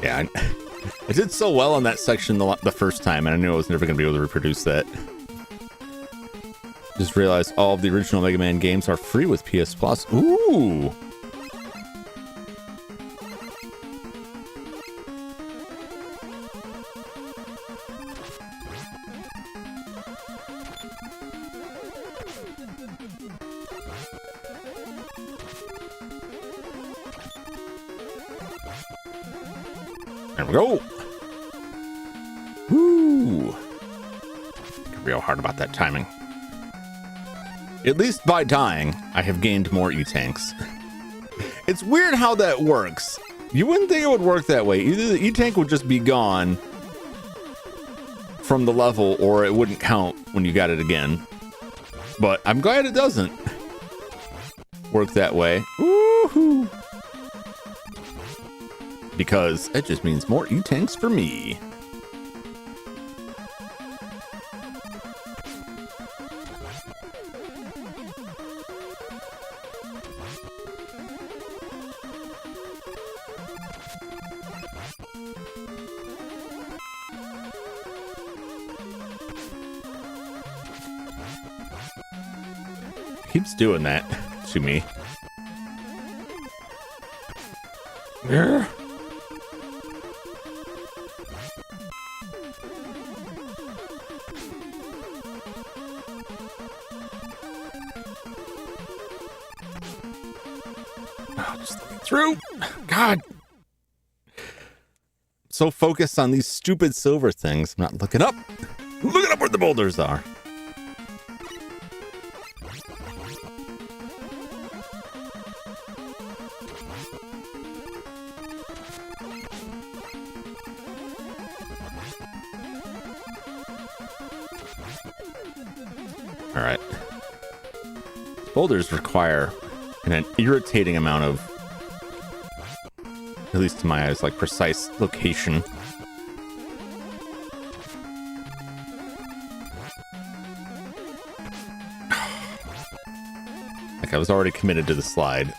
S1: Yeah, I did so well on that section the first time, and I knew I was never going to be able to reproduce that. Just realized all of the original Mega Man games are free with PS Plus. Ooh! There we go. Woo! Real hard about that timing. At least by dying, I have gained more E-tanks. It's weird how that works. You wouldn't think it would work that way. Either the E-tank would just be gone from the level, or it wouldn't count when you got it again. But I'm glad it doesn't work that way. Woohoo! Because it just means more E-tanks for me. Keeps doing that to me.
S2: Yeah.
S1: Oh, just let me through. God. So focused on these stupid silver things, I'm not looking up. Looking up where the boulders are. All right. Boulders require an irritating amount of, at least to my eyes, like precise location. Like I was already committed to the slide.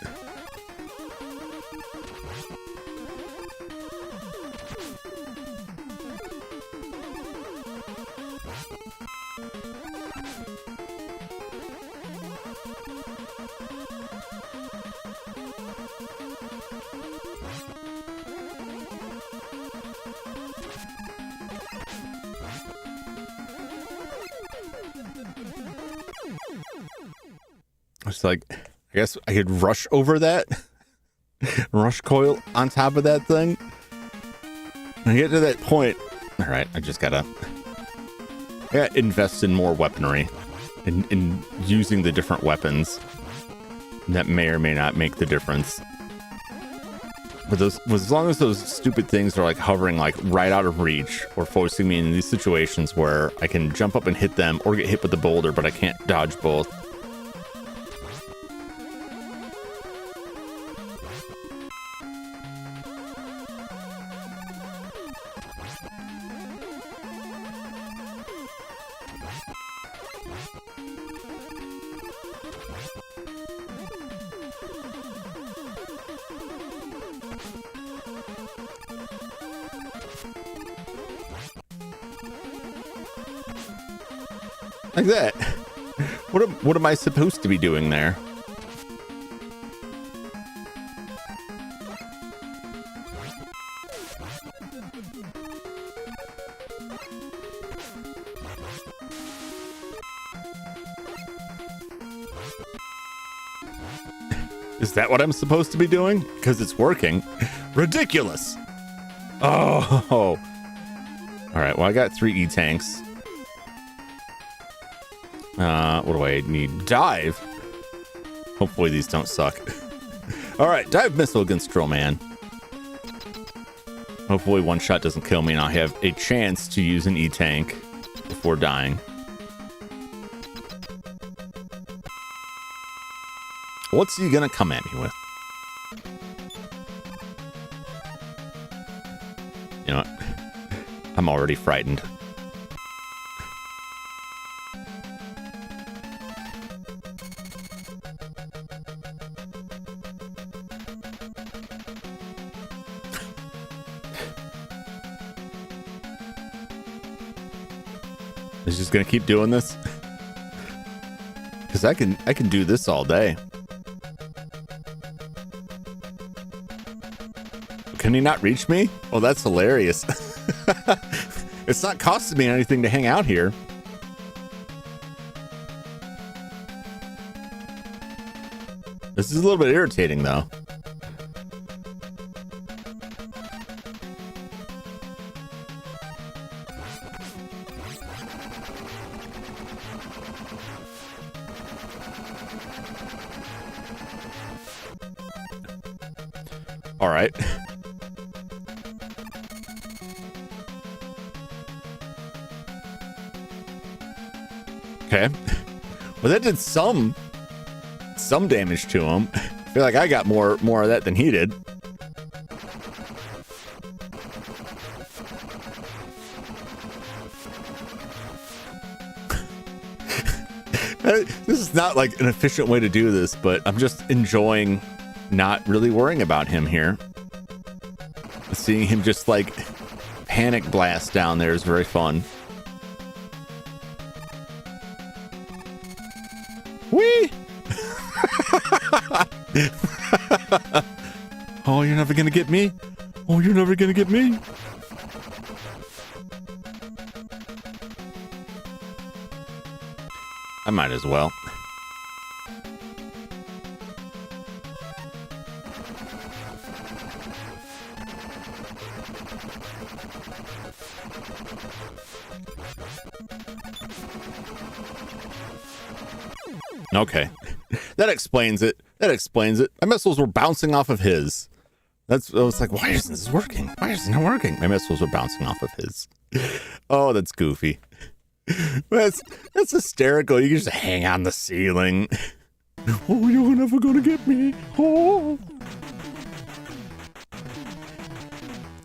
S1: It's like, I guess I could rush over that. Rush coil on top of that thing. When I get to that point, all right, I gotta invest in more weaponry. In using the different weapons. That may or may not make the difference. But as long as those stupid things are like hovering like right out of reach, or forcing me in these situations where I can jump up and hit them or get hit with the boulder, but I can't dodge both. Like that. What am I supposed to be doing there? Is that what I'm supposed to be doing? Because it's working. Ridiculous. Oh. All right, well, I got 3 E-tanks. What do I need? Dive. Hopefully these don't suck. All right, dive missile against Stroman. Hopefully one shot doesn't kill me and I'll have a chance to use an E-tank before dying. What's he gonna come at me with? You know what? I'm already frightened. He's just gonna keep doing this? Because I can do this all day. Can he not reach me? Oh, that's hilarious. It's not costing me anything to hang out here. This is a little bit irritating, though. All right. Okay. Well, that did some damage to him. I feel like I got more of that than he did. This is not like an efficient way to do this, but I'm just enjoying not really worrying about him here. Seeing him just like panic blast down there is very fun. Whee! Oh, you're never gonna get me? Oh, you're never gonna get me? I might as well. Okay. That explains it. That explains it. My missiles were bouncing off of his. I was like, why isn't this working? Why is it not working? My missiles were bouncing off of his. Oh, that's goofy. That's hysterical. You can just hang on the ceiling. Oh, you're never gonna get me. Oh.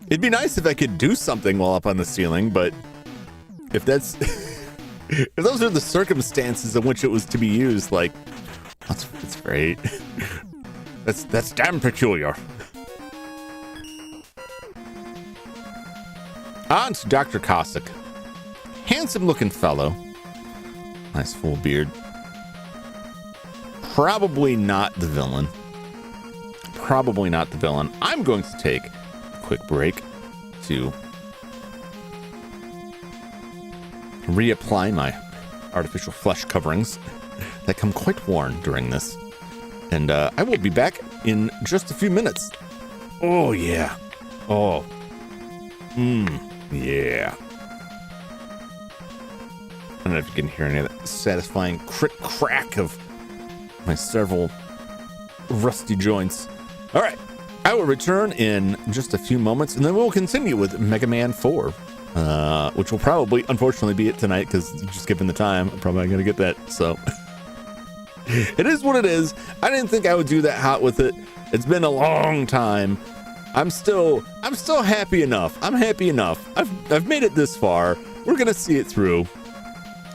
S1: It'd be nice if I could do something while up on the ceiling, but if that's if those are the circumstances in which it was to be used, like, it's great. That's damn peculiar. On to Dr. Cossack. Handsome looking fellow. Nice full beard. Probably not the villain. Probably not the villain. I'm going to take a quick break to reapply my artificial flesh coverings that come quite worn during this. And I will be back in just a few minutes. Oh, yeah. Oh. Yeah. I don't know if you can hear any of that satisfying crack of my several rusty joints. All right. I will return in just a few moments, and then we'll continue with Mega Man 4. Which will probably, unfortunately, be it tonight, because just given the time, I'm probably not going to get that, so. It is what it is. I didn't think I would do that hot with it. It's been a long time. I'm still happy enough. I'm happy enough. I've made it this far. We're going to see it through.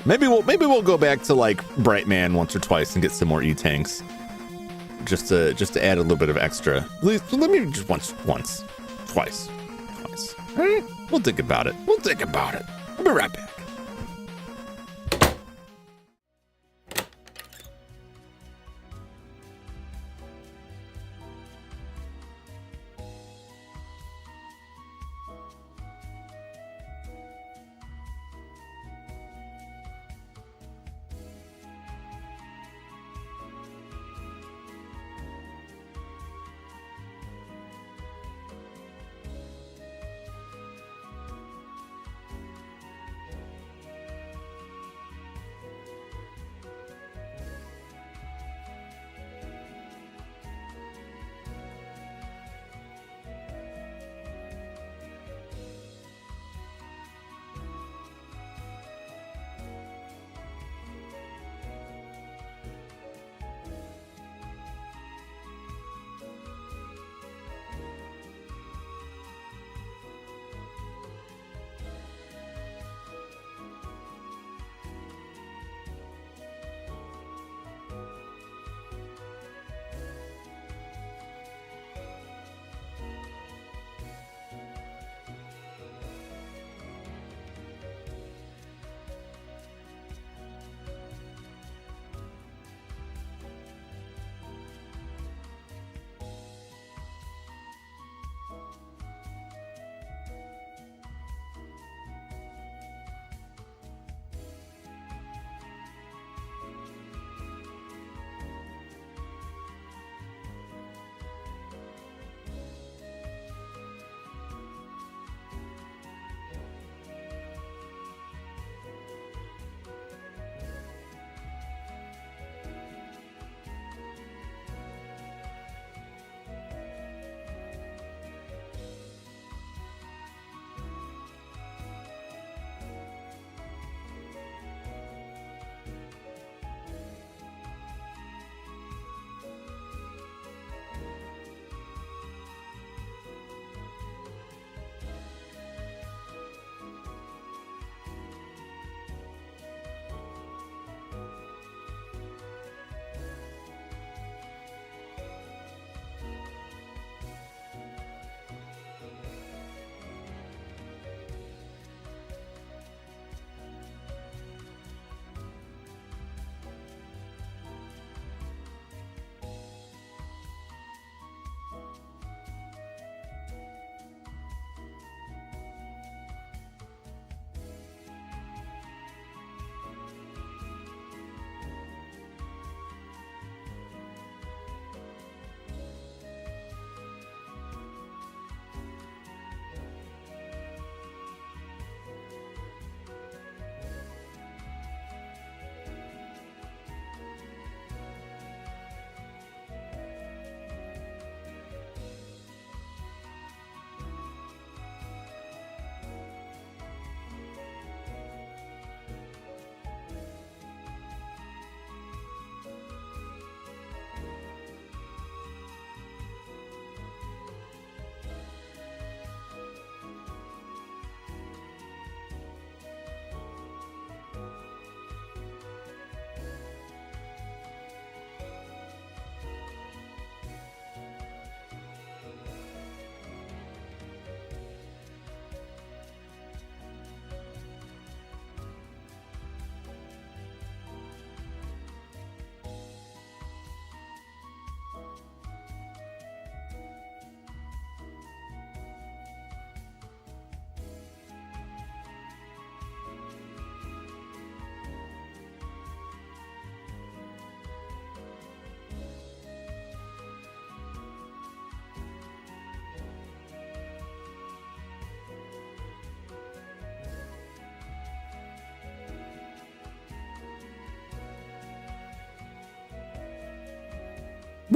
S1: Maybe we'll go back to, like, Brightman once or twice and get some more E-tanks. Just to add a little bit of extra. At least, let me just once. Twice. All right, we'll think about it. I'll be right back.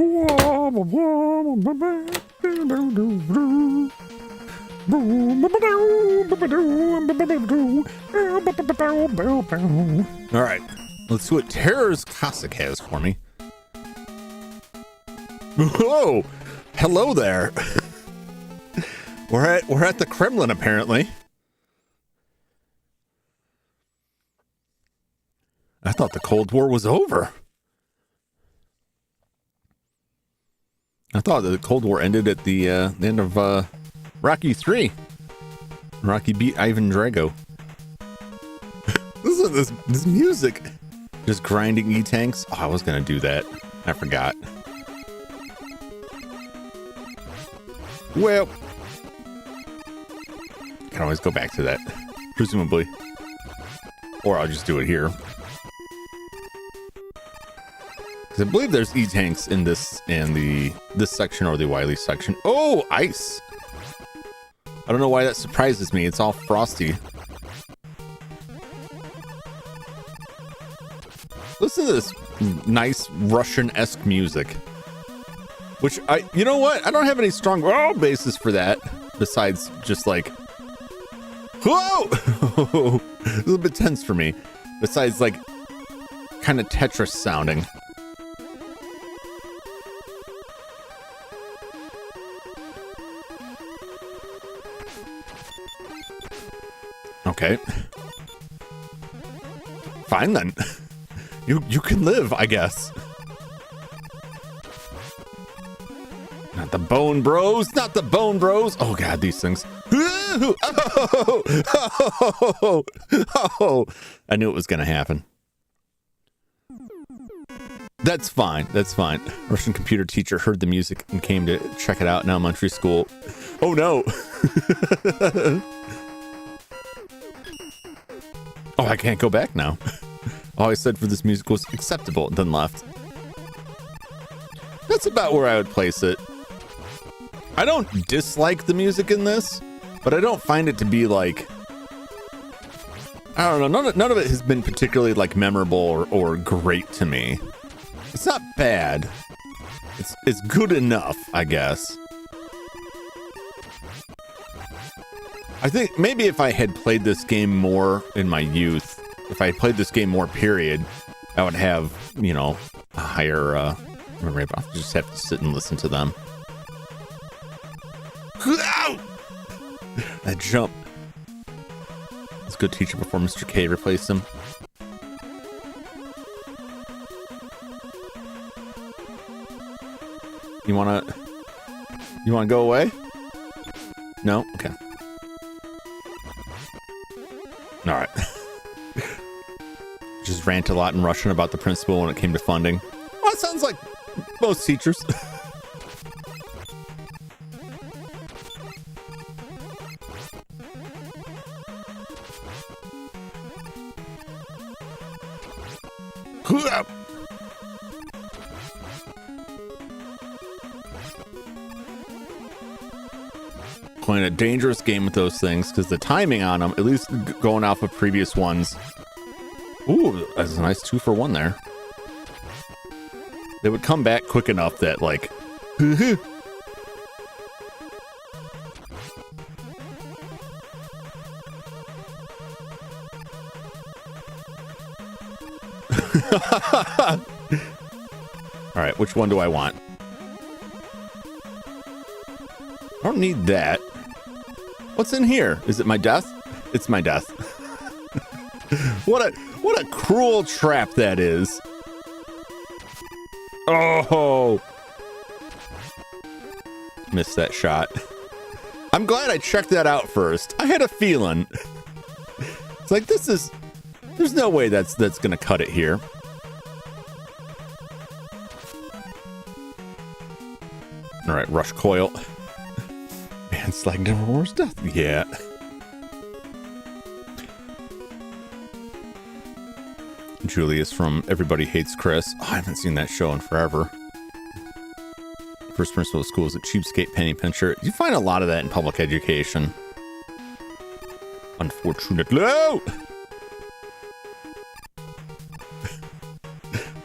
S1: All right, let's see what Terror's Cossack has for me. Whoa, hello there. We're at the Kremlin apparently. I thought the Cold War was over. I thought the Cold War ended at the end of Rocky 3. Rocky beat Ivan Drago. Listen to this music. Just grinding E-tanks. Oh, I was gonna do that. I forgot. Well, can always go back to that, presumably. Or I'll just do it here. I believe there's E-tanks in this section or the Wily section. Oh, ice. I don't know why that surprises me. It's all frosty. Listen to this nice Russian-esque music. Which you know what? I don't have any strong basis for that. Besides just like, whoa! It's a little bit tense for me. Besides like, kind of Tetris sounding. Okay. Fine then. You can live, I guess. Not the Bone Bros. Not the Bone Bros. Oh god, these things. Oh. I knew it was gonna happen. That's fine. That's fine. Russian computer teacher heard the music and came to check it out in elementary school. Oh no. Oh, I can't go back now. All I said for this music was acceptable, then left. That's about where I would place it. I don't dislike the music in this, but I don't find it to be like, I don't know, none of it has been particularly like memorable or great to me. It's not bad. It's good enough, I guess. I think maybe if I had played this game more in my youth, if I had played this game more, period, I would have, you know, a higher memory. I'll just have to sit and listen to them. That jump. It's a good teacher before Mr. K replaced him. You wanna go away? No? Okay. All right. Just rant a lot in Russian about the principal when it came to funding. Well, it sounds like most teachers. Playing a dangerous game with those things because the timing on them, at least going off of previous ones. Ooh, that's a nice 2-for-1 there. They would come back quick enough that like all right, which one do I want? I don't need that. What's in here? Is it my death? It's my death. What a cruel trap that is. Oh, missed that shot. I'm glad I checked that out first. I had a feeling. It's like there's no way that's gonna cut it here. All right, rush coil. Man, it's like never worse death. Yeah. Julius from Everybody Hates Chris. Oh, I haven't seen that show in forever. First principal of school is a cheapskate penny pincher. You find a lot of that in public education. Unfortunately.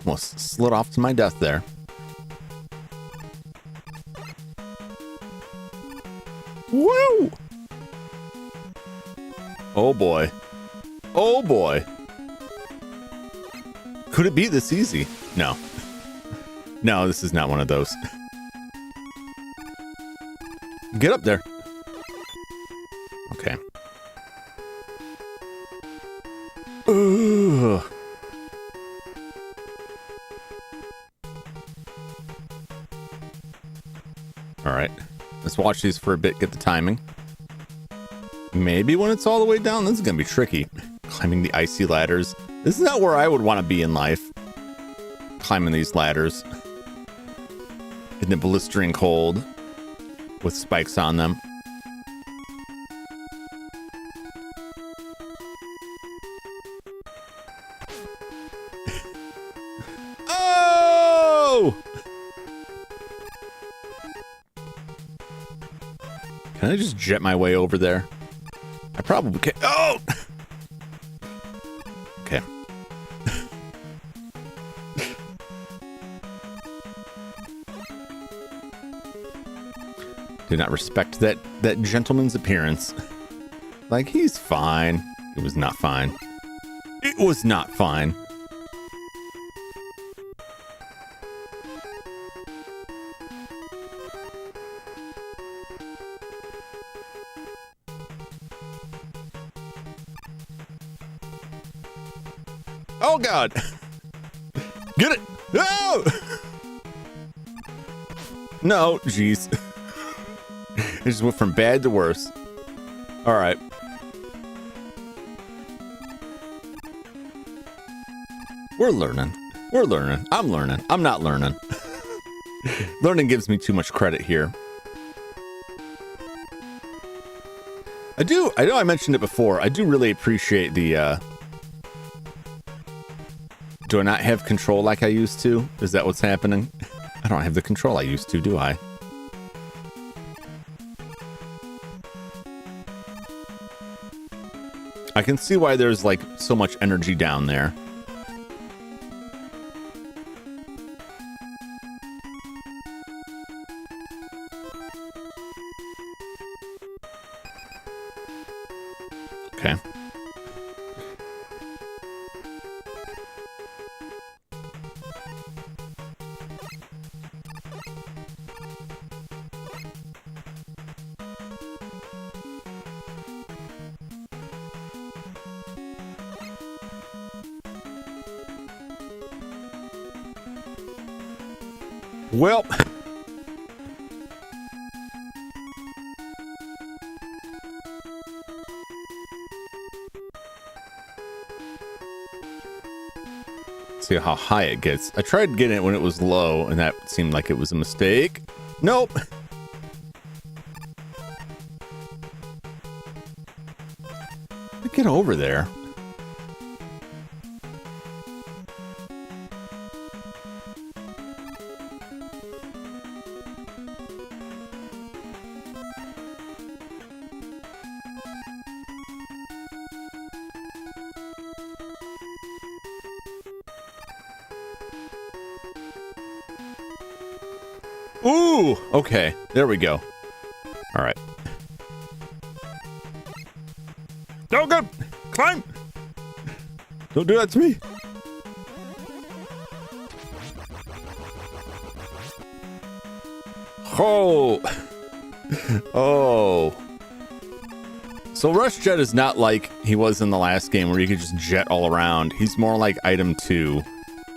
S1: Almost slid off to my death there. Oh boy. Oh boy. Could it be this easy? No. No, this is not one of those. Get up there. Okay. Ugh. All right. Let's watch these for a bit, get the timing. Maybe when it's all the way down, this is going to be tricky. Climbing the icy ladders. This is not where I would want to be in life. Climbing these ladders. In the blistering cold. With spikes on them. Oh! Can I just jet my way over there? I probably can. Oh! Okay. Did not respect that gentleman's appearance. Like, he's fine. It was not fine. It was not fine. Oh God! Get it! No! No, jeez. It just went from bad to worse. All right. We're learning. We're learning. I'm learning. I'm not learning. Learning gives me too much credit here. I know I mentioned it before. I do really appreciate the, do I not have control like I used to? Is that what's happening? I don't have the control I used to, do I? I can see why there's like so much energy down there. Okay. Well, see how high it gets. I tried getting it when it was low, and that seemed like it was a mistake. Nope. Get over there. Ooh, okay, there we go. All right.
S2: No, go! Climb!
S1: Don't do that to me. Oh. Oh. So Rush Jet is not like he was in the last game where you could just jet all around. He's more like Item 2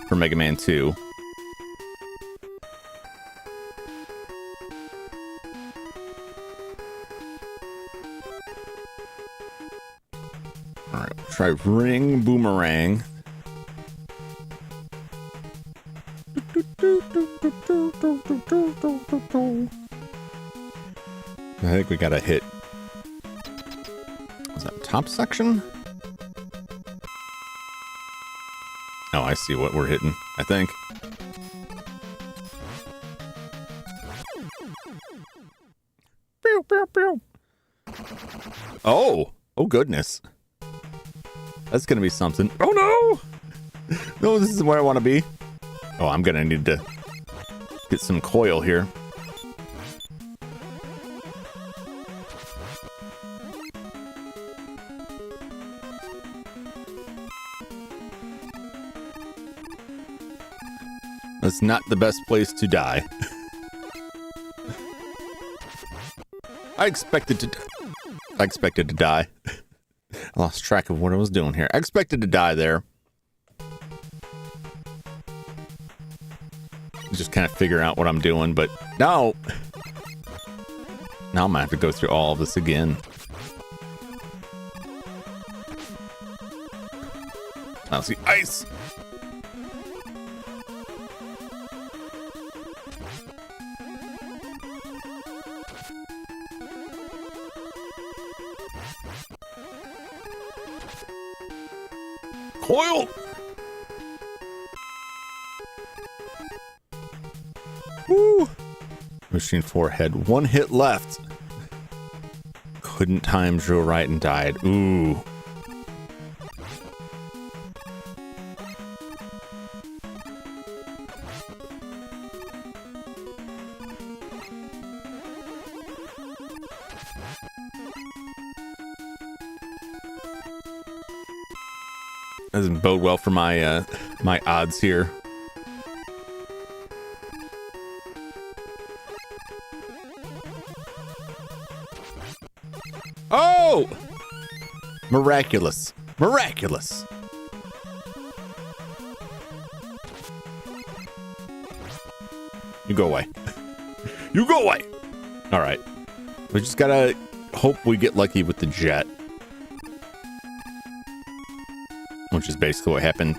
S1: for Mega Man 2. All right, try Ring Boomerang. I think we got a hit. Is that top section? Oh, I see what we're hitting, I think. Pew, pew, pew. Oh, oh goodness. That's gonna be something. Oh no! No, this is where I want to be. Oh, I'm gonna need to get some coil here. That's not the best place to die. I expected to die. I lost track of what I was doing here. I expected to die there. Just kind of figure out what I'm doing, but no. Now I'm gonna have to go through all of this again. Now see ice. Coil. Woo. Machine 4 had 1 hit left. Couldn't time drill right and died. Ooh. Doesn't bode well for my my odds here. Oh! Miraculous. Miraculous. You go away. You go away. All right. We just gotta hope we get lucky with the jet. Which is basically what happened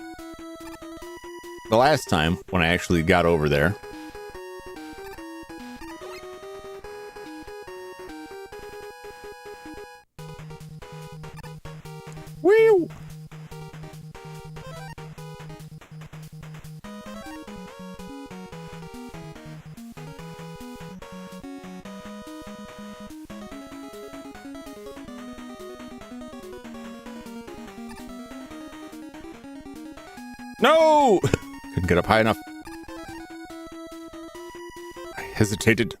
S1: the last time when I actually got over there. Woo! No! Couldn't get up high enough. I hesitated.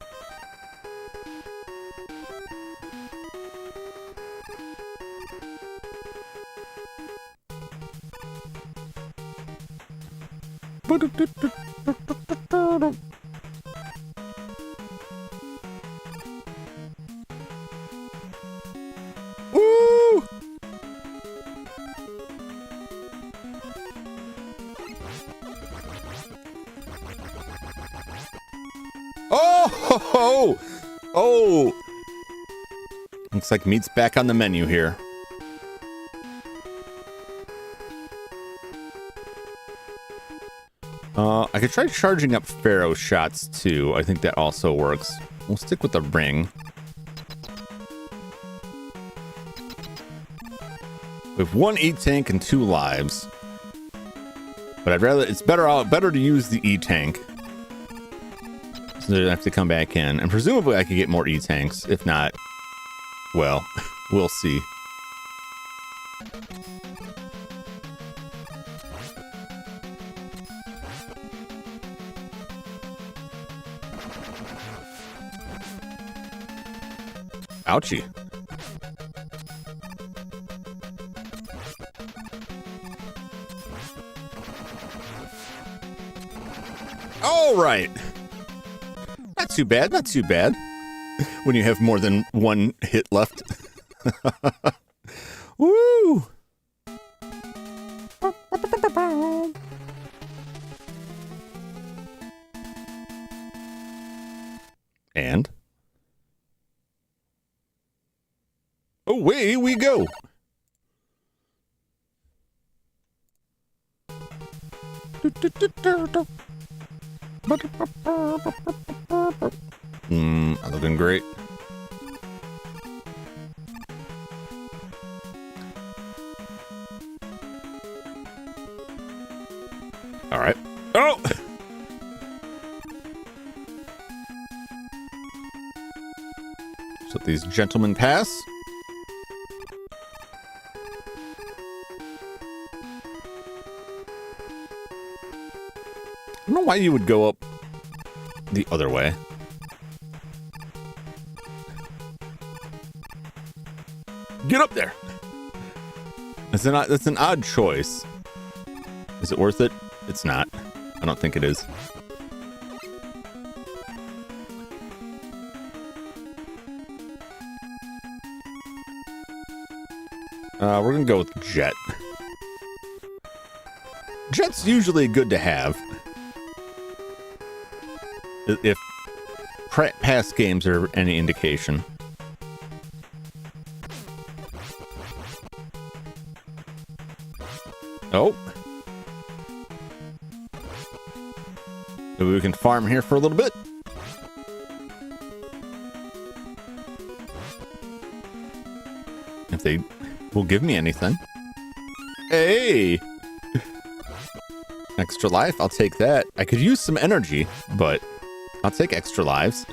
S1: Woo! Oh! Oh! Looks like meat's back on the menu here. I could try charging up Pharaoh shots too. I think that also works. We'll stick with the ring. We have 1 E-tank and 2 lives. But I'd rather, it's better to use the E-tank. So they have to come back in. And presumably I could get more E-tanks. If not, well, we'll see. Ouchie. All right. Not too bad, not too bad. When you have more than 1 hit left. Woo! And? Away we go. Looking great. All right. Oh! So these gentlemen pass. I don't know why you would go up the other way. Get up there. That's an odd choice. Is it worth it? It's not. I don't think it is. We're gonna go with Jet. Jet's usually good to have. If past games are any indication. Oh. Maybe we can farm here for a little bit. If they will give me anything. Hey! Extra life, I'll take that. I could use some energy, but I'll take extra lives.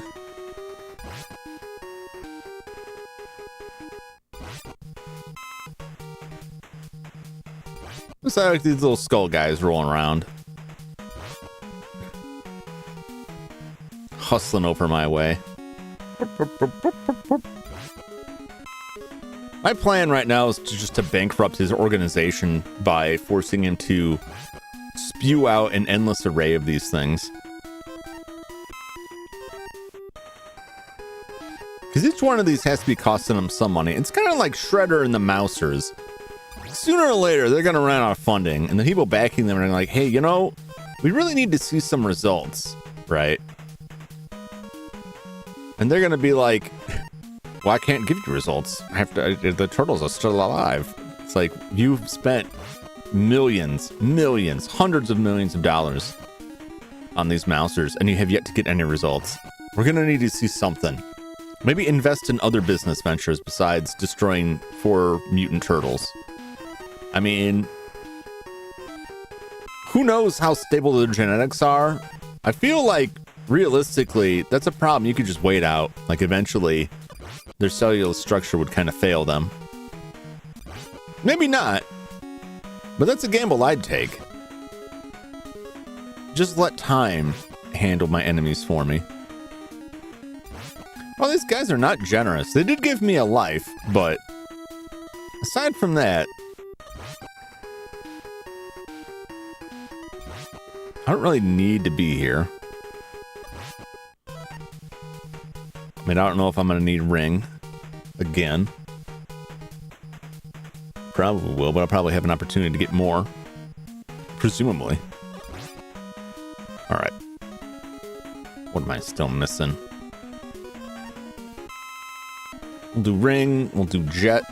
S1: Looks like these little skull guys rolling around. Hustling over my way. My plan right now is to bankrupt his organization by forcing him to spew out an endless array of these things. Because each one of these has to be costing him some money. It's kind of like Shredder and the Mousers. Sooner or later, they're going to run out of funding, and the people backing them are like, hey, you know, we really need to see some results, right? And they're going to be like, well, I can't give you results. I have to. The turtles are still alive. It's like, you've spent millions, hundreds of millions of dollars on these Mousers, and you have yet to get any results. We're going to need to see something. Maybe invest in other business ventures besides destroying 4 mutant turtles. I mean, who knows how stable their genetics are? I feel like, realistically, that's a problem you could just wait out. Like, eventually, their cellular structure would kind of fail them. Maybe not. But that's a gamble I'd take. Just let time handle my enemies for me. Well, these guys are not generous. They did give me a life, but aside from that, I don't really need to be here. I mean, I don't know if I'm going to need Ring again. Probably will, but I'll probably have an opportunity to get more. Presumably. Alright. What am I still missing? We'll do Ring. We'll do Jet.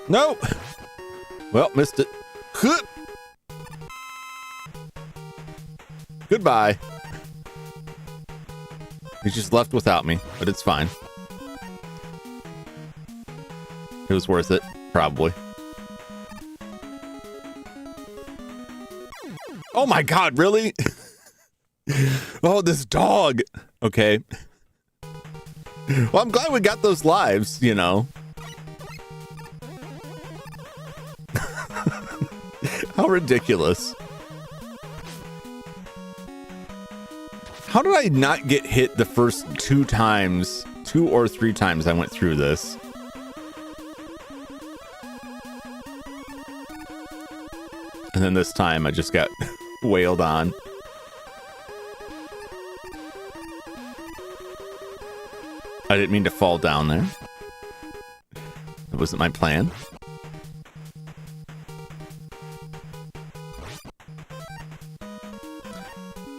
S1: Nope. Well, missed it. Goodbye. He's just left without me, but it's fine. It was worth it, probably. Oh my god, really? Oh, this dog. Okay. Well, I'm glad we got those lives, you know. How ridiculous. How did I not get hit the first 2 or 3 times I went through this? And then this time I just got wailed on. I didn't mean to fall down there. That wasn't my plan.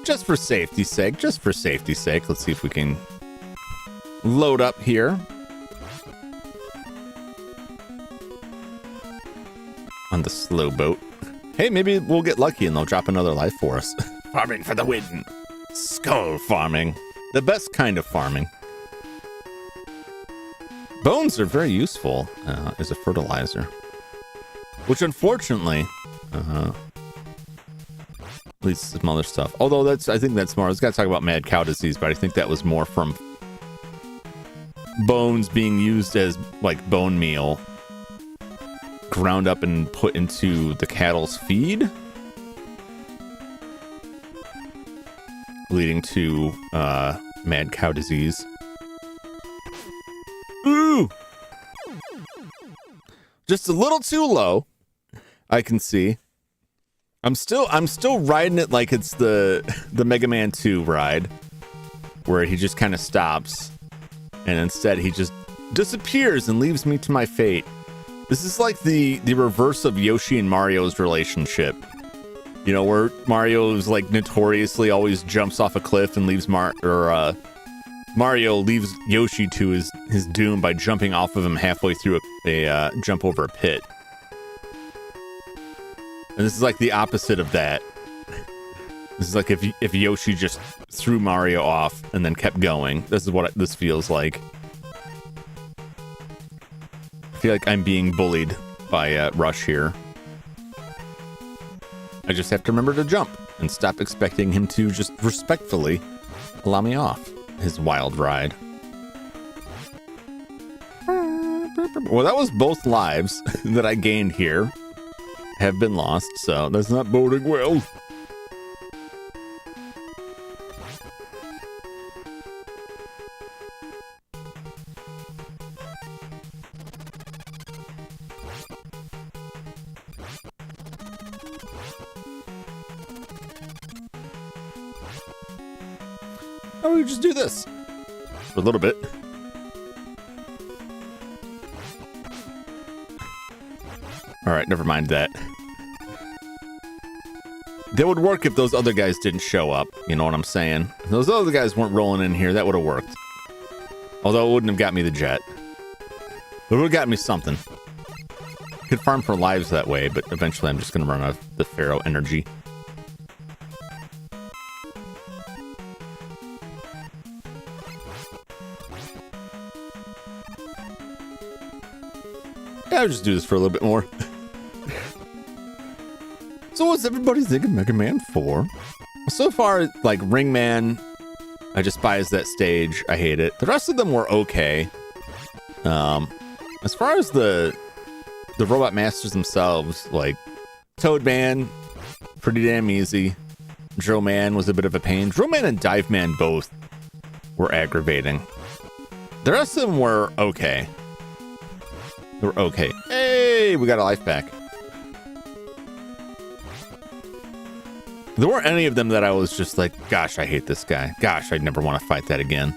S1: Just for safety's sake, let's see if we can load up here. On the slow boat. Hey, maybe we'll get lucky and they'll drop another life for us. Farming for the win. Skull farming. The best kind of farming. Bones are very useful as a fertilizer. Which unfortunately... leads to some other stuff. Although I think that's more... I was going to talk about mad cow disease, but I think that was more from bones being used as, like, bone meal. Ground up and put into the cattle's feed. Leading to mad cow disease. Ooh! Just a little too low, I can see. I'm still riding it like it's the Mega Man 2 ride, where he just kind of stops, and instead he just disappears and leaves me to my fate. This is like the reverse of Yoshi and Mario's relationship. You know, where Mario's like notoriously always jumps off a cliff and leaves Mario leaves Yoshi to his doom by jumping off of him halfway through a jump over a pit. And this is like the opposite of that. This is like if Yoshi just threw Mario off and then kept going. This is what this feels like. I feel like I'm being bullied by Rush here. I just have to remember to jump and stop expecting him to just respectfully allow me off his wild ride. Well, that was both lives that I gained here have been lost, so that's not boding well. How about we just do this for a little bit? All right, never mind that. That would work if those other guys didn't show up. You know what I'm saying? If those other guys weren't rolling in here, that would have worked. Although it wouldn't have got me the jet. It would have got me something. Could farm for lives that way, but eventually I'm just going to run out of the Pharaoh energy. Yeah, I'll just do this for a little bit more. So what's everybody thinking Mega Man 4? So far, like, Ringman, I despise that stage. I hate it. The rest of them were okay. As far as the Robot Masters themselves, like, Toadman, pretty damn easy. Drill Man was a bit of a pain. Drill Man and Dive Man both were aggravating. The rest of them were okay. They were okay. Hey, we got a life back. There weren't any of them that I was just like, gosh, I hate this guy. Gosh, I'd never want to fight that again.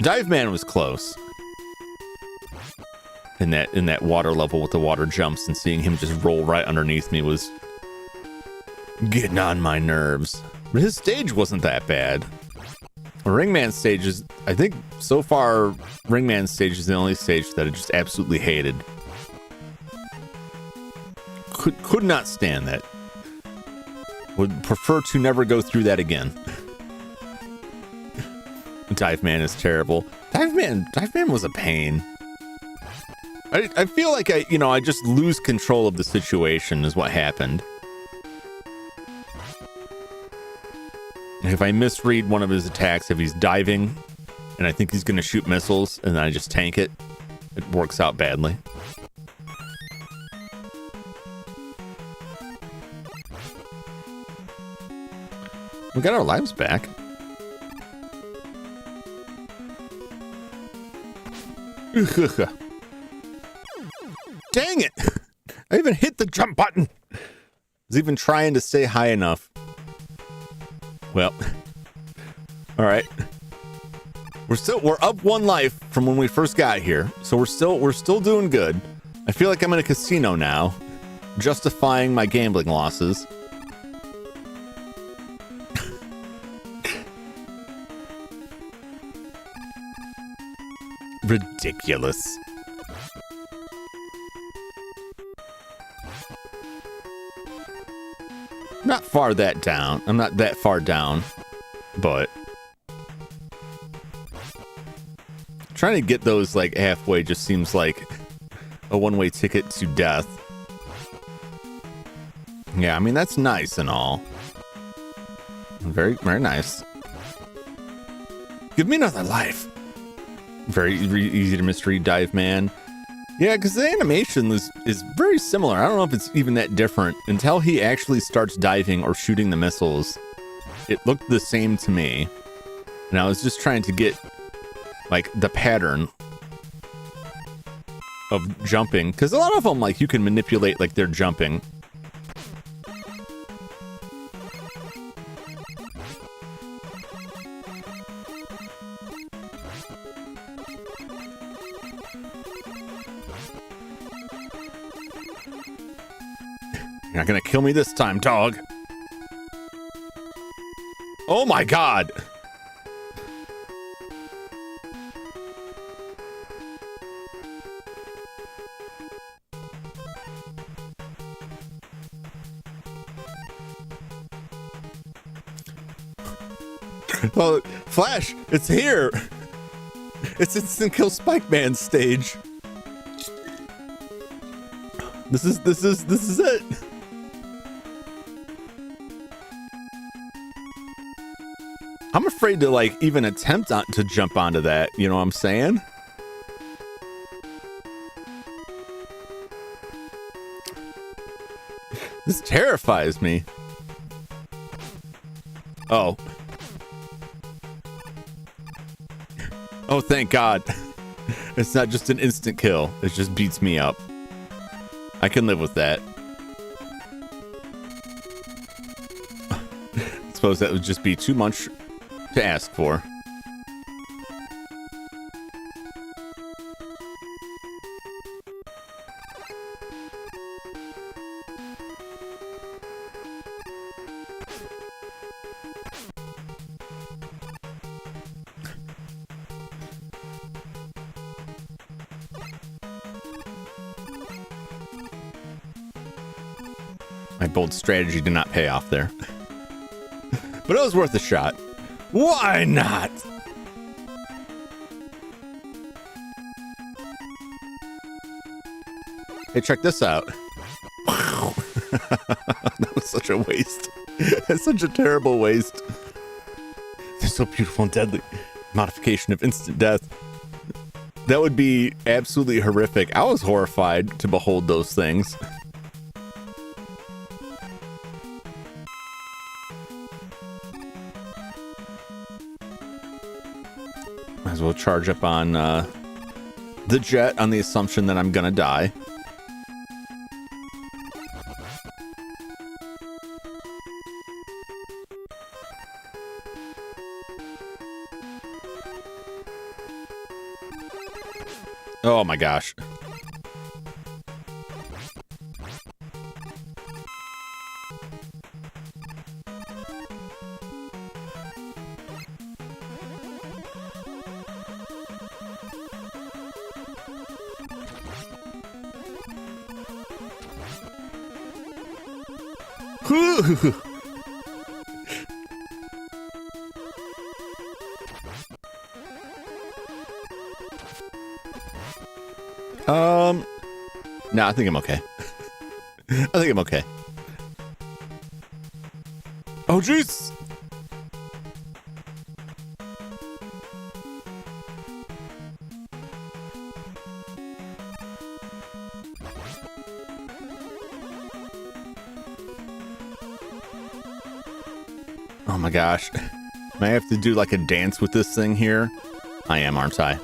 S1: Dive Man was close. In that water level with the water jumps, and seeing him just roll right underneath me was getting on my nerves. But his stage wasn't that bad. Ringman's stage is, I think so far, Ringman's stage is the only stage that I just absolutely hated. Could not stand that. Would prefer to never go through that again. Dive Man is terrible. Dive Man was a pain. I feel like I just lose control of the situation is what happened. If I misread one of his attacks, if he's diving and I think he's going to shoot missiles and then I just tank it, it works out badly. We got our lives back. Dang it! I even hit the jump button. I was even trying to stay high enough. Well, all right. We're up one life from when we first got here, so we're still doing good. I feel like I'm in a casino now, justifying my gambling losses. Ridiculous. Not far that down. I'm not that far down, but trying to get those like halfway just seems like a one-way ticket to death. Yeah, I mean, that's nice and all. Very, very nice. Give me another life. Very easy to misread Dive Man. Yeah, because the animation is very similar. I don't know if it's even that different. Until he actually starts diving or shooting the missiles, it looked the same to me. And I was just trying to get, like, the pattern of jumping. Because a lot of them, like, you can manipulate, like, their jumping. You're not gonna kill me this time, dog. Oh my god. Well, Flash, it's here. It's instant kill Spike Man stage. This is it. I'm afraid to like even attempt to jump onto that, you know what I'm saying? This terrifies me. Oh. Oh, thank God. It's not just an instant kill. It just beats me up. I can live with that. I suppose that would just be too much to ask for. My bold strategy did not pay off there. But it was worth a shot. Why not? Hey, check this out. Wow. That was such a waste. It's such a terrible waste. They're so beautiful and deadly. Modification of instant death. That would be absolutely horrific. I was horrified to behold those things. Might as well charge up on the jet on the assumption that I'm gonna die. Oh my gosh. No, I think I'm okay. I think I'm okay. Oh, jeez. Oh my gosh. May I have to do like a dance with this thing here? I am, aren't I?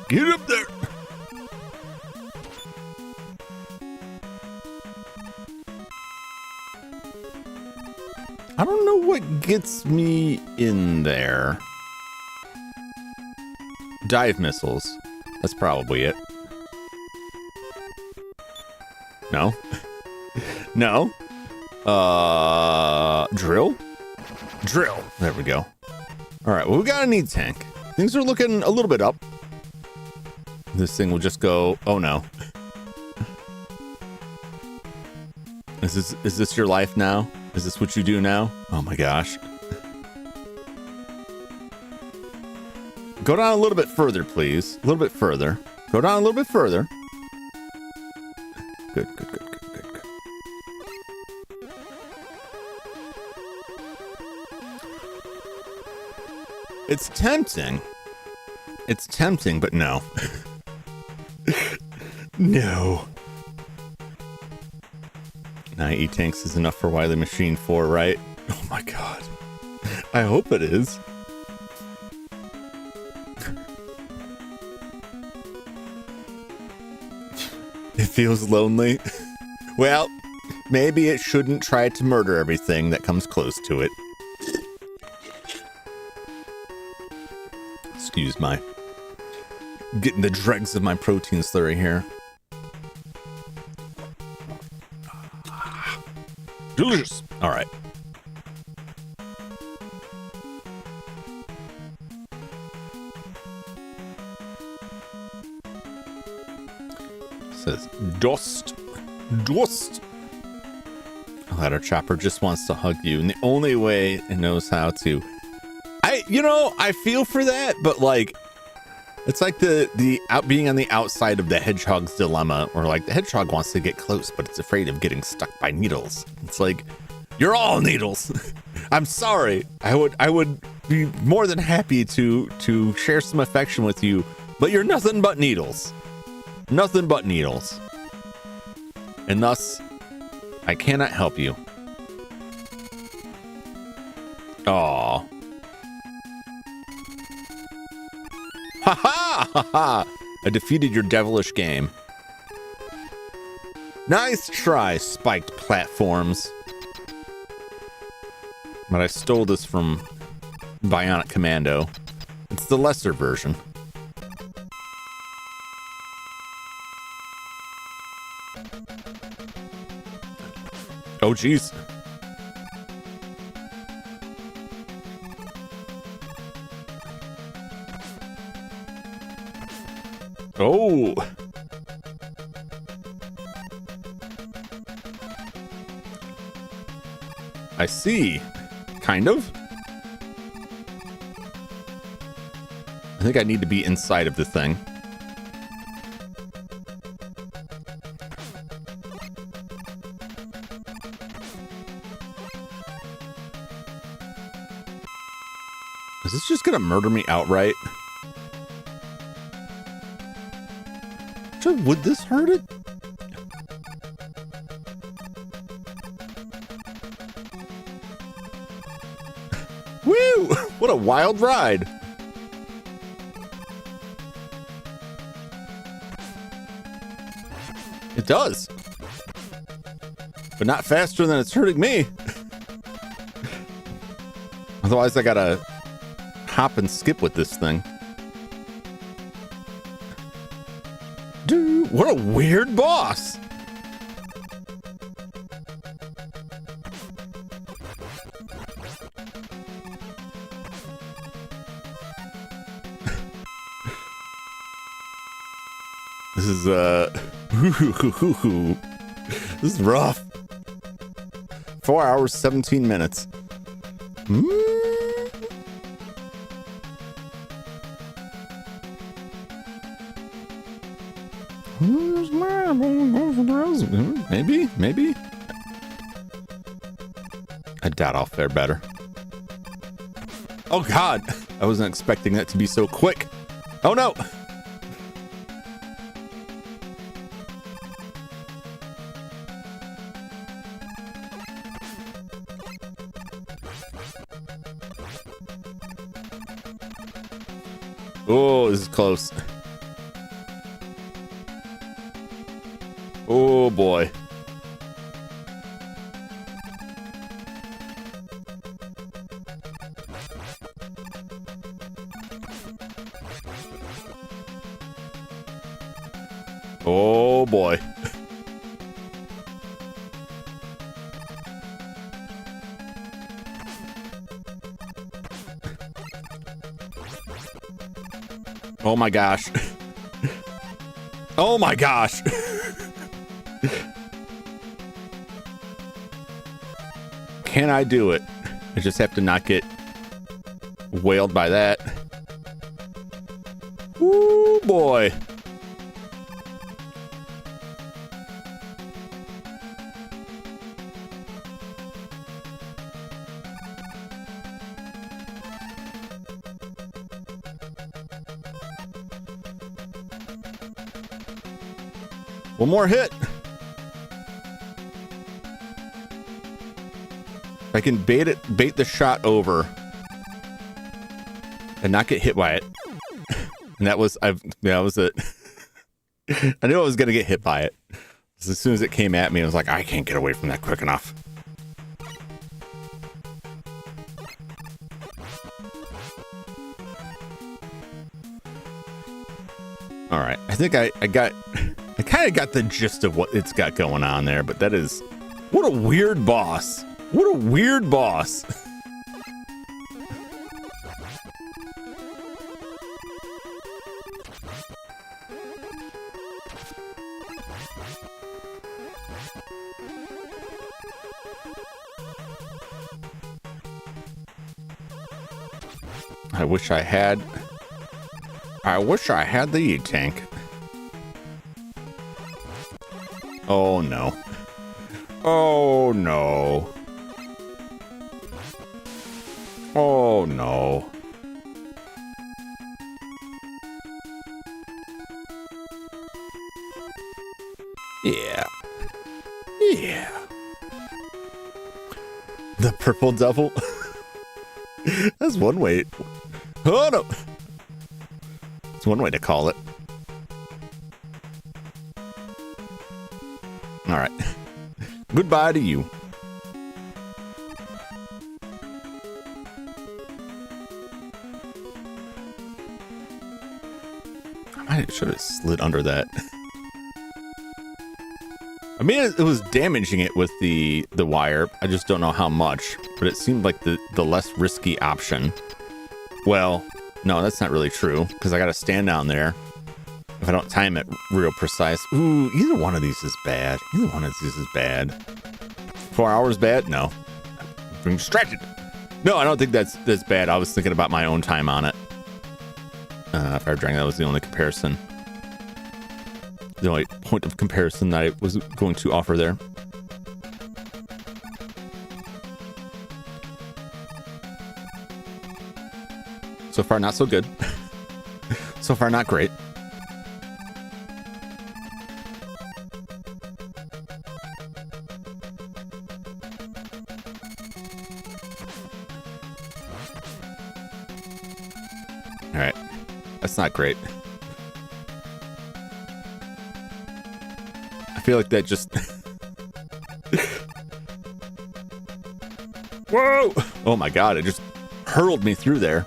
S1: Get up there! I don't know what gets me in there. Dive missiles. That's probably it. No. No. Drill? Drill. There we go. All right, well, we got a need tank. Things are looking a little bit up. This thing will just go, oh no. Is this your life now? Is this what you do now? Oh my gosh. Go down a little bit further, please. A little bit further. Go down a little bit further. Good, good, good, good, good, good. It's tempting. It's tempting, but no. No. 9 E-Tanks is enough for Wily Machine 4, right? Oh my god. I hope it is. It feels lonely. Well, maybe it shouldn't try to murder everything that comes close to it. Excuse my getting the dregs of my protein slurry here. Delicious. All right. It says dust. Dust. Ladder Chopper just wants to hug you, and the only way it knows how to. I feel for that, but like, it's like the being on the outside of the hedgehog's dilemma, or like the hedgehog wants to get close, but it's afraid of getting stuck by needles. It's like, you're all needles. I'm sorry. I would be more than happy to share some affection with you, but you're nothing but needles. Nothing but needles. And thus, I cannot help you. Aww. Ha ha ha ha! I defeated your devilish game. Nice try, spiked platforms. But I stole this from Bionic Commando. It's the lesser version. Oh, jeez. Oh. I see. Kind of. I think I need to be inside of the thing. Is this just gonna murder me outright? Would this hurt it? Woo! What a wild ride. It does. But not faster than it's hurting me. Otherwise, I gotta hop and skip with this thing. Dude, what a weird boss. This is this is rough. 4 hours, 17 minutes. Maybe. I doubt I'll fare better. Oh God, I wasn't expecting that to be so quick. Oh no. Oh, this is close. Oh boy. Oh boy. Oh my gosh. Oh my gosh. Can I do it? I just have to not get whaled by that. Ooh boy. One more hit. I can bait the shot over and not get hit by it. And that was it. I knew I was gonna get hit by it. As soon as it came at me, I was like, I can't get away from that quick enough. All right, I think I kind of got the gist of what it's got going on there, but that is, what a weird boss. What a weird boss. I wish I had the E-tank. Oh no. Oh no. Oh no. Yeah. Yeah. The purple devil. That's one way. Oh no. It's one way to call it. All right. Goodbye to you. I should have slid under that. I mean, it was damaging it with the wire. I just don't know how much, but it seemed like the less risky option. Well, no, that's not really true, because I got to stand down there if I don't time it real precise. Ooh, either one of these is bad. Either one of these is bad. 4 hours bad? No. I'm being distracted. No, I don't think that's bad. I was thinking about my own time on it. Fire Dragon, that was the only comparison. The only point of comparison that I was going to offer there. So far, not so good. So far, not great. All right. That's not great. I feel like that just... Whoa! Oh my god, it just hurled me through there.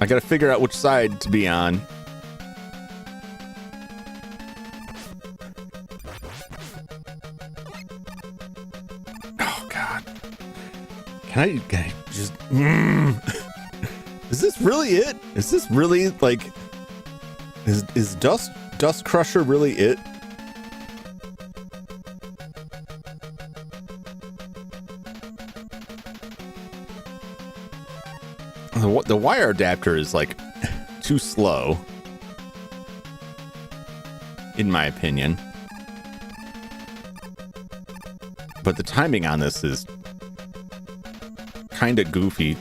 S1: I gotta figure out which side to be on. Oh god. Can I just... Is this really it? Is this really, like... Is Dust Crusher really it? The wire adapter is like too slow, in my opinion. But the timing on this is kind of goofy.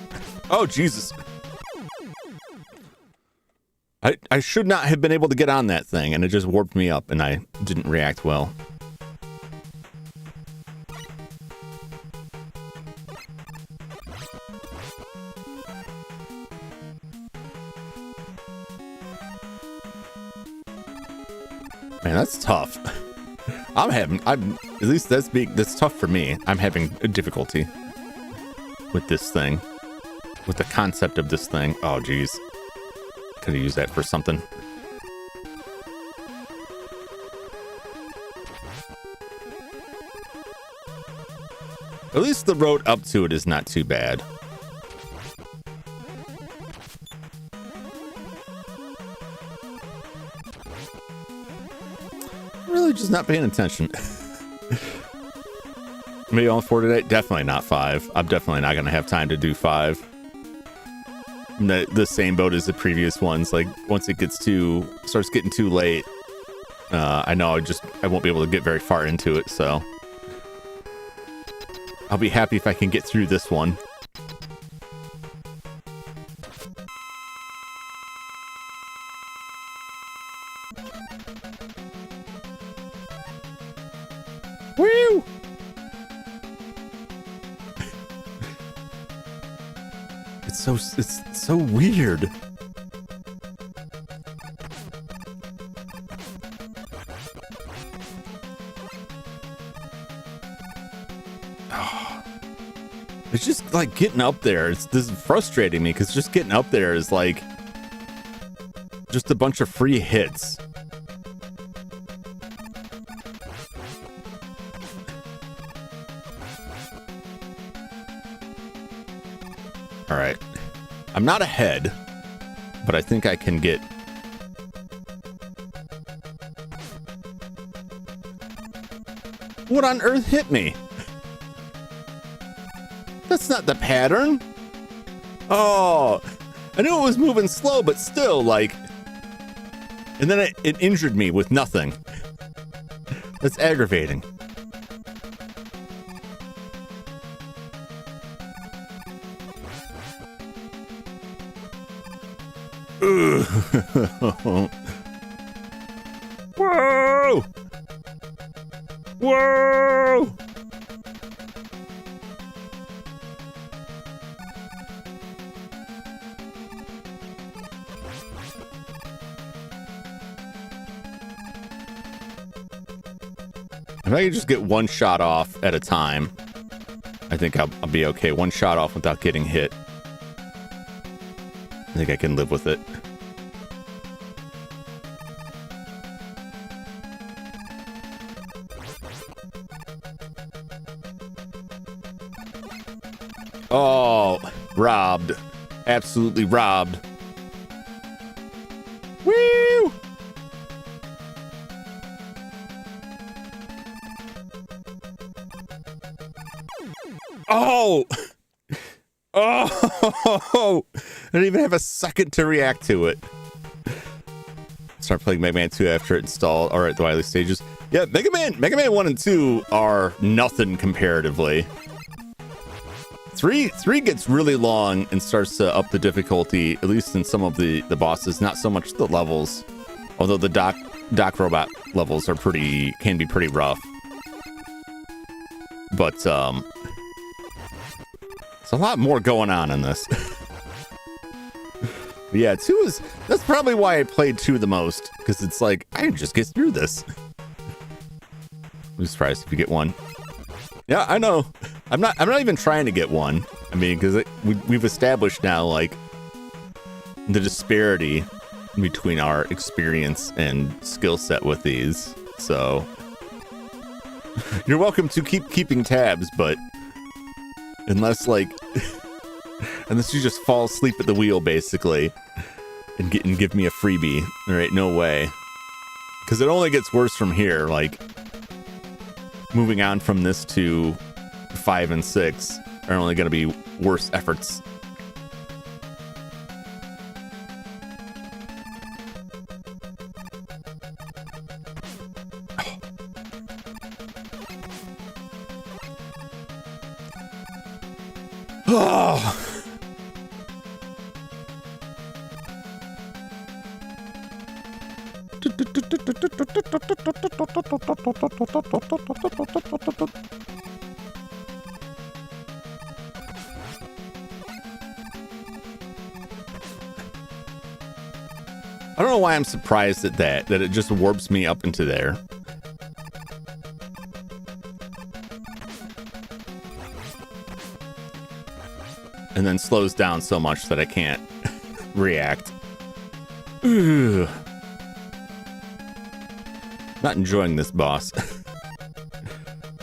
S1: Oh, Jesus. I should not have been able to get on that thing, and it just warped me up, and I didn't react well. Man, that's tough. At least that's tough for me. I'm having a difficulty with this thing, with the concept of this thing. Oh, geez. Could have used that for something. At least the road up to it is not too bad. Really just not paying attention. Maybe on 4 today? Definitely not 5. I'm definitely not going to have time to do 5. The same boat as the previous ones. Like, once it starts getting too late, I know I won't be able to get very far into it, so I'll be happy if I can get through this one. Woo! It's so weird. It's just like getting up there. This is frustrating me because just getting up there is like just a bunch of free hits. All right. I'm not ahead, but I think I can get... What on earth hit me? That's not the pattern. Oh, I knew it was moving slow, but still, like... And then it injured me with nothing. That's aggravating. Whoa! Whoa! If I can just get one shot off at a time, I think I'll be okay. One shot off without getting hit. I think I can live with it. Oh, robbed. Absolutely robbed. Woo! Oh! Oh! I didn't even have a second to react to it. Start playing Mega Man 2 after it installed. All right, the Wily stages. Yeah, Mega Man 1 and 2 are nothing comparatively. 3 gets really long and starts to up the difficulty, at least in some of the bosses, not so much the levels. Although the Doc Robot levels are can be pretty rough. But there's a lot more going on in this. But yeah, 2 that's probably why I played 2 the most, because it's like I can just get through this. I'm surprised if you get 1. Yeah, I know. I'm not even trying to get 1. I mean, because we've established now like the disparity between our experience and skill set with these. So you're welcome to keep keeping tabs, but unless you just fall asleep at the wheel basically and give me a freebie, all right, no way. Because it only gets worse from here. Like moving on from this to 5 and 6 are only going to be worse efforts. Oh. I don't know why I'm surprised at that it just warps me up into there. And then slows down so much that I can't react. Ugh. Not enjoying this boss.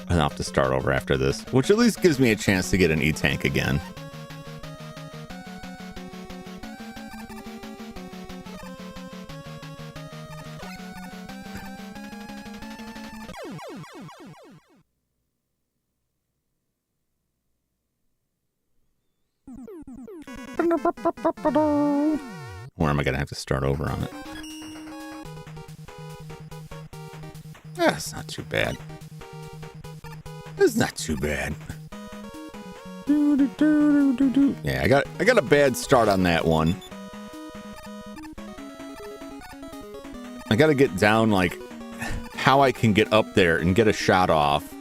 S1: I'll have to start over after this, which at least gives me a chance to get an E-Tank again. Or am I gonna have to start over on it? That's not too bad. It's not too bad. Yeah, I got a bad start on that one. I gotta get down like how I can get up there and get a shot off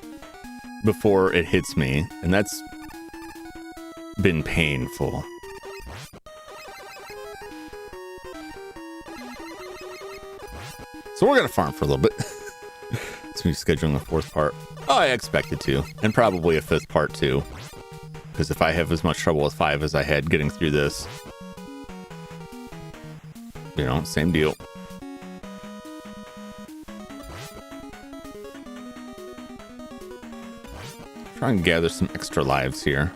S1: before it hits me, and that's been painful. So we're gonna farm for a little bit. So we're scheduling a 4th part. Oh, I expected to, and probably a 5th part too, because if I have as much trouble with 5 as I had getting through this, you know, same deal. Try and gather some extra lives here.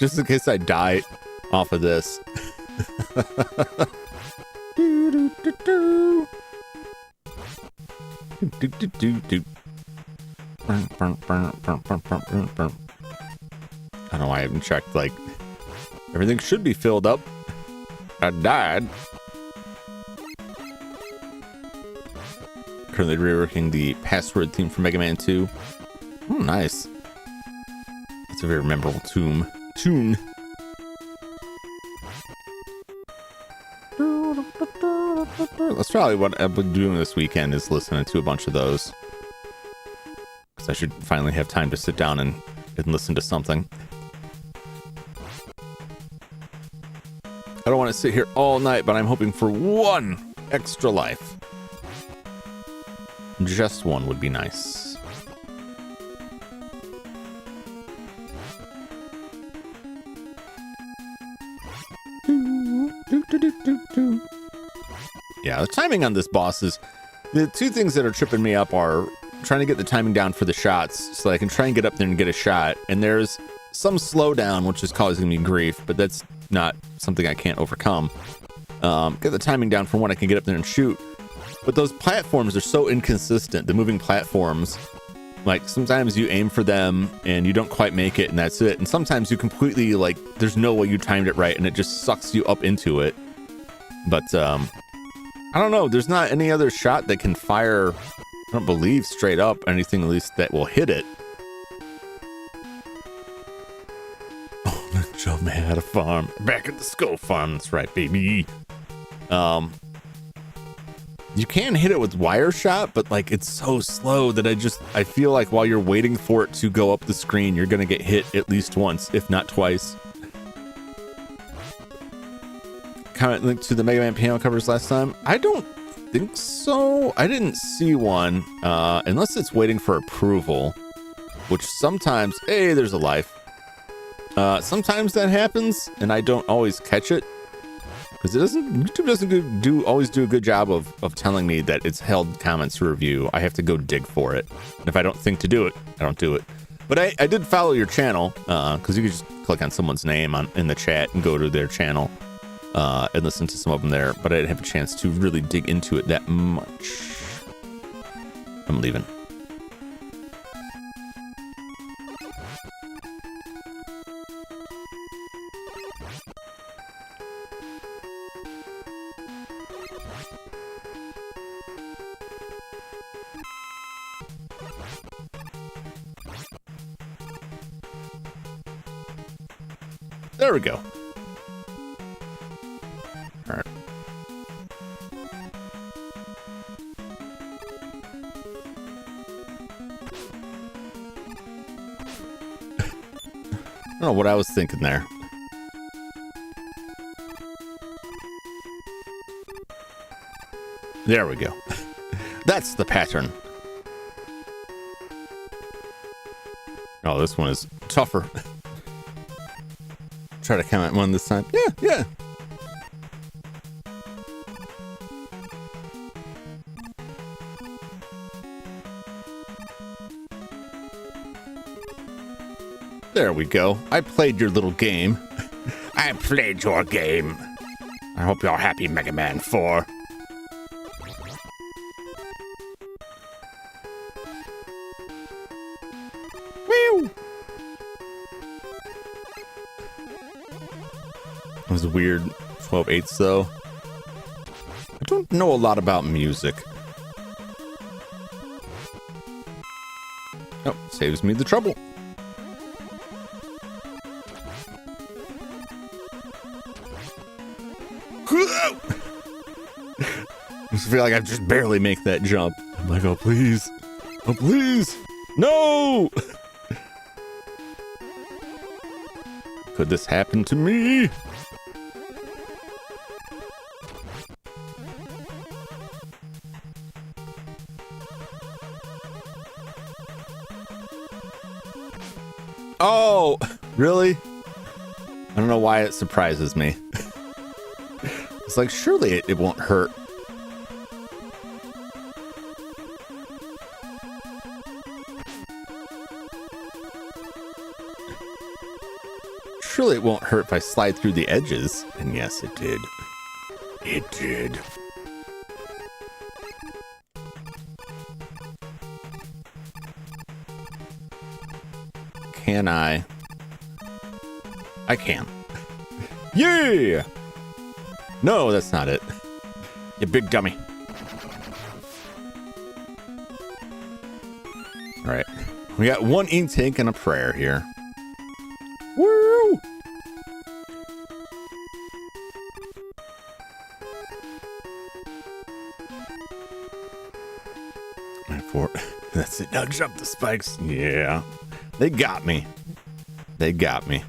S1: Just in case I die off of this. I don't know why I haven't checked, like, everything should be filled up. I died. Currently reworking the password theme for Mega Man 2. Oh, nice. It's a very memorable tune. That's probably what I've been doing this weekend, is listening to a bunch of those. Because I should finally have time to sit down and listen to something. I don't want to sit here all night, but I'm hoping for one extra life. Just one would be nice. Yeah, the timing on this boss is... The two things that are tripping me up are trying to get the timing down for the shots so that I can try and get up there and get a shot. And there's some slowdown, which is causing me grief, but that's not something I can't overcome. Get the timing down for when I can get up there and shoot. But those platforms are so inconsistent, the moving platforms. Like, sometimes you aim for them and you don't quite make it and that's it. And sometimes you completely, like, there's no way you timed it right and it just sucks you up into it. But, I don't know. There's not any other shot that can fire, I don't believe, straight up. Anything, at least, that will hit it. Oh, the Joe Man had a farm. Back at the Skull Farm. That's right, baby. You can hit it with wire shot, but like it's so slow that I feel like while you're waiting for it to go up the screen, you're gonna get hit at least once, if not twice. Comment link to the Mega Man piano covers last time. I don't think so. I didn't see one, unless it's waiting for approval, which sometimes, hey, there's a life. Sometimes that happens, and I don't always catch it. Because YouTube doesn't always do a good job of telling me that it's held comments to review. I have to go dig for it. And if I don't think to do it, I don't do it. But I did follow your channel, because you could just click on someone's name in the chat and go to their channel and listen to some of them there. But I didn't have a chance to really dig into it that much. I'm leaving. There we go. All right. I don't know what I was thinking there. There we go. That's the pattern. Oh, this one is tougher. Try to comment one this time. Yeah. There we go. I played your little game. I played your game. I hope you're happy, Mega Man 4. Woo! It was weird 12/8 though. I don't know a lot about music. Oh, saves me the trouble. I just feel like I just barely make that jump. I'm like, oh please. Oh please. No! Could this happen to me? Oh, really? I don't know why it surprises me. It's like, surely it won't hurt. Surely it won't hurt if I slide through the edges. And yes, it did. It did. Can I? I can. Yeah! No, that's not it. You big dummy. All right. We got one ink tank and a prayer here. Woo! That's it. Now jump the spikes. Yeah. They got me. They got me.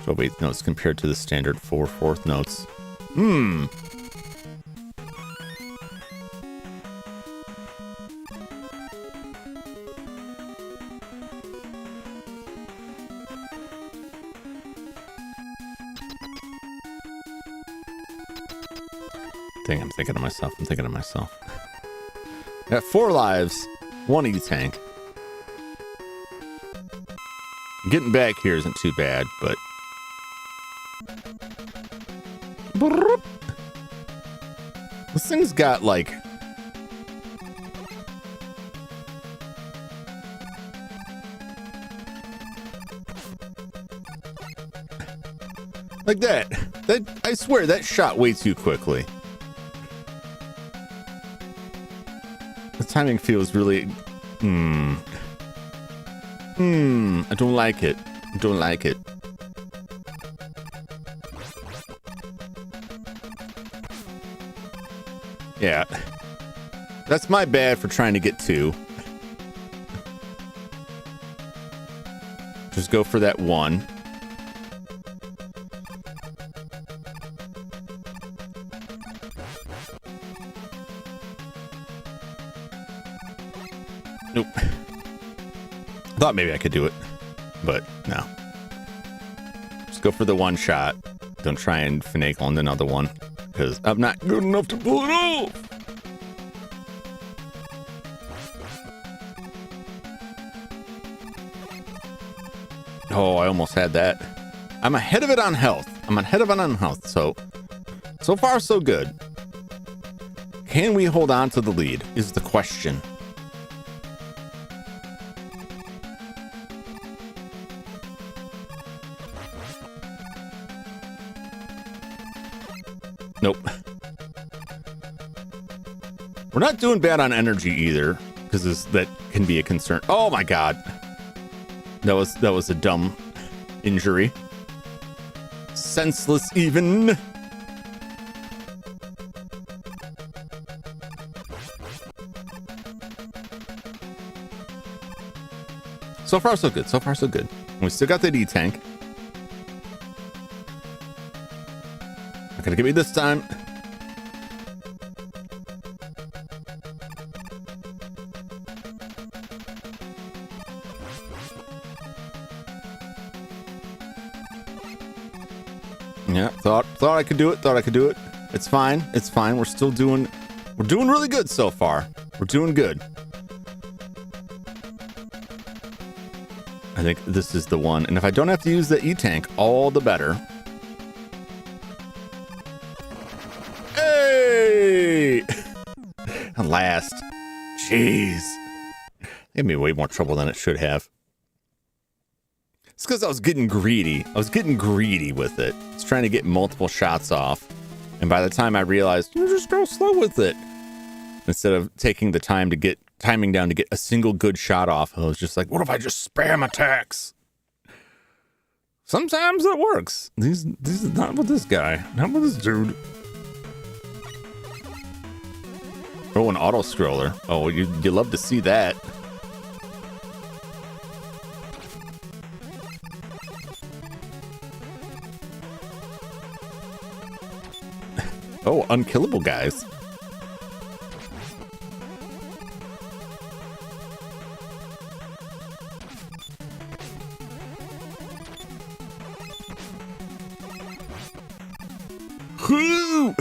S1: 12/8 notes compared to the standard 4/4 notes. Dang, I'm thinking to myself. Got 4 lives, 1 E-tank. Getting back here isn't too bad, but... This thing's got, like... Like that. I swear, that shot way too quickly. The timing feels really... I don't like it. I don't like it. Yeah. That's my bad for trying to get 2. Just go for that 1. Nope. Thought maybe I could do it, but no. Just go for the 1 shot. Don't try and finagle on another one, because I'm not good enough to pull it off. Oh, I almost had that. I'm ahead of it on health. So far so good. Can we hold on to the lead is the question. Nope. We're not doing bad on energy either, because that can be a concern. Oh my god. That was a dumb injury. Senseless even. So far so good. So far so good. We still got the D-tank. Not gonna get me this time. Yeah, thought I could do it. It's fine. We're doing really good so far. We're doing good. I think this is the one. And if I don't have to use the E-tank, all the better. Hey! Last. Jeez. It gave me way more trouble than it should have. It's because I was getting greedy. With it. I was trying to get multiple shots off. And by the time I realized, you just go slow with it. Instead of taking the time to get timing down to get a single good shot off, I was just like, what if I just spam attacks? Sometimes that works. These not with this guy. Not with this dude. Oh, an auto scroller. Oh, you love to see that. Oh, unkillable guys. Woohoo!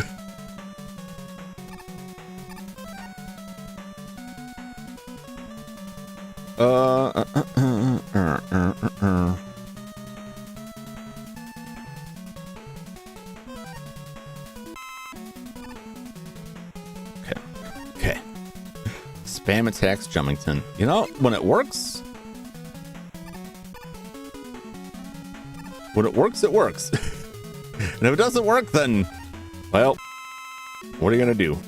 S1: Okay. Spam attacks Jumington. You know, when it works. When it works, it works. And if it doesn't work, then, well, what are you gonna do?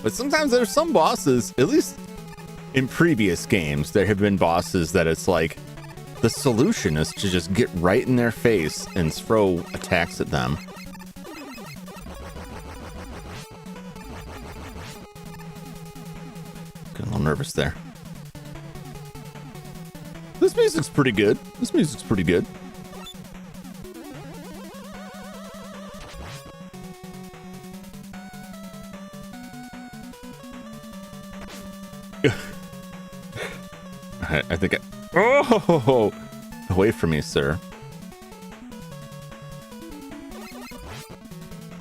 S1: But sometimes there's some bosses, at least in previous games, there have been bosses that it's like the solution is to just get right in their face and throw attacks at them. Getting a little nervous there. This music's pretty good. This music's pretty good. I think oh, away from me, sir.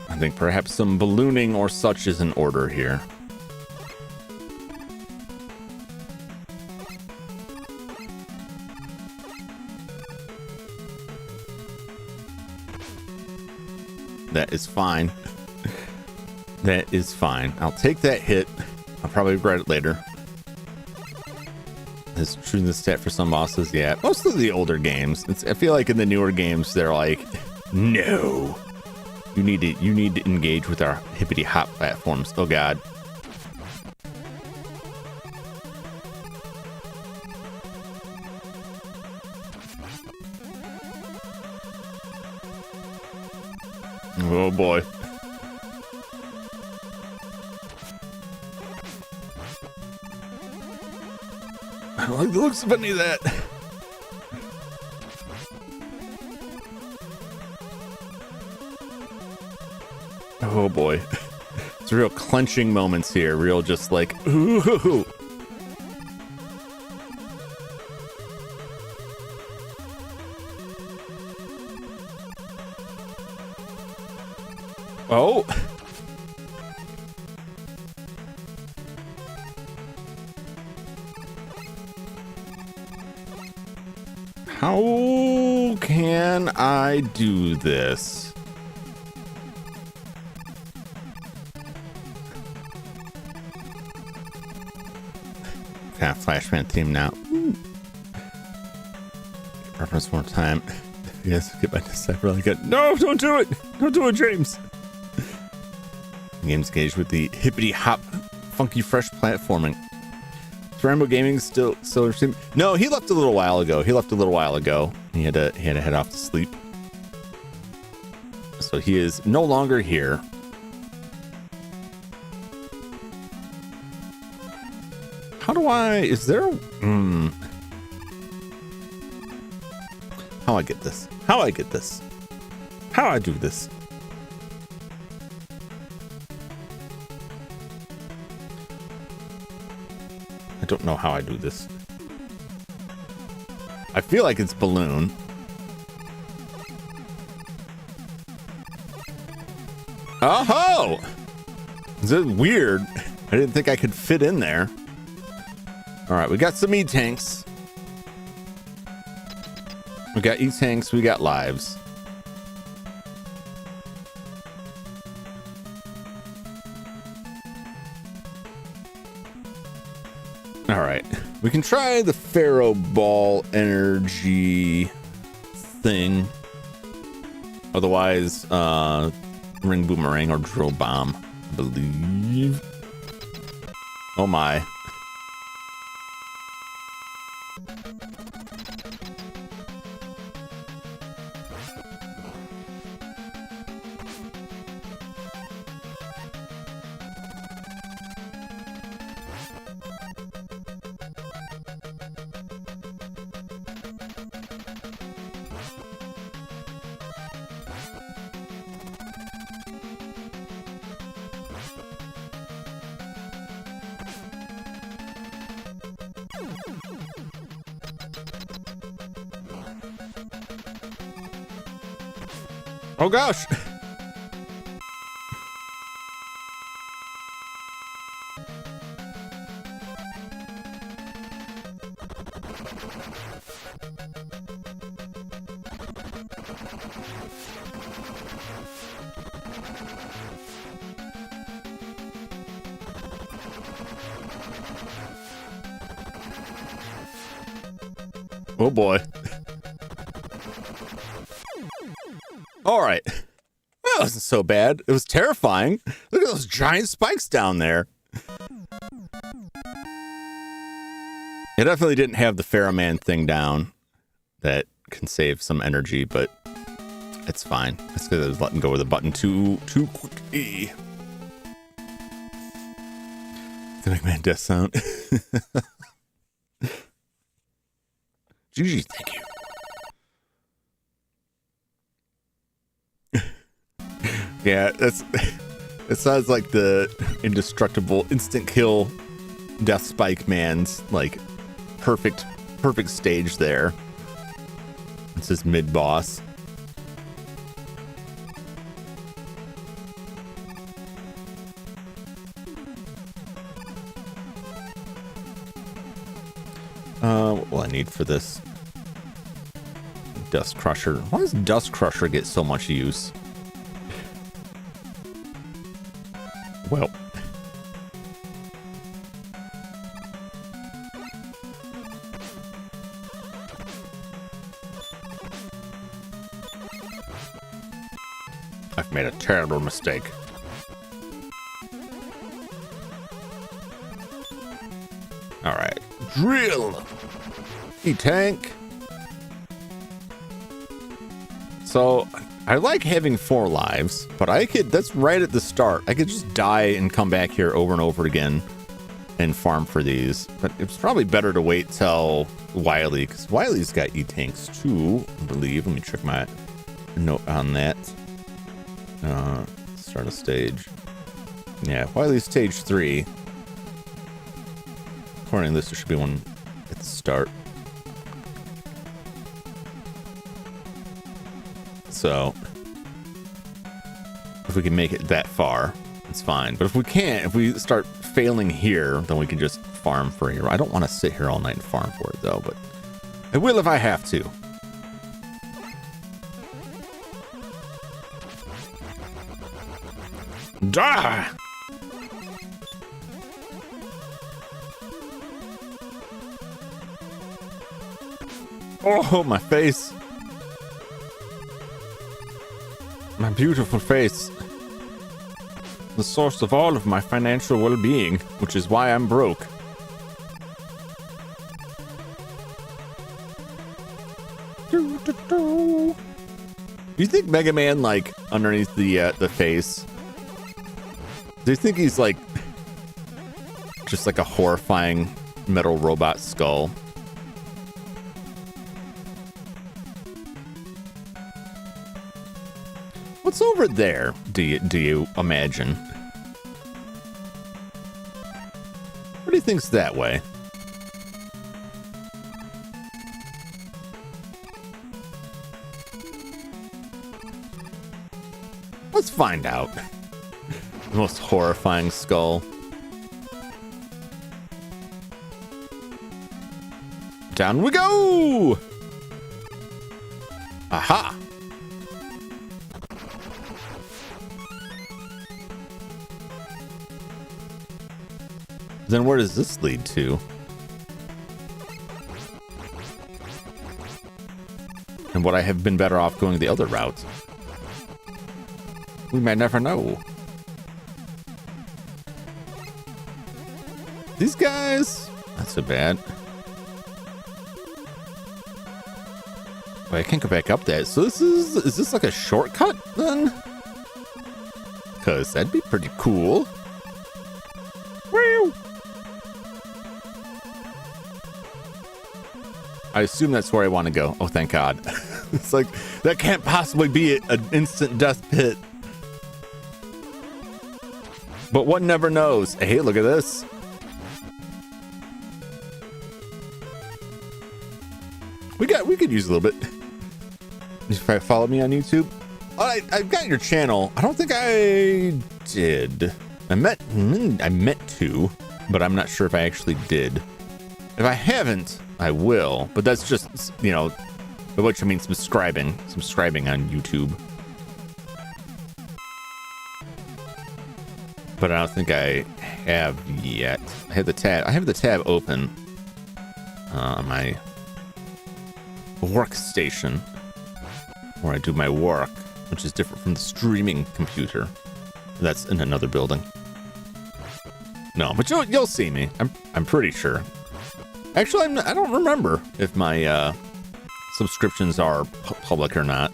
S1: I think perhaps some ballooning or such is in order here. That is fine. That is fine. I'll take that hit. I'll probably regret it later. Is true the stat for some bosses? Yeah, most of the older games. I feel like in the newer games, they're like, no, you need to engage with our hippity hop platforms. Oh God. Oh boy. I like the looks of any of that. Oh boy. It's real clenching moments here. Real just like, ooh. Oh. How can I do this? Kind of Flashman theme now. Reference more time. Yes, get back to stuff really good. No, don't do it. Don't do it, James. The game's engaged with the hippity hop, funky fresh platforming. Rambo Gaming still interesting. No, he left a little while ago. He had to head off to sleep. So he is no longer here. How do I, is there how I get this? How I do this? I don't know how I do this. I feel like it's balloon. Oh! Is it weird? I didn't think I could fit in there. All right, we got some E-tanks. We got E-tanks, we got lives. All right, we can try the Pharaoh Ball energy thing. Otherwise, Ring Boomerang or Drill Bomb, I believe. Oh my. Oh gosh. Oh boy. All right. That wasn't so bad. It was terrifying. Look at those giant spikes down there. It definitely didn't have the Pharaohman thing down that can save some energy, but it's fine. That's because I was letting go of the button too quickly. The McMahon death sound. GG, thank you. Yeah, it sounds like the indestructible instant kill death spike man's like perfect stage there. It's his mid boss. What will I need for this? Dust Crusher. Why does Dust Crusher get so much use? Well. I've made a terrible mistake. All right. Drill! E-tank. So, I like having 4 lives, but that's right at the start. I could just die and come back here over and over again and farm for these. But it's probably better to wait till Wily, because Wily's got E-tanks too, I believe. Let me check my note on that. Start a stage. Yeah, Wily's stage 3. According to this, there should be one at the start. So, if we can make it that far, it's fine. But if we can't, if we start failing here, then we can just farm for a hero. I don't want to sit here all night and farm for it, though, but I will if I have to.
S2: Die!
S1: Oh, my face. My beautiful face. The source of all of my financial well-being, which is why I'm broke. Do you think Mega Man, like, underneath the face, do you think he's, like, just like a horrifying metal robot skull? What's over there, do you imagine? What do you think's that way? Let's find out. The most horrifying skull. Down we go! Aha! Then where does this lead to? And would I have been better off going the other route? We may never know. These guys, not so bad. Wait, I can't go back up that. So is this like a shortcut then? Because that'd be pretty cool. Woo! I assume that's where I want to go. Oh, thank God. It's like, that can't possibly be an instant death pit. But one never knows. Hey, look at this. We could use a little bit. If I follow me on YouTube. I've got your channel. I don't think I did. I meant to, but I'm not sure if I actually did. If I haven't, I will. But that's just, you know, by which I mean subscribing on YouTube. But I don't think I have yet. I have the tab open on my workstation where I do my work, which is different from the streaming computer. That's in another building. No, but you'll see me. I'm pretty sure. Actually, I don't remember if my subscriptions are public or not.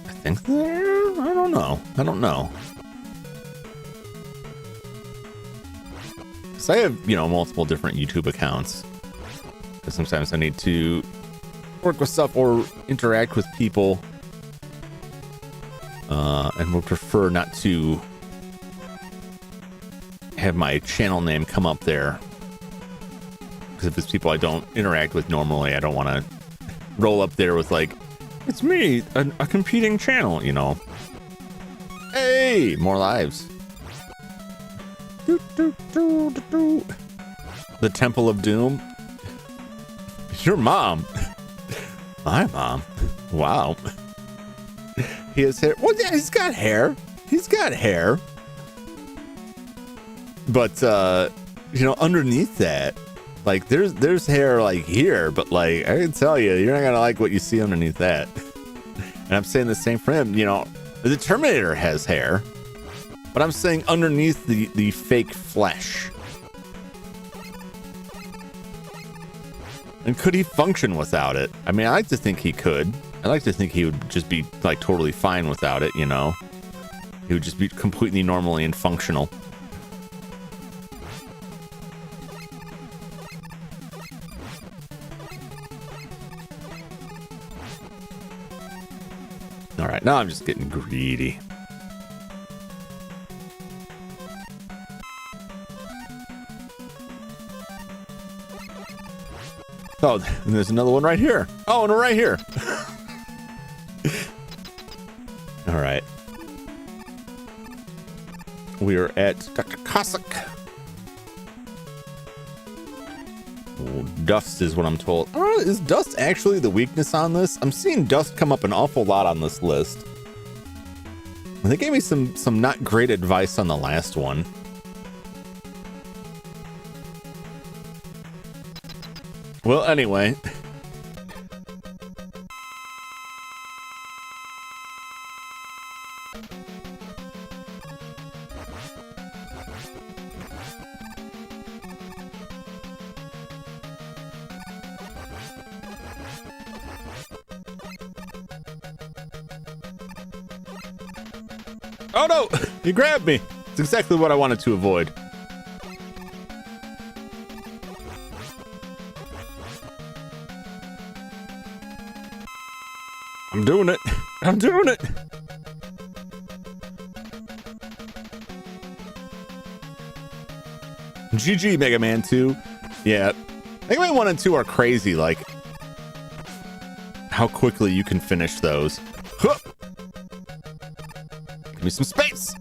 S1: I think they're. I don't know. Because I have, multiple different YouTube accounts. Because sometimes I need to work with stuff or interact with people. And would prefer not to have my channel name come up there. Because if it's people I don't interact with normally, I don't want to roll up there with like, it's me, a competing channel, Hey, more lives. The Temple of Doom. Your mom. My mom. Wow. He has hair. Well, yeah, he's got hair. But, underneath that, like, there's hair, like, here. But, like, I can tell you, you're not going to like what you see underneath that. And I'm saying the same for him. The Terminator has hair. But I'm saying underneath the fake flesh. And could he function without it? I mean, I like to think he could. I like to think he would just be, like, totally fine without it, He would just be completely normally and functional. All right, now I'm just getting greedy. Oh, and there's another one right here. Oh, and right here. All right. We are at Dr. Cossack. Oh, dust is what I'm told. Oh, is dust actually the weakness on this? I'm seeing dust come up an awful lot on this list. They gave me some not great advice on the last one. Well, anyway. Oh no! You grabbed me! It's exactly what I wanted to avoid. I'm doing it. I'm doing it. GG, Mega Man 2. Yeah. Mega Man 1 and 2 are crazy, like how quickly you can finish those. Huh. Give me some space.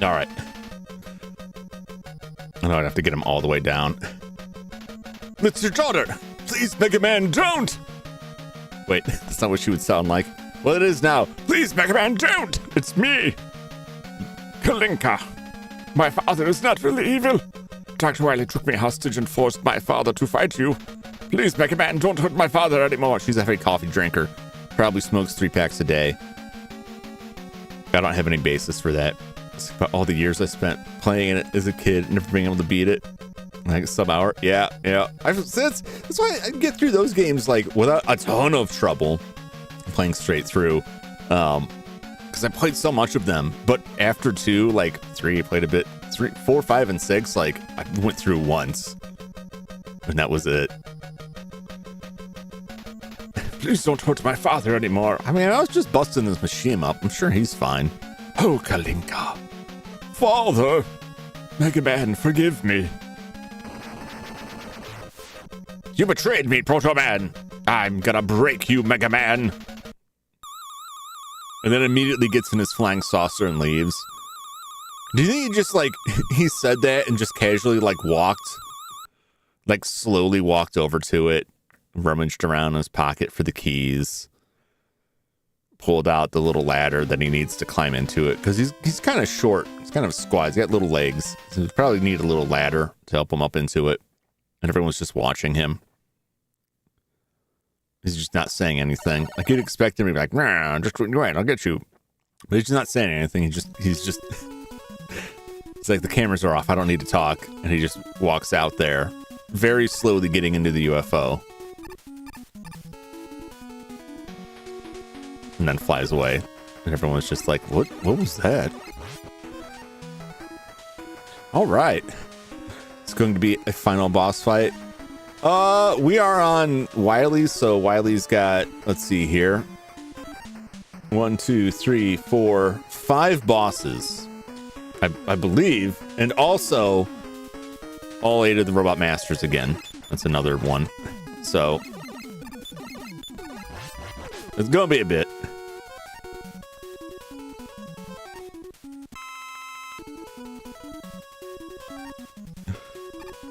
S1: All right. I know I'd have to get him all the way down. It's your daughter. Please, Mega Man, don't. Wait, that's not what she would sound like. Well, it is now. Please, Mega Man, don't. It's me. Kalinka. My father is not really evil. Dr. Wily took me hostage and forced my father to fight you. Please, Mega Man, don't hurt my father anymore. She's a heavy coffee drinker. Probably smokes 3 packs a day. I don't have any basis for that. About all the years I spent playing it as a kid and never being able to beat it. Like some hour. Yeah. That's why I get through those games like without a ton of trouble playing straight through. Because I played so much of them. But after 2, like 3, I played a bit. 3, 4, 5, and 6, like I went through once. And that was it. Please don't hurt my father anymore. I mean, I was just busting this machine up. I'm sure he's fine. Oh, Kalinka. Father! Mega Man, forgive me. You betrayed me, Proto Man. I'm gonna break you, Mega Man. And then immediately gets in his flying saucer and leaves. Do you think he just, like, he said that and just casually, like, walked? Like, slowly walked over to it, rummaged around in his pocket for the keys, pulled out the little ladder that he needs to climb into it, because he's kind of short. He's kind of squat. He's got little legs. So he probably need a little ladder to help him up into it. And everyone's just watching him. He's just not saying anything. Like, you'd expect him to be like, nah, just wait, I'll get you. But he's just not saying anything. He's just it's like the cameras are off. I don't need to talk. And he just walks out there, very slowly getting into the UFO. And then flies away. And everyone's just like, what was that? All right. It's going to be a final boss fight. We are on Wily, so Wily's got, let's see here. 1, 2, 3, 4, 5 bosses, I believe, and also all 8 of the Robot Masters again. That's another one. So it's gonna be a bit.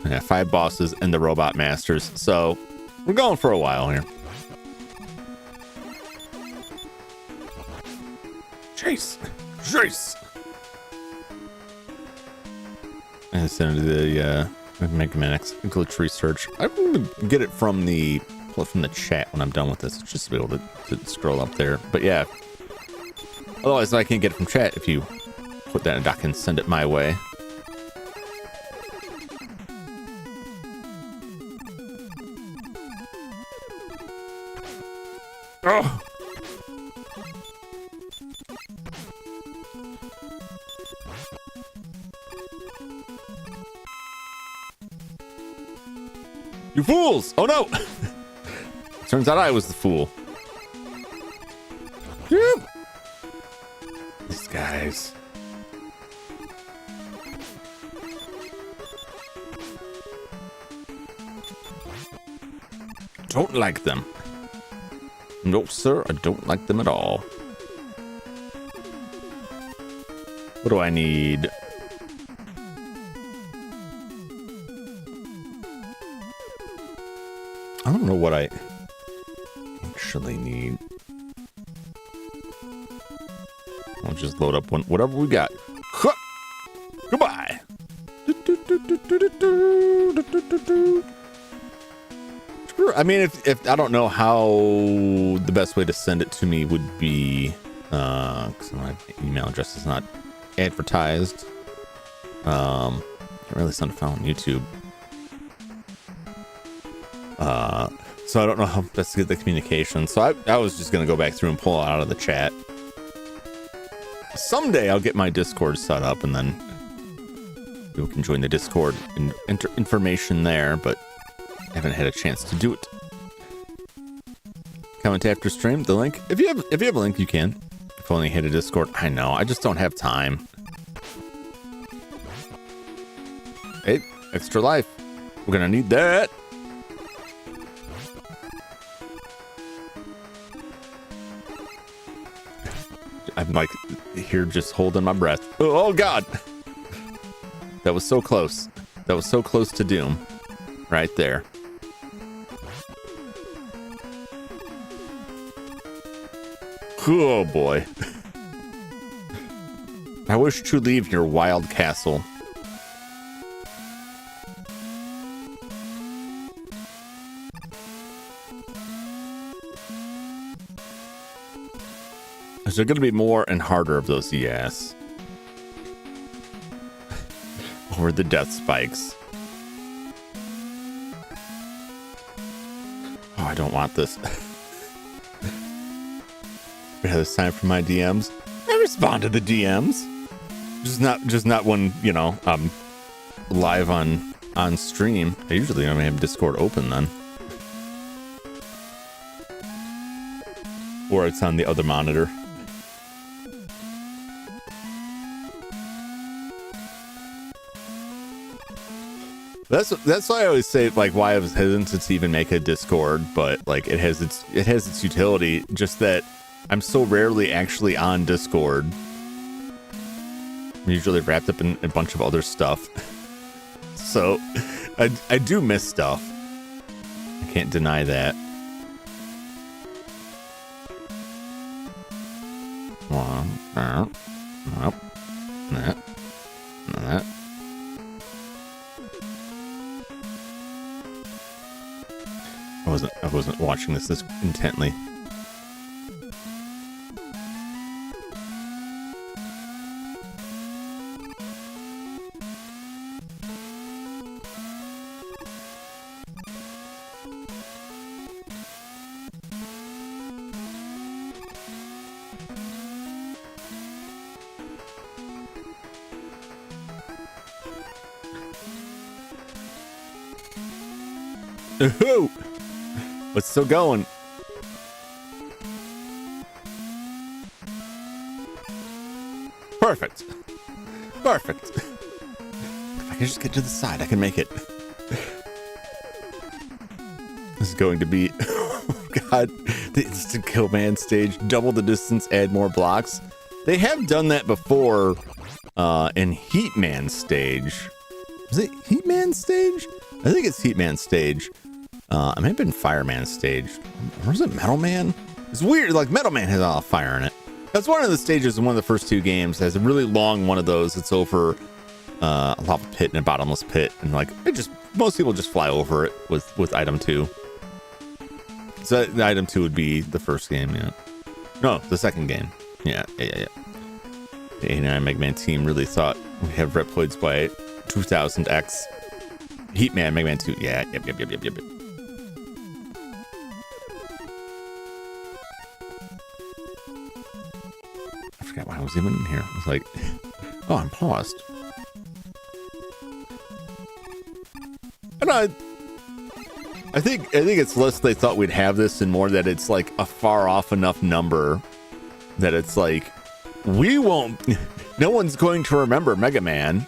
S1: Yeah, 5 bosses and the Robot Masters. So we're going for a while here. Chase! And send it to the make an glitch research. I'm gonna get it from the chat when I'm done with this, just to be able to scroll up there. But yeah, otherwise I can't get it from chat. If you put that in a doc and send it my way. Oh! You fools! Oh no! Turns out I was the fool. Woo! These guys. Don't like them. No, sir, I don't like them at all. What do I need? I don't know what I actually need. I'll just load up whatever we got. Huh! Goodbye. I mean, if I don't know how the best way to send it to me would be, because my email address is not advertised. Can't really send a file on YouTube. So I don't know how best to get the communication. So I was just gonna go back through and pull it out of the chat. Someday I'll get my Discord set up, and then you can join the Discord and enter information there, but I haven't had a chance to do it. Comment after stream, the link. If you have a link, you can. If only hit a Discord. I know, I just don't have time. Hey, extra life. We're gonna need that. I'm like here just holding my breath. Oh God. That was so close. That was so close to doom. Right there. Oh boy. I wish to leave your wild castle. Is there going to be more and harder of those? Yes. Or the death spikes. Oh, I don't want this. Yeah, it's time for my DMs. I respond to the DMs. Just not when, you know, I'm live on stream. I usually only have Discord open then. Or it's on the other monitor. That's why I always say, like, why I was hesitant to even make a Discord, but like it has its utility. Just that I'm so rarely actually on Discord. I'm usually wrapped up in a bunch of other stuff. So I do miss stuff. I can't deny that. One. Nope. That. That. I wasn't watching this intently. Ooh! What's still going? Perfect. Perfect. If I can just get to the side, I can make it. This is going to be... Oh, God. The instant kill man stage. Double the distance, add more blocks. They have done that before in Heatman stage. Is it Heatman stage? I think it's Heatman stage. I may have been Fireman stage. Or is it Metal Man? It's weird. Like, Metal Man has a lot of fire in it. That's one of the stages in one of the first two games. It has a really long one of those. It's over a lava pit and a bottomless pit. And, like, most people just fly over it with item 2. So the item 2 would be the first game, yeah. No, the second game. Yeah. The 89 Mega Man team really thought we had Reploids by 2000X. Heatman, Mega Man 2. Yeah, yep. I forgot why I was even in here. I was like, oh, I'm paused. And I think it's less they thought we'd have this and more that it's like a far off enough number that it's like, we won't, no one's going to remember Mega Man.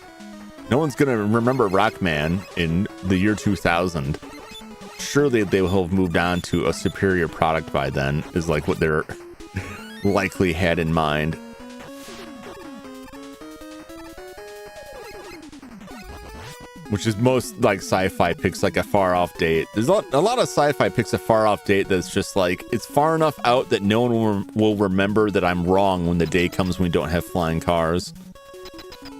S1: No one's going to remember Rockman in the year 2000. Surely they will have moved on to a superior product by then, is like what they're likely had in mind. Which is most like sci-fi picks like a far off date. There's a lot of sci-fi picks a far off date that's just like, it's far enough out that no one will remember that I'm wrong when the day comes when we don't have flying cars.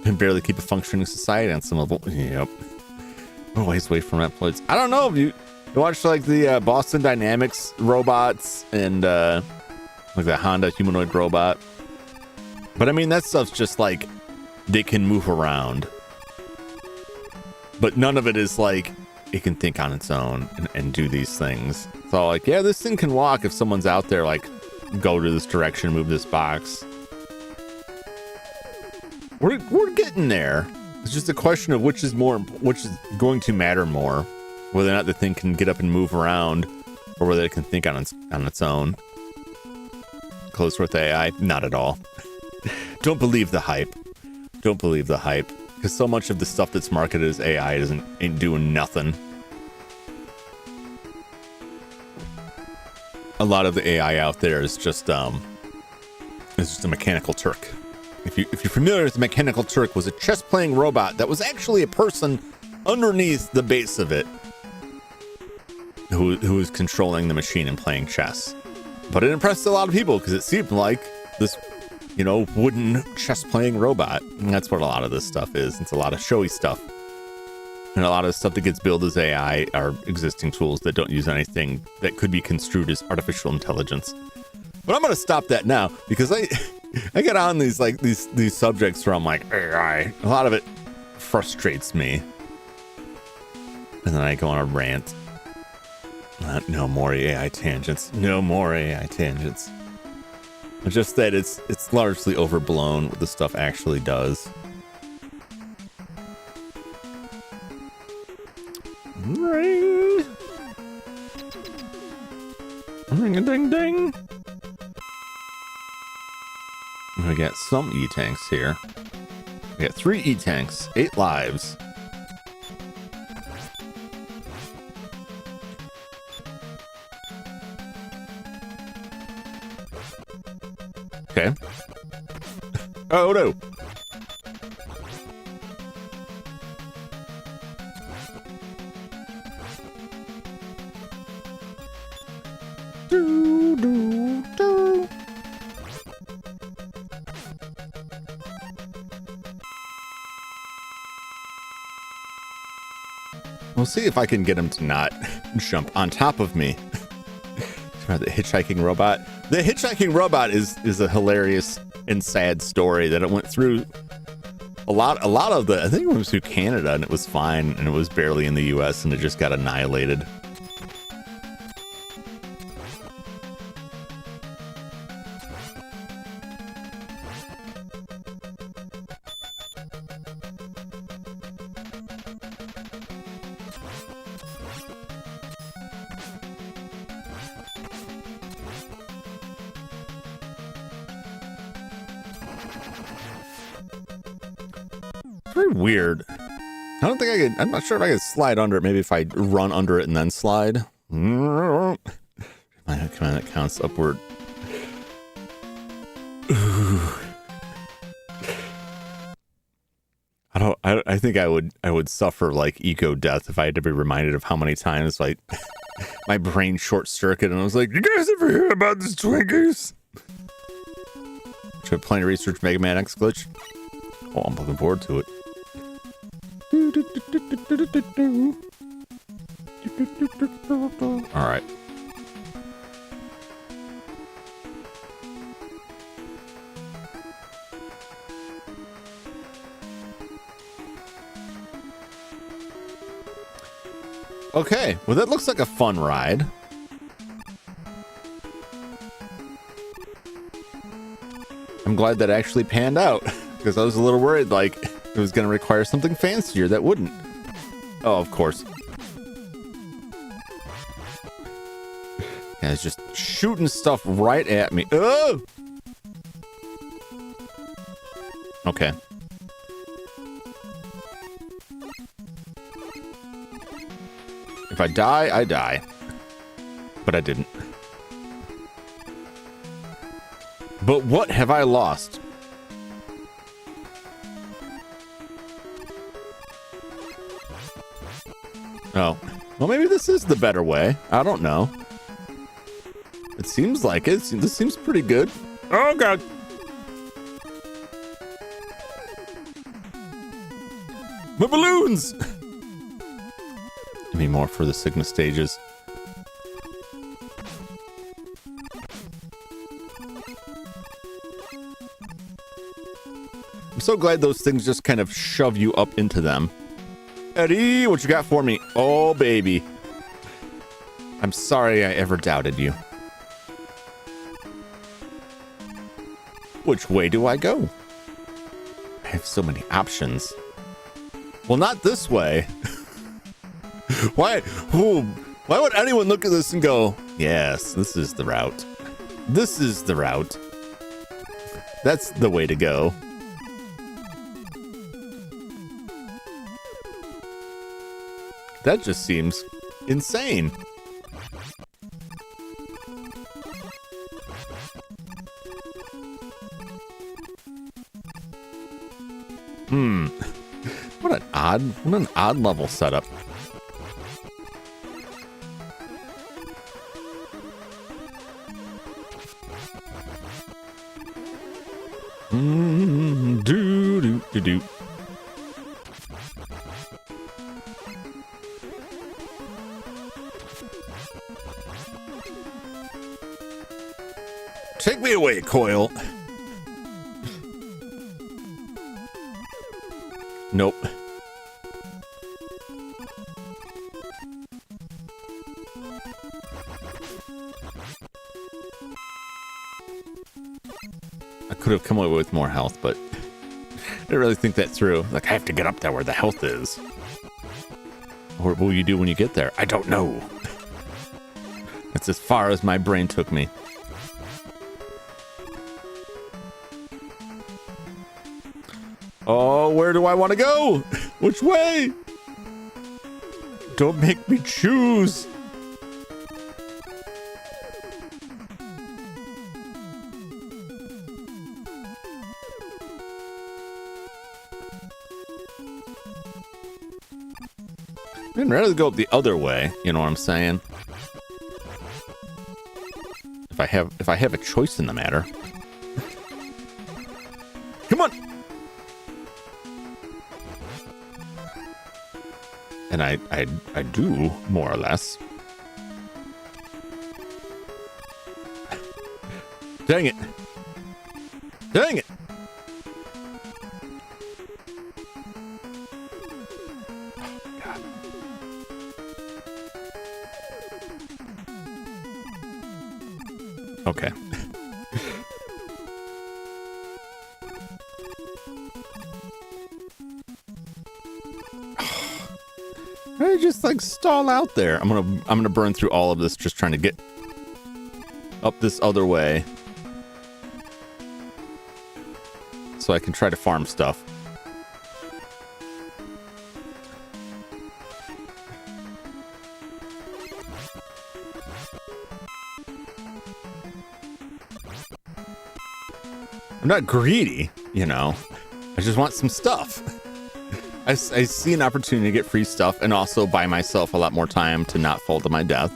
S1: Can barely keep a functioning society on some level. Yep. We're ways away from Reploids. I don't know if you watch like the Boston Dynamics robots and like the Honda humanoid robot. But I mean, that stuff's just like, they can move around. But none of it is like, it can think on its own and do these things. It's all like, yeah, this thing can walk if someone's out there, like, go to this direction, move this box. We're getting there. It's just a question of which is going to matter more. Whether or not the thing can get up and move around, or whether it can think on its own. Closer with AI? Not at all. Don't believe the hype. Don't believe the hype. Because so much of the stuff that's marketed as AI ain't doing nothing. A lot of the AI out there is just a mechanical Turk. If you're familiar with the mechanical Turk, was a chess playing robot that was actually a person underneath the base of it who was controlling the machine and playing chess. But it impressed a lot of people because it seemed like this, wooden chess-playing robot. And that's what a lot of this stuff is. It's a lot of showy stuff. And a lot of the stuff that gets billed as AI are existing tools that don't use anything that could be construed as artificial intelligence. But I'm going to stop that now because I get on these subjects where I'm like, AI. A lot of it frustrates me. And then I go on a rant. No more AI tangents. No more AI tangents. Just that it's largely overblown what the stuff actually does. Ring! Ring-a-ding-ding! We got some E-tanks here. We got 3 E-tanks, 8 lives. Okay. Oh no. We'll see if I can get him to not jump on top of me. The hitchhiking robot. The hitchhiking robot is a hilarious and sad story that it went through a lot of the, I think it went through Canada and it was fine, and it was barely in the US and it just got annihilated. Very weird. I don't think I could. I'm not sure if I could slide under it. Maybe if I run under it and then slide. Come on, that counts upward. I think I would suffer like eco death if I had to be reminded of how many times like my brain short circuit and I was like, "You guys ever hear about this Twinkies?" Should I plan to research Mega Man X glitch? Oh, I'm looking forward to it. All right. Okay, well that looks like a fun ride. I'm glad that actually panned out because I was a little worried like it was going to require something fancier that wouldn't. Oh, of course. Yeah, it's just shooting stuff right at me. Oh! Okay. If I die, I die. But I didn't. But what have I lost? Oh. Well, maybe this is the better way. I don't know. It seems like it. This seems pretty good. Oh, God. My balloons! Give me more for the Sigma stages. I'm so glad those things just kind of shove you up into them. Eddie, what you got for me? Oh, baby. I'm sorry I ever doubted you. Which way do I go? I have so many options. Well, not this way. Why would anyone look at this and go, yes, this is the route. This is the route. That's the way to go. That just seems insane. What an odd level setup. Do. Take me away, Coil. Nope. I could have come away with more health, but I didn't really think that through. Like, I have to get up there where the health is. What will you do when you get there? I don't know. That's as far as my brain took me. Oh, where do I want to go? Which way? Don't make me choose. I'd rather go up the other way, you know what I'm saying? If I have a choice in the matter. Come on. And I do, more or less. Dang it. Dang it. God. Okay. I just like stall out there. I'm gonna burn through all of this just trying to get up this other way so I can try to farm stuff. I'm not greedy, you know. I just want some stuff. I see an opportunity to get free stuff and also buy myself a lot more time to not fall to my death.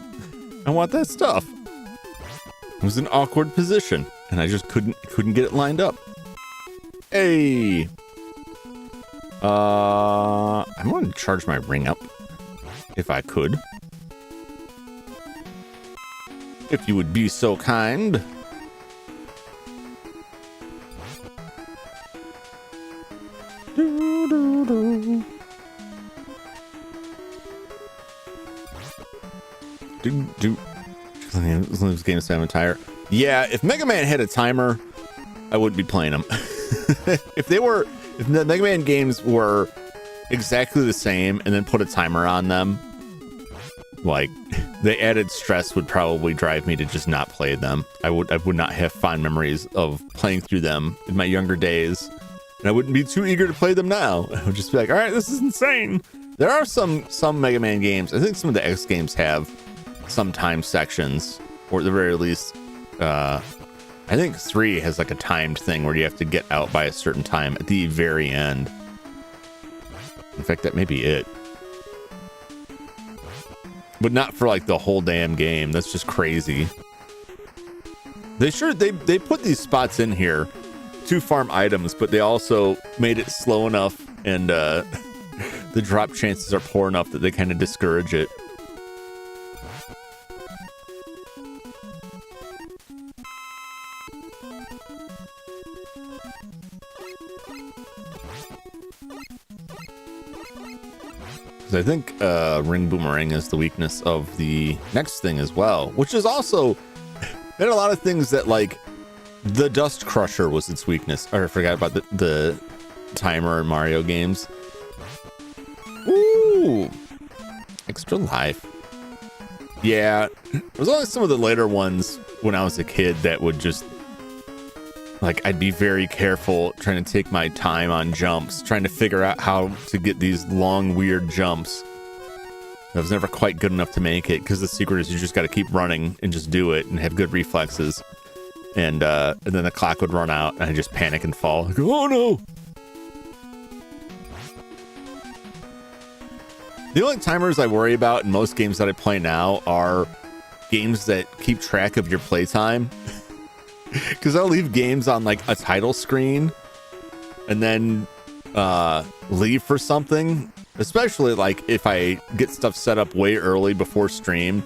S1: I want that stuff. It was an awkward position and I just couldn't get it lined up. Hey. I'm going to charge my ring up if I could. If you would be so kind. This game is entire. Yeah, if Mega Man had a timer, I wouldn't be playing them. If the Mega Man games were exactly the same and then put a timer on them, like the added stress would probably drive me to just not play them. I would not have fond memories of playing through them in my younger days, and I wouldn't be too eager to play them now. I would just be like, all right, this is insane. There are some Mega Man games. I think some of the X games have some time sections, or at the very least, I think 3 has like a timed thing where you have to get out by a certain time at the very end. In fact, that may be it. But not for like the whole damn game. That's just crazy. They put these spots in here to farm items, but they also made it slow enough and the drop chances are poor enough that they kind of discourage it. I think ring boomerang is the weakness of the next thing as well, which is also in a lot of things that like the dust crusher was its weakness. Or I forgot about the timer in Mario games. Ooh, extra life. Yeah, there was only some of the later ones when I was a kid that would just like, I'd be very careful trying to take my time on jumps, trying to figure out how to get these long, weird jumps. I was never quite good enough to make it, because the secret is you just got to keep running and just do it and have good reflexes. And then the clock would run out and I just panic and fall. Like, oh no! The only timers I worry about in most games that I play now are games that keep track of your playtime. Because I'll leave games on like a title screen and then leave for something, especially like if I get stuff set up way early before stream,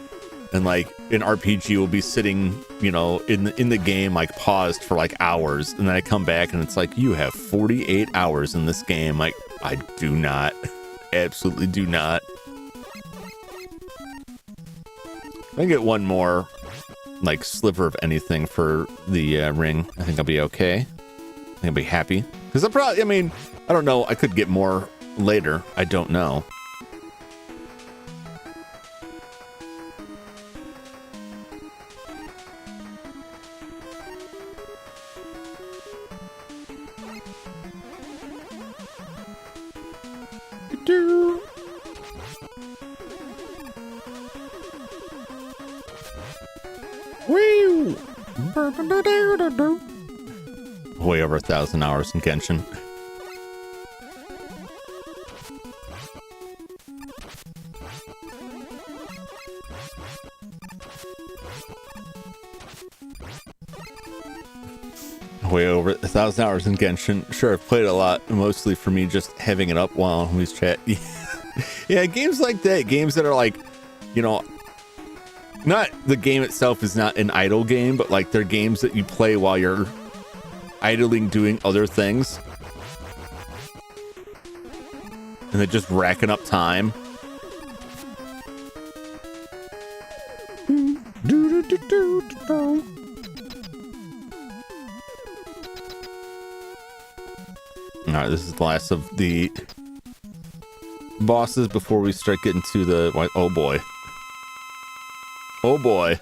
S1: and like an RPG will be sitting, you know, in the game like paused for like hours, and then I come back and it's like, you have 48 hours in this game. Like, I do not, absolutely do not. I get one more like sliver of anything for the ring, I think I'll be okay. I think I'll be happy, because I mean, I don't know, I could get more later, I don't know. Woo! Way over 1,000 hours in Genshin. Way over 1,000 hours in Genshin. Sure, I've played a lot, mostly for me just having it up while we chat. Yeah, games like that, games that are like, you know, not the game itself is not an idle game, but like they're games that you play while you're idling doing other things. And they're just racking up time. All right, this is the last of the bosses before we start getting to the... Oh boy. Oh boy.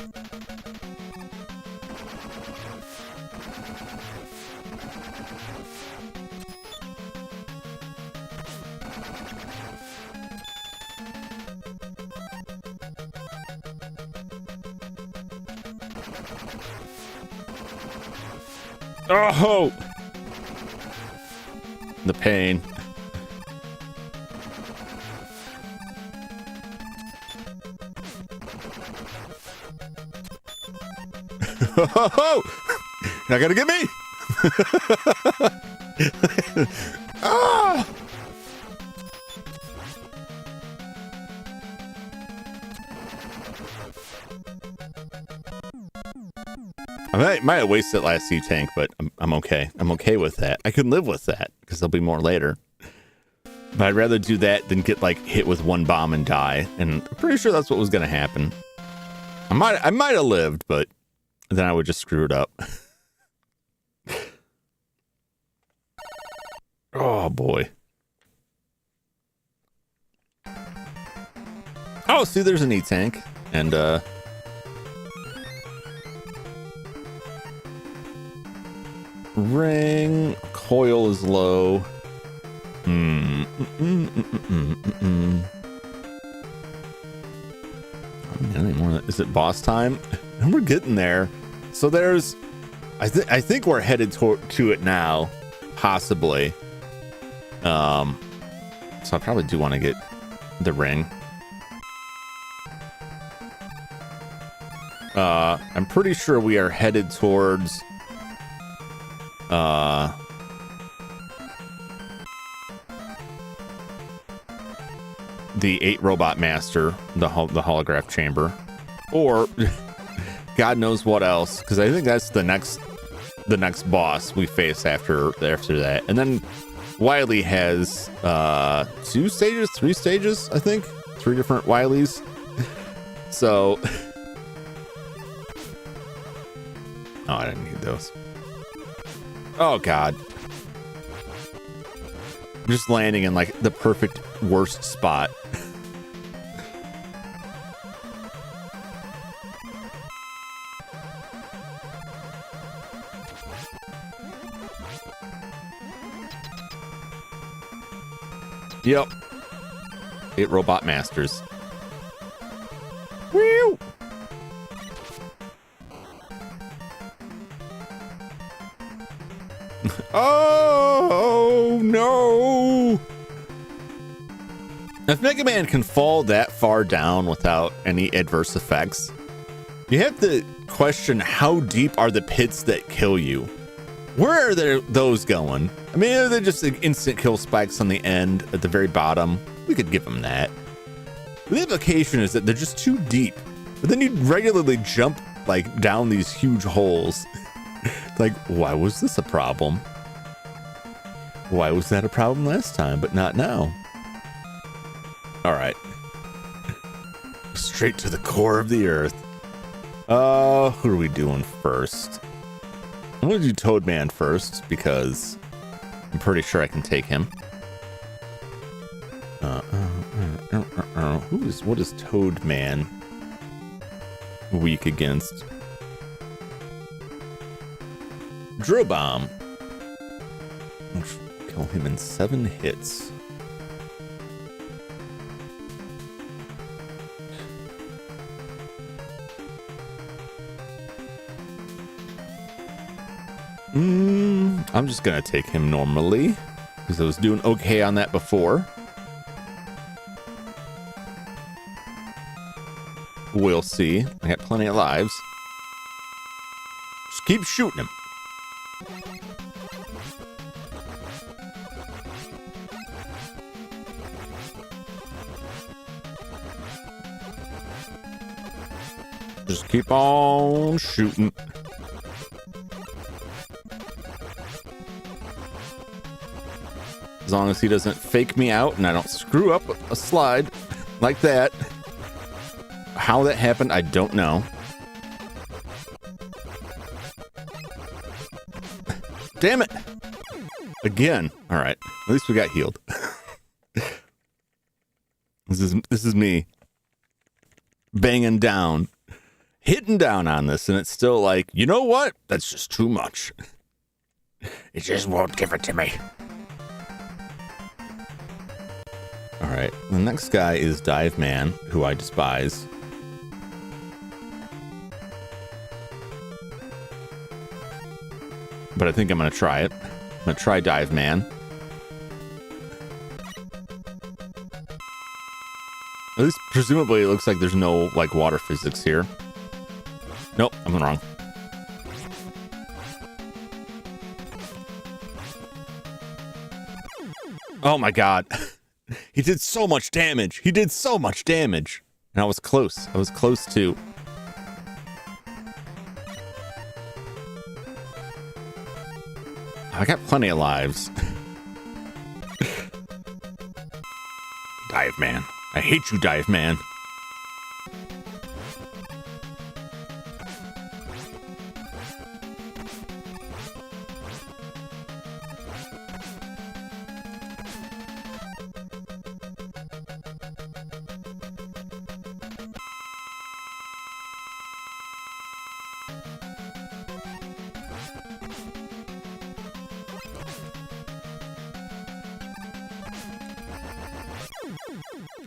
S1: Oh! The pain. Oh! You're not gonna get me! Ah! I might have wasted that last C-Tank, but I'm okay. I'm okay with that. I can live with that, because there'll be more later. But I'd rather do that than get, like, hit with one bomb and die. And I'm pretty sure that's what was going to happen. I might have lived, but then I would just screw it up. Oh, boy. Oh, see, there's an E-Tank. And, ring. Coil is low. Is it boss time? And we're getting there. So there's... I think we're headed to it now. Possibly. So I probably do want to get the ring. I'm pretty sure we are headed towards... the 8 robot master, the holograph chamber, or God knows what else, because I think that's the next boss we face after that. And then Wily has 3 stages, I think, 3 different Wilys. So oh, I didn't need those. Oh God. I'm just landing in like the perfect worst spot. Yep. 8 robot masters. Woo! Oh no! If Mega Man can fall that far down without any adverse effects, you have to question how deep are the pits that kill you. Where are those going? I mean, are they just like instant kill spikes on the end at the very bottom? We could give them that. The implication is that they're just too deep. But then you regularly jump like down these huge holes. Like, why was this a problem? Why was that a problem last time, but not now? All right. Straight to the core of the earth. Who are we doing first? I'm going to do Toadman first because I'm pretty sure I can take him. What is Toadman weak against? Drill Bomb. Kill him in 7 hits. I'm just gonna take him normally because I was doing okay on that before. We'll see. I got plenty of lives. Just keep shooting him. keep on shooting. As long as he doesn't fake me out and I don't screw up a slide like that. How that happened, I don't know. Damn it. Again. All right. At least we got healed. This is me banging down, hitting down on this, and it's still like, you know what? That's just too much. It just won't give it to me. All right. The next guy is Dive Man, who I despise. But I think I'm going to try it. I'm going to try Dive Man. At least, presumably, it looks like there's no, like, water physics here. Nope, I'm wrong. Oh my god. He did so much damage. He did so much damage. And I was close. I was close too. I got plenty of lives. Dive Man. I hate you, Dive Man.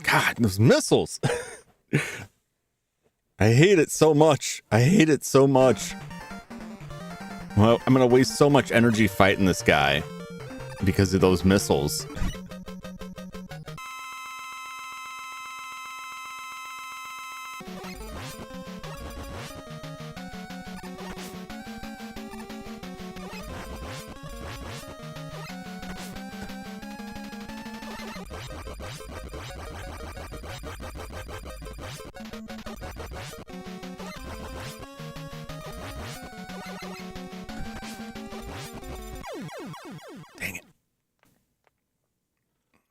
S1: God, those missiles. I hate it so much. I hate it so much. Well, I'm going to waste so much energy fighting this guy because of those missiles. Dang it.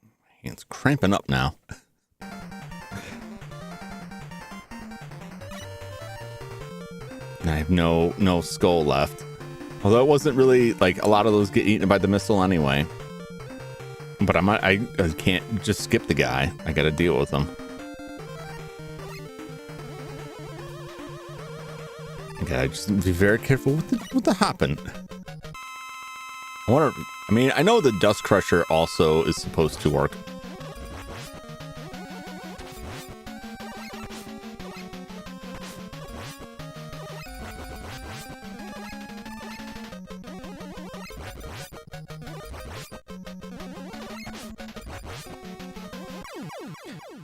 S1: My hand's cramping up now. And I have no skull left. Although it wasn't really, like, a lot of those get eaten by the missile anyway. But I can't just skip the guy. I gotta deal with him. Okay, just be very careful with the hopping. I know the Dust Crusher also is supposed to work.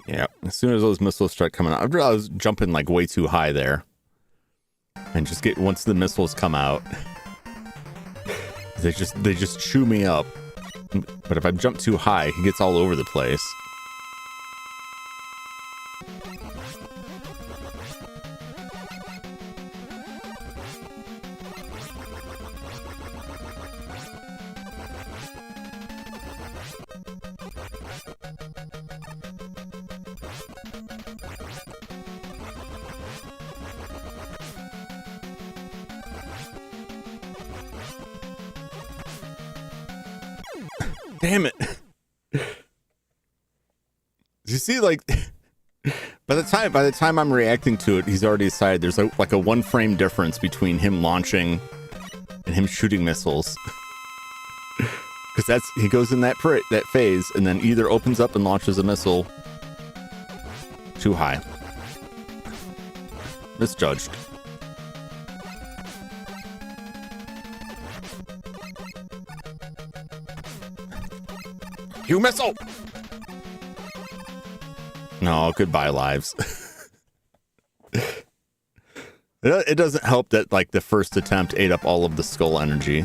S1: Yeah, as soon as those missiles start coming out, I was jumping like way too high there. And just once the missiles come out, they just chew me up. But if I jump too high, he gets all over the place. Damn it. You see, like, by the time I'm reacting to it, he's already decided there's like a 1 frame difference between him launching and him shooting missiles. Because he goes in that phase and then either opens up and launches a missile too high. Misjudged. You missile! No, goodbye, lives. It doesn't help that, like, the first attempt ate up all of the skull energy.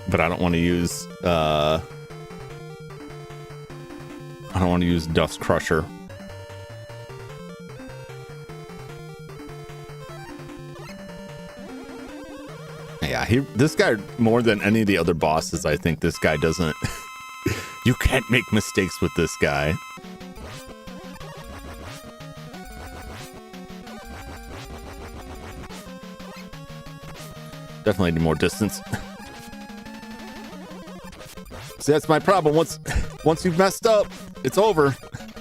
S1: But I don't want to use, I don't want to use Dust Crusher. Yeah, this guy, more than any of the other bosses, I think this guy doesn't... You can't make mistakes with this guy. Definitely need more distance. See, that's my problem. Once you've messed up, it's over.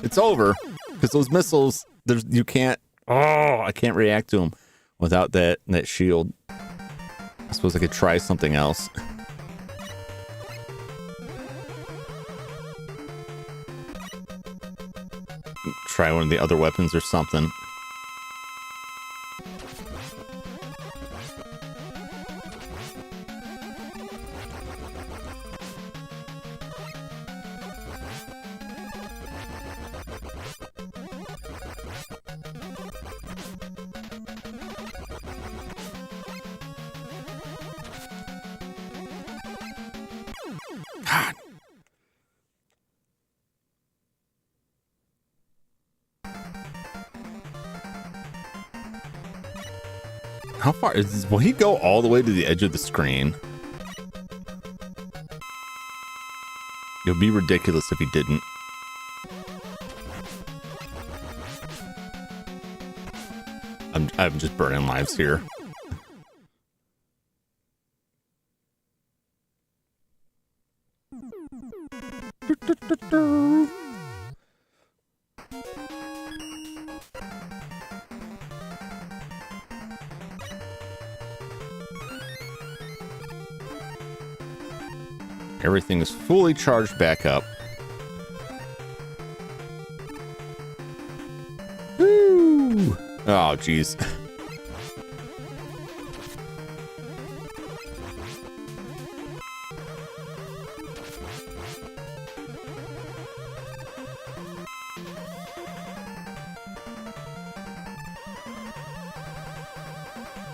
S1: It's over. Because those missiles, you can't... Oh, I can't react to them without that shield. I suppose I could try something else. Try one of the other weapons or something. God. How far is this? Will he go all the way to the edge of the screen? It would be ridiculous if he didn't. I'm just burning lives here. Everything is fully charged back up. Woo! Oh, jeez.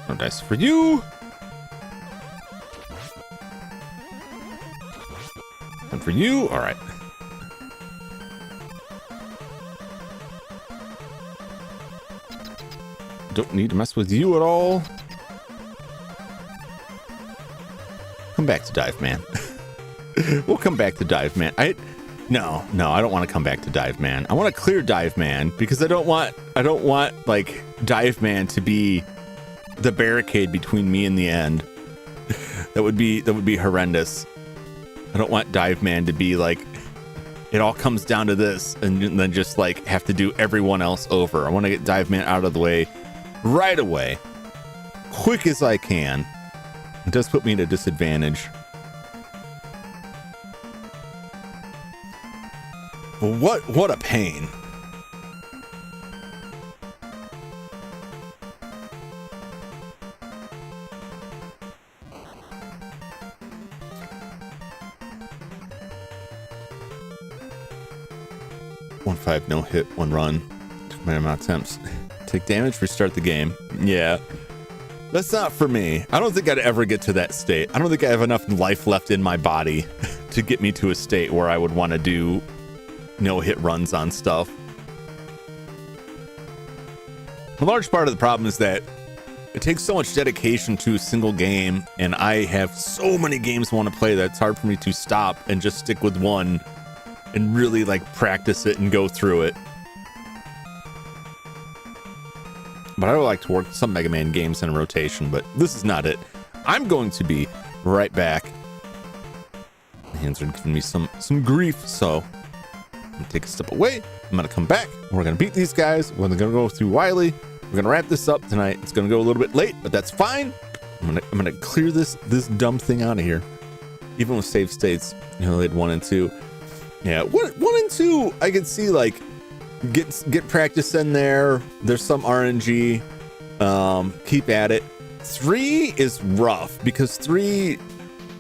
S1: No dice for you. And for you, all right. Don't need to mess with you at all. Come back to Dive Man. We'll come back to Dive Man. No, I don't want to come back to Dive Man. I want to clear Dive Man because I don't want like Dive Man to be the barricade between me and the end. That would be horrendous. I don't want Dive Man to be like, it all comes down to this and then just like have to do everyone else over. I want to get Dive Man out of the way right away, quick as I can. It does put me at a disadvantage. What a pain. One 5 no hit, one run. Took my amount of attempts. Take damage, restart the game. Yeah. That's not for me. I don't think I'd ever get to that state. I don't think I have enough life left in my body to get me to a state where I would want to do no-hit runs on stuff. A large part of the problem is that it takes so much dedication to a single game, and I have so many games I want to play that it's hard for me to stop and just stick with one and really like practice it and go through it. But I would like to work some Mega Man games in a rotation, but this is not it. I'm going to be right back. My hands are giving me some grief, so I'm gonna take a step away. I'm gonna come back. We're gonna beat these guys. We're gonna go through Wily. We're gonna wrap this up tonight. It's gonna go a little bit late, but that's fine. I'm gonna clear this dumb thing out of here. Even with save states, they had 1 and 2. Yeah, 1 and 2, I can see like get practice in there. There's some RNG. Keep at it. 3 is rough because 3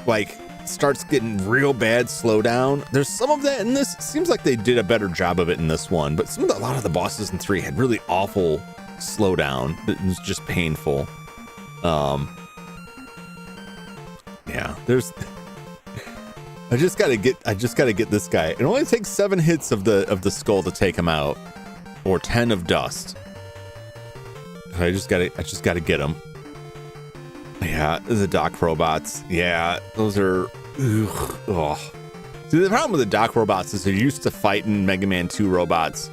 S1: like starts getting real bad slowdown. There's some of that in this. It seems like they did a better job of it in this one, but a lot of the bosses in 3 had really awful slowdown. It was just painful. Yeah, there's I just gotta get this guy. It only takes 7 hits of the skull to take him out, or 10 of dust. I just gotta get him. Yeah, the dock robots. Yeah, those are. Ugh, oh. See, the problem with the dock robots is they're used to fighting Mega Man 2 robots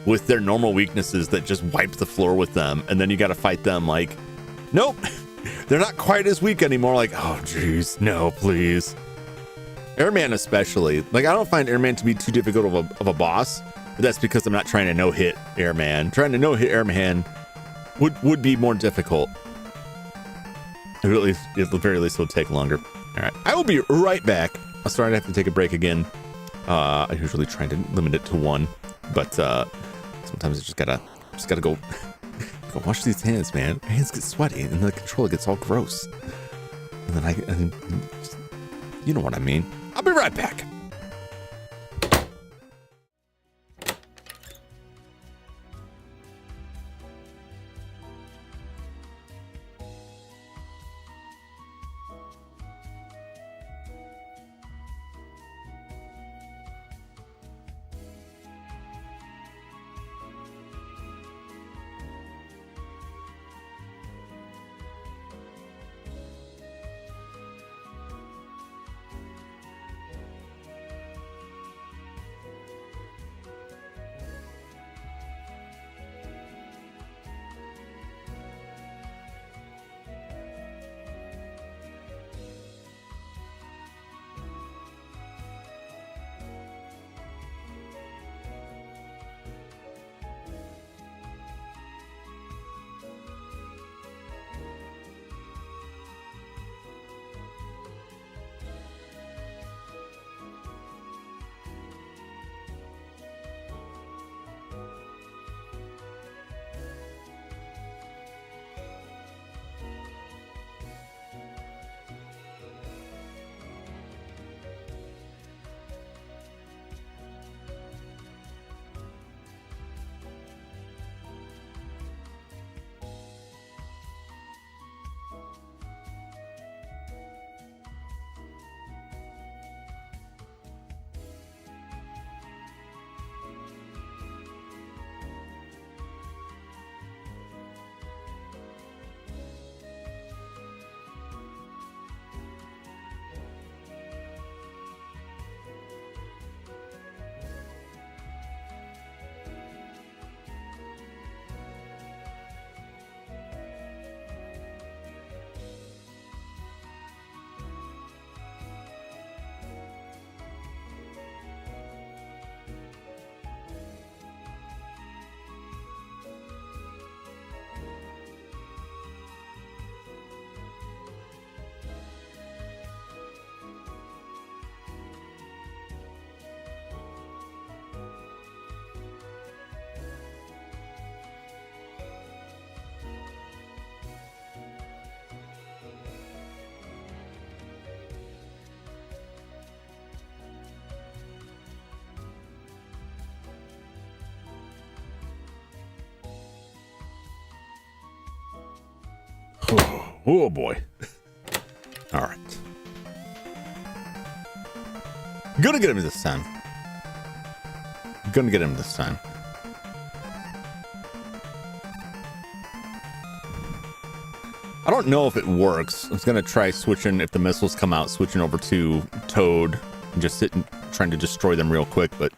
S1: with their normal weaknesses that just wipe the floor with them, and then you got to fight them like, nope, they're not quite as weak anymore. Like, oh, jeez, no, please. Airman especially. Like, I don't find Airman to be too difficult of a boss, but that's because I'm not trying to no-hit Airman. Trying to no-hit Airman would be more difficult. At the very least, it'll take longer. All right, I will be right back. I'm sorry I have to take a break again. I usually try to limit it to one, but sometimes I just gotta go wash these hands, man. My hands get sweaty, and the controller gets all gross. And then you know what I mean. I'll be right back. Oh boy. All right. Gonna get him this time. Gonna get him this time. I don't know if it works. I was gonna try switching, if the missiles come out, switching over to Toad and just sitting trying to destroy them real quick, but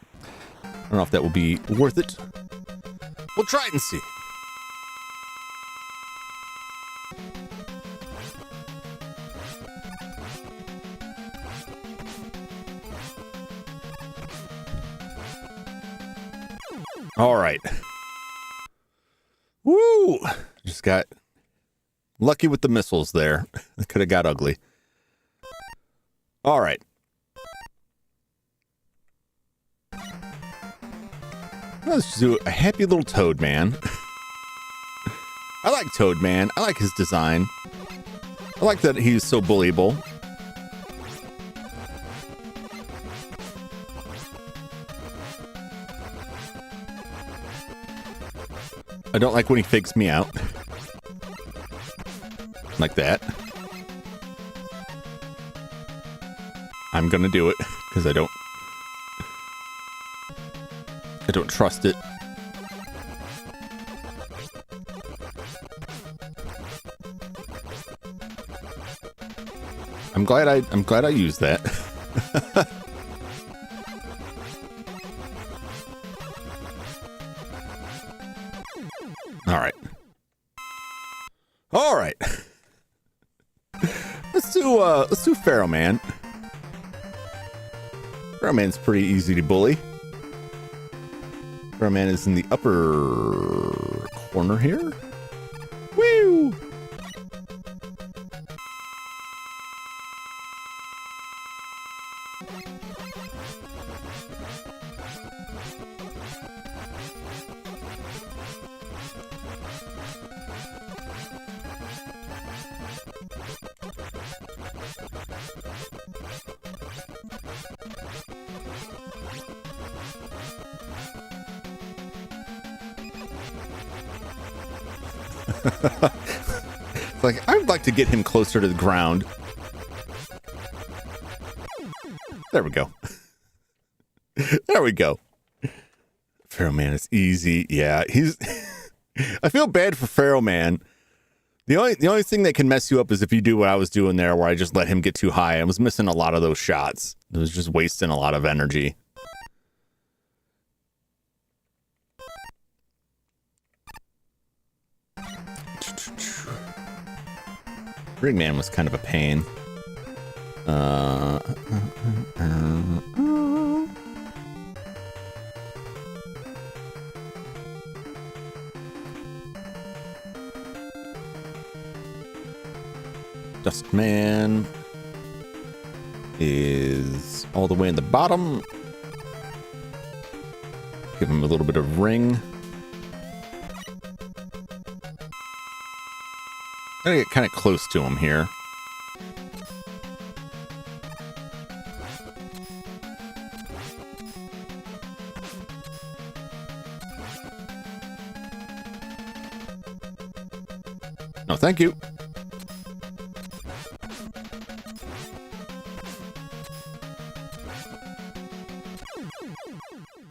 S1: I don't know if that will be worth it. We'll try it and see. All right. Woo! Just got lucky with the missiles there. It could have got ugly. All right. Let's do a happy little Toad Man. I like Toad Man. I like his design. I like that he's so bullyable. I don't like when he fakes me out. Like that. I'm gonna do it because I don't trust it. I'm glad I used that. All right. Let's do Pharaoh Man. Pharaoh Man's pretty easy to bully. Pharaoh Man is in the upper corner here. Woo! Like, I'd like to get him closer to the ground. There we go. There we go. Pharaoh Man is easy. Yeah, he's... I feel bad for Pharaoh Man. The only thing that can mess you up is if you do what I was doing there, where I just let him get too high. I was missing a lot of those shots. It was just wasting a lot of energy. Ringman was kind of a pain. Dustman is all the way in the bottom. Give him a little bit of ring. I'm gonna get kind of close to him here. No, thank you.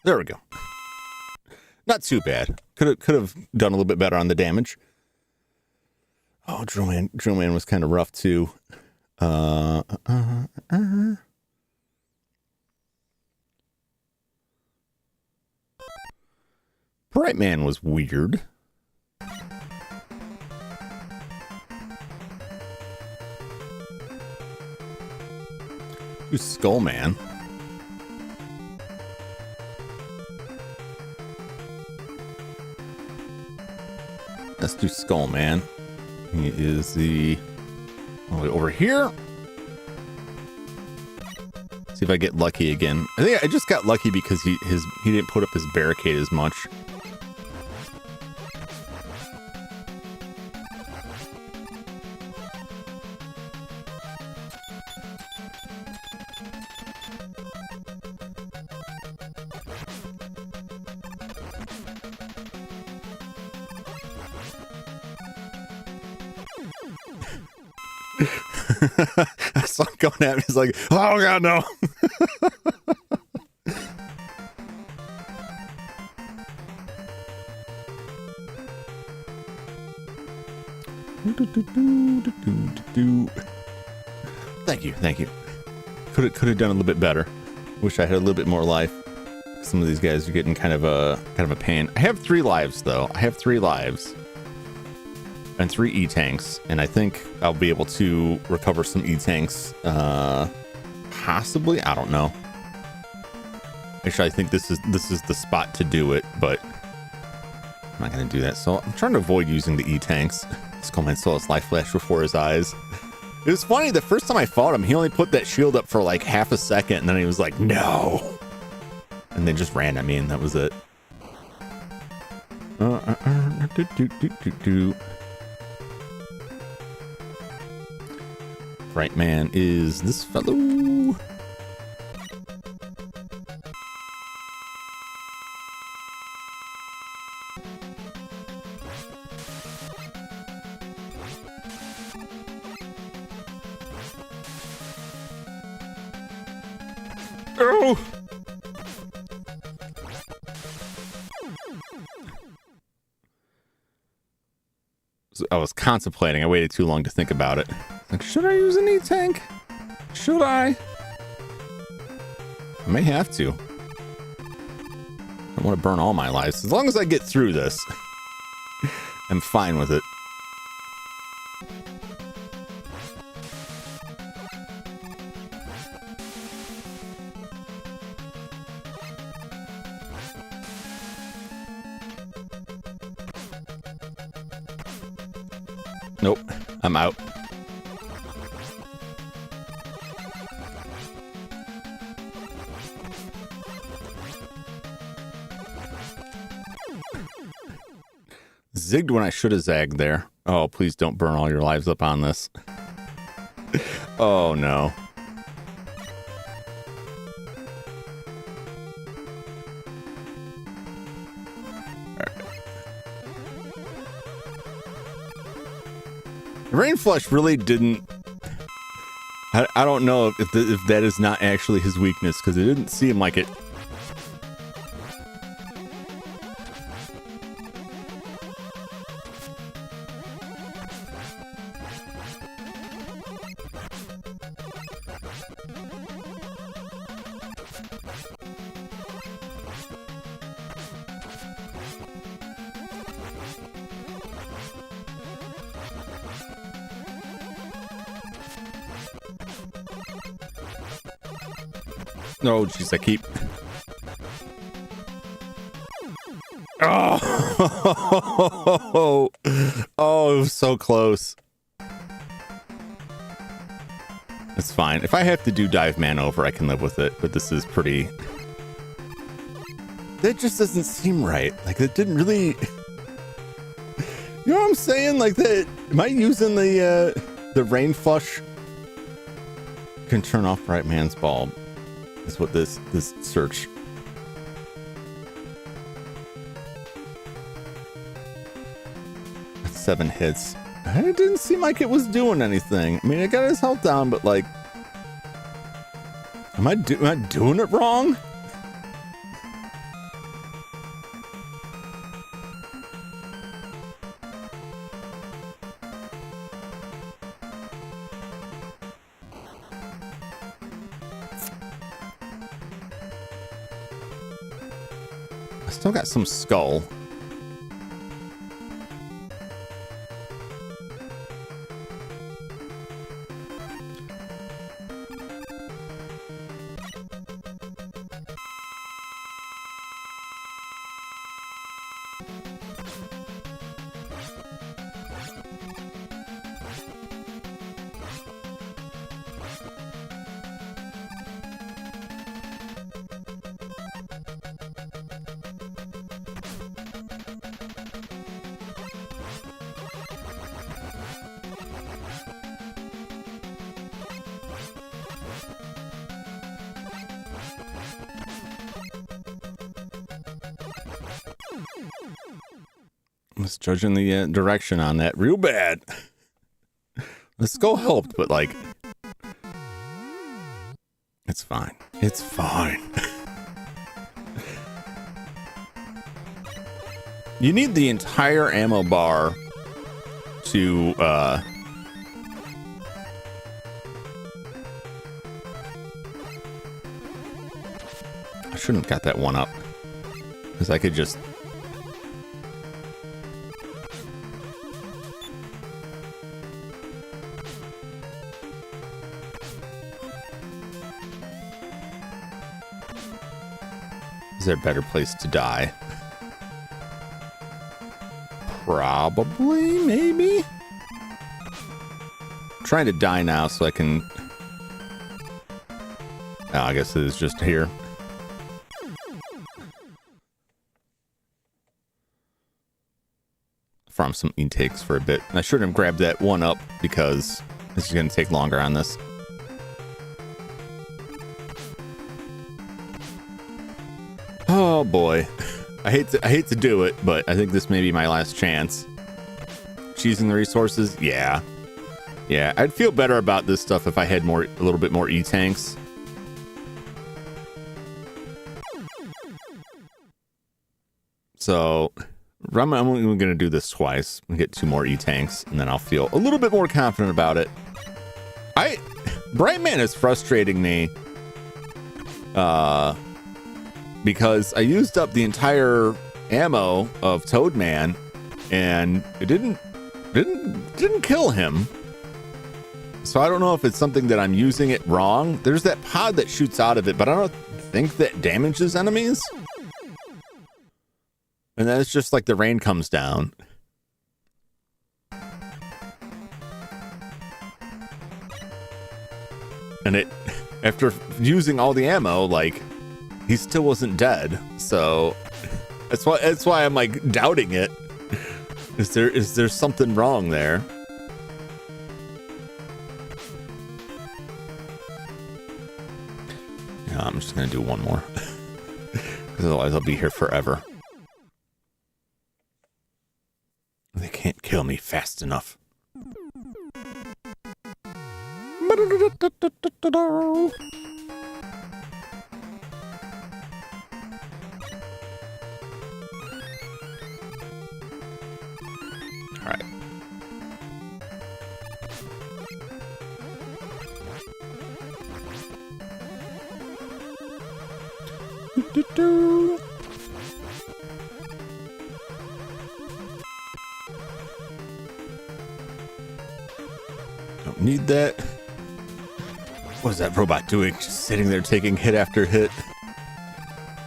S1: There we go. Not too bad. Could have done a little bit better on the damage. Oh, Drill Man was kind of rough too. Bright Man was weird. Who's Skull Man? Let's do Skull Man. He is the all the way over here. See if I get lucky again. I think I just got lucky because he didn't put up his barricade as much. I saw him going at me. He's like, oh god, no. Thank you. Could have done a little bit better. Wish I had a little bit more life. Some of these guys are getting kind of a pain. I have 3 lives though. I have 3 lives. And 3 E-tanks, and I think I'll be able to recover some E-tanks, possibly. I don't know. Actually, I think this is the spot to do it, but I'm not going to do that. So I'm trying to avoid using the E-tanks. Skullman saw his life flash before his eyes. It was funny. The first time I fought him, he only put that shield up for like half a second, and then he was like, "No," and then just ran at me, and that was it. Right man is this fellow. Oh! So I was contemplating. I waited too long to think about it. Like, should I use an E-tank? Should I? I may have to. I don't want to burn all my lives. As long as I get through this, I'm fine with it. Nope, I'm out. Zigged when I should have zagged there. Oh, please don't burn all your lives up on this. Oh, no. Rain Flush really didn't... I don't know if that is not actually his weakness, because it didn't seem like it. No, jeez, I keep... Oh, oh, it was so close. It's fine. If I have to do Dive Man over, I can live with it, but this is pretty... That just doesn't seem right. Like, it didn't really... You know what I'm saying? Like, that... Am I using the Rain Flush? Can turn off Bright Man's Bulb. Is what this search. That's 7 hits. It didn't seem like it was doing anything. I mean, it got his health down, but like, am I doing it wrong? Still got some skull. Misjudging the direction on that real bad. The skull helped, but like, it's fine. It's fine. You need the entire ammo bar to I shouldn't have got that one up, because I could just... Is there a better place to die? Probably, maybe? I'm trying to die now so I can... Oh, I guess it is just here. Farm some intakes for a bit. I should have grabbed that one up because this is going to take longer on this. Oh boy, I hate to do it, but I think this may be my last chance. Cheesing the resources, yeah, I'd feel better about this stuff if I had a little bit more E-tanks. So I'm only going to do this twice and get 2 more E-tanks, and then I'll feel a little bit more confident about it. Brightman is frustrating me. Because I used up the entire ammo of Toadman, and it didn't kill him. So I don't know if it's something that I'm using it wrong. There's that pod that shoots out of it, but I don't think that damages enemies. And then it's just like the rain comes down. And it, after using all the ammo, like, he still wasn't dead. So that's why I'm like doubting it. Is there something wrong there? Yeah, I'm just gonna do one more. Because otherwise I'll be here forever. They can't kill me fast enough. All right. Don't need that. What is that robot doing? Just sitting there taking hit after hit.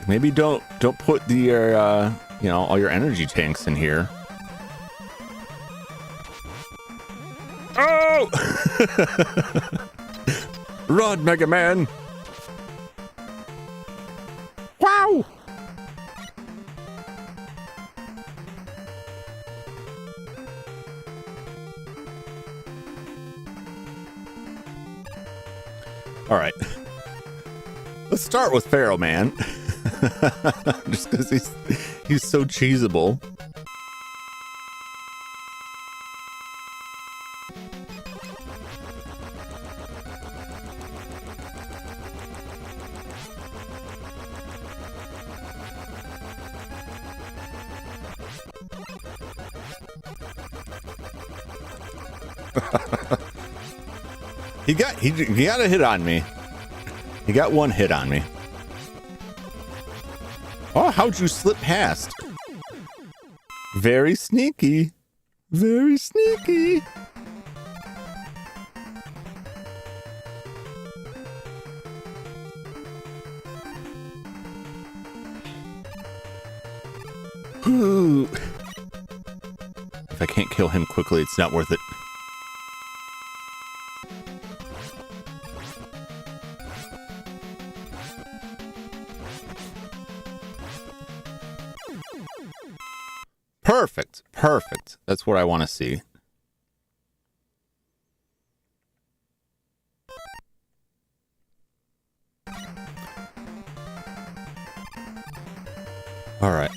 S1: Maybe don't put the you know, all your energy tanks in here. Oh! Run, Mega Man! Wow! All right. Let's start with Pharaoh Man. Just because he's so cheesable. He got a hit on me. He got one hit on me. Oh, how'd you slip past? Very sneaky. Very sneaky. Ooh. If I can't kill him quickly, it's not worth it. Perfect. Perfect. That's what I want to see. All right.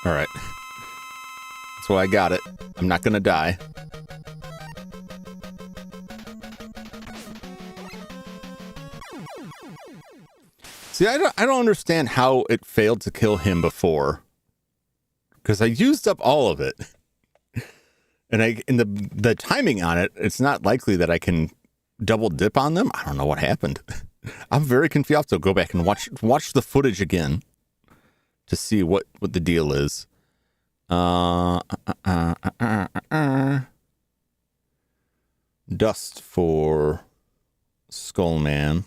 S1: All right. So I got it. I'm not going to die. See, I don't understand how it failed to kill him before. Because I used up all of it. And the timing on it, it's not likely that I can double dip on them. I don't know what happened. I'm very confused. I'll have to go back and watch the footage again to see what the deal is. Dust for Skullman.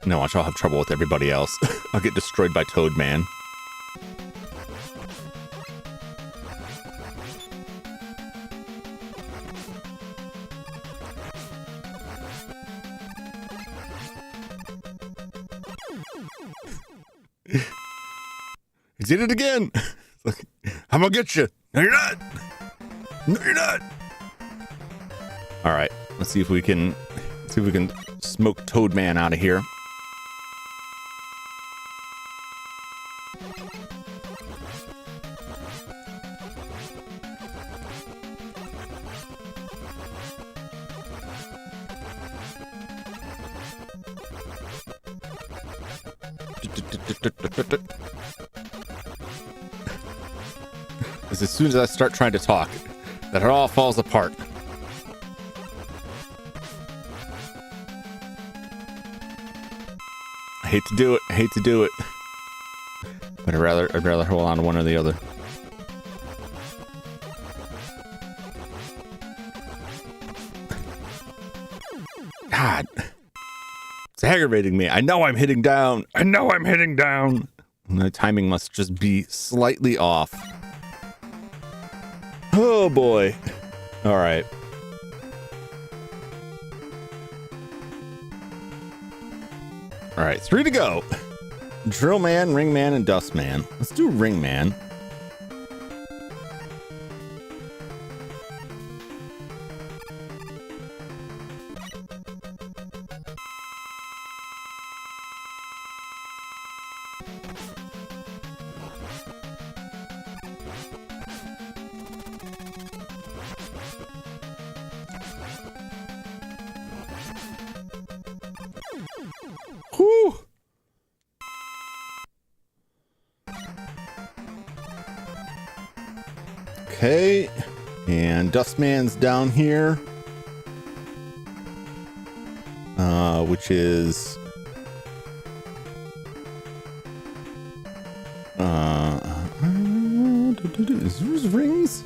S1: No, watch, I'll have trouble with everybody else. I'll get destroyed by Toadman. He did it again. I'm gonna get you. No, you're not. No, you're not. All right, let's see if we can smoke Toadman out of here. As soon as I start trying to talk, that it all falls apart. I hate to do it. But I'd rather hold on to one or the other. God. It's aggravating me. I know I'm hitting down. The timing must just be slightly off. Oh boy. All right. All right, 3 to go. Drill Man, Ring Man, and Dust Man. Let's do Ring Man. Whew. Okay, and Dustman's down here, which is is those rings?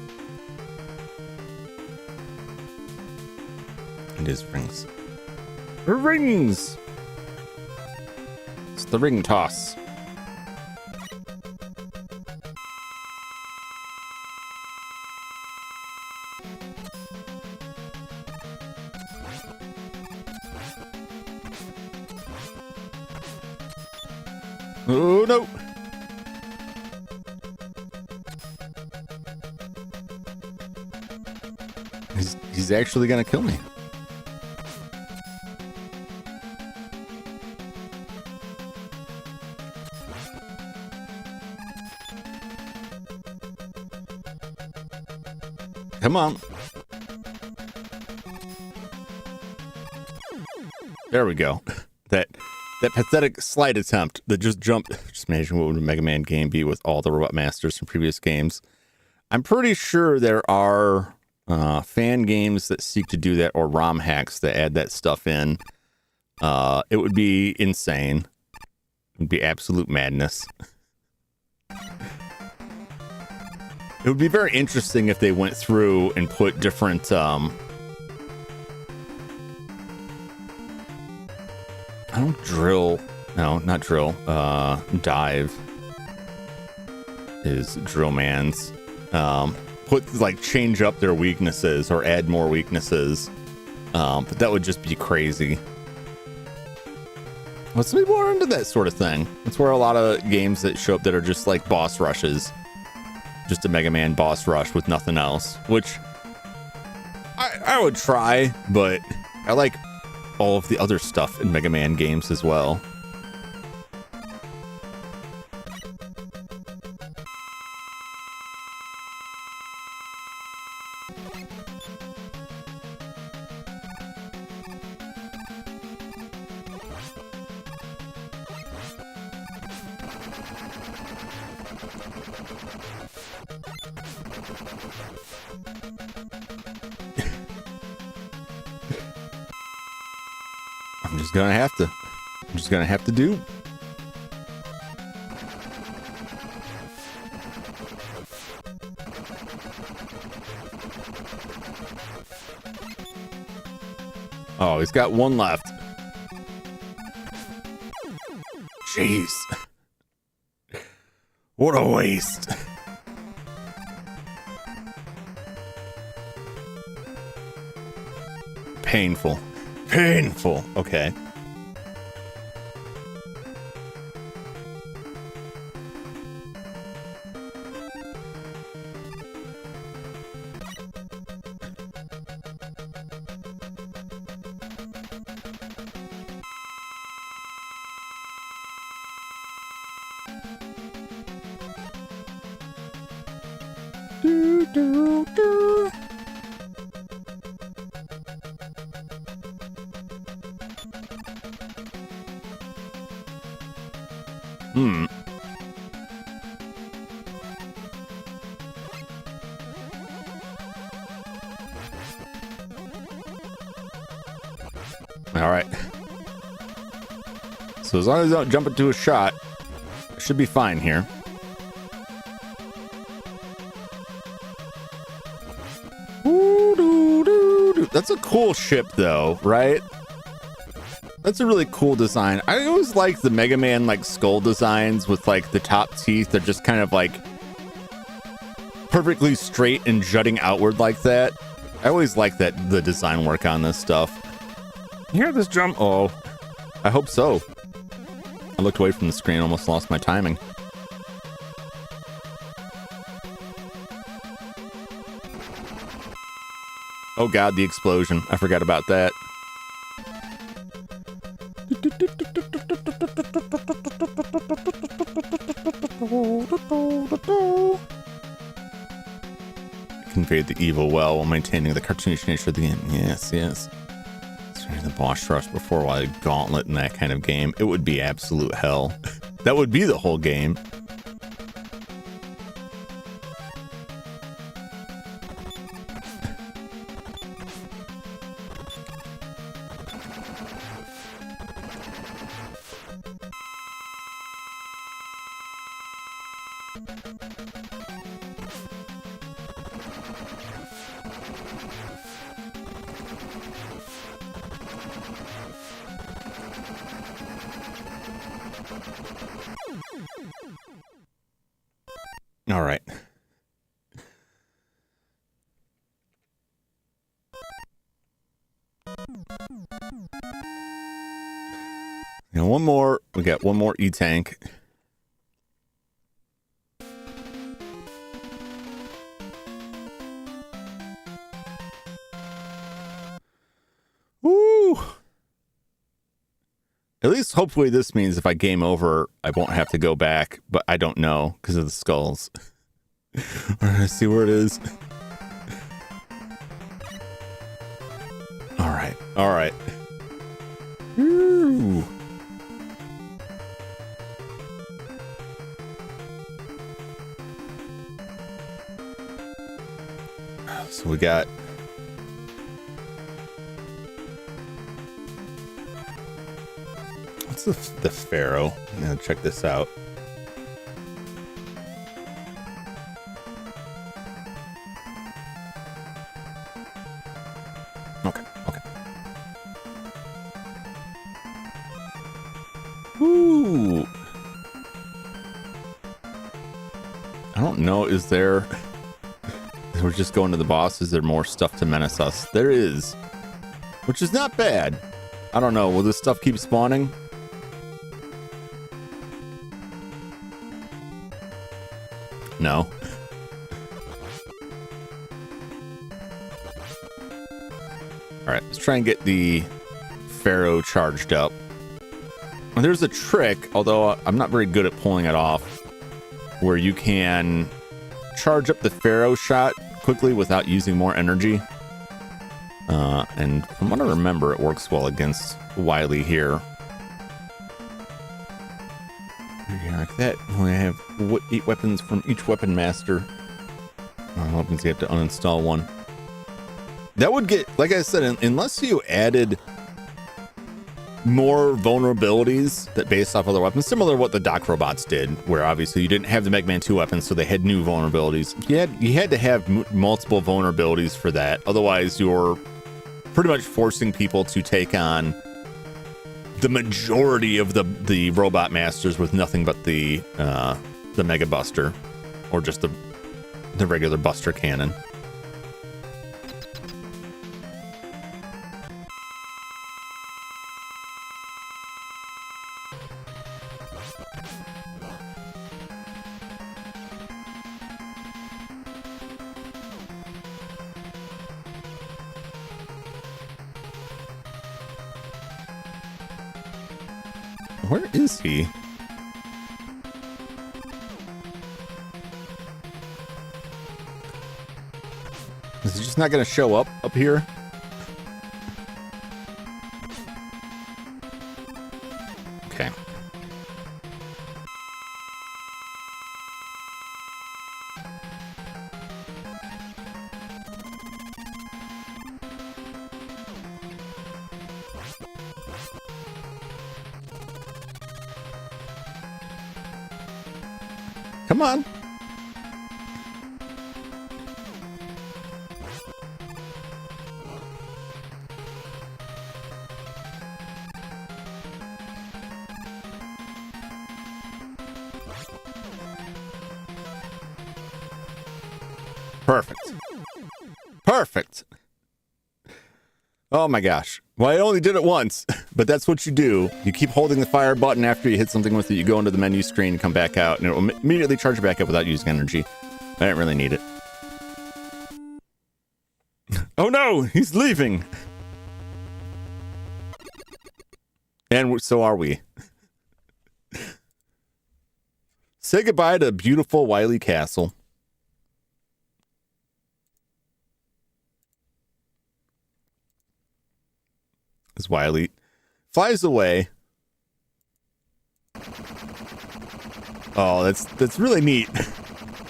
S1: It is rings. Rings. It's the ring toss. Oh no! He's actually gonna kill me. Come on. There we go. That pathetic slide attempt that just jumped. Just imagine what would a Mega Man game be with all the Robot Masters from previous games. I'm pretty sure there are fan games that seek to do that, or ROM hacks that add that stuff in. It would be insane. It would be absolute madness. It would be very interesting if they went through and put different dive is Drill Man's. Change up their weaknesses or add more weaknesses. But that would just be crazy. Let's be more into that sort of thing. That's where a lot of games that show up that are just like boss rushes. Just a Mega Man boss rush with nothing else. Which I would try, but I like all of the other stuff in Mega Man games as well. I'm just gonna have to do. Oh, he's got one left. Jeez. What a waste. Painful. Painful. Okay. Do, do, do. All right. So as long as I don't jump into a shot, I should be fine here. That's a cool ship, though, right? That's a really cool design. I always like the Mega Man like skull designs with like the top teeth. They're just kind of like perfectly straight and jutting outward like that. I always like that, the design work on this stuff. You hear this jump? Oh, I hope so. I looked away from the screen, almost lost my timing. Oh God, the explosion. I forgot about that. Conveyed the evil well while maintaining the cartoonish nature of the game. Yes, yes. The boss rush before Wily Gauntlet in that kind of game. It would be absolute hell. That would be the whole game. All right. Now one more. We got one more E-Tank. Woo! At least hopefully this means if I game over, I won't have to go back, but I don't know because of the skulls. All right, see where it is. All right, all right. Ooh. So we got the Pharaoh. Now check this out. Okay. Ooh. I don't know. Is there? We're just going to the boss. Is there more stuff to menace us? There is, which is not bad. I don't know. Will this stuff keep spawning? No. All right, let's try and get the Pharaoh charged up. And there's a trick, although I'm not very good at pulling it off, where you can charge up the Pharaoh shot quickly without using more energy. And from what I remember, it works well against Wily here. Like that, we have 8 weapons from each weapon master. Weapons, you have to uninstall one. That would get, like I said, unless you added more vulnerabilities that based off other weapons, similar to what the Doc Robots did, where obviously you didn't have the Mega Man 2 weapons, so they had new vulnerabilities. You had to have multiple vulnerabilities for that. Otherwise, you're pretty much forcing people to take on the majority of the robot masters with nothing but the Mega Buster, or just the regular Buster cannon. Where is he? Is he just not gonna show up here? Okay. Come on. Perfect. Perfect. Oh my gosh. Well, I only did it once, but that's what you do. You keep holding the fire button after you hit something with it. You go into the menu screen, come back out, and it will immediately charge you back up without using energy. I didn't really need it. Oh no, he's leaving. And so are we. Say goodbye to beautiful Wily Castle. As Wily flies away. Oh, that's really neat.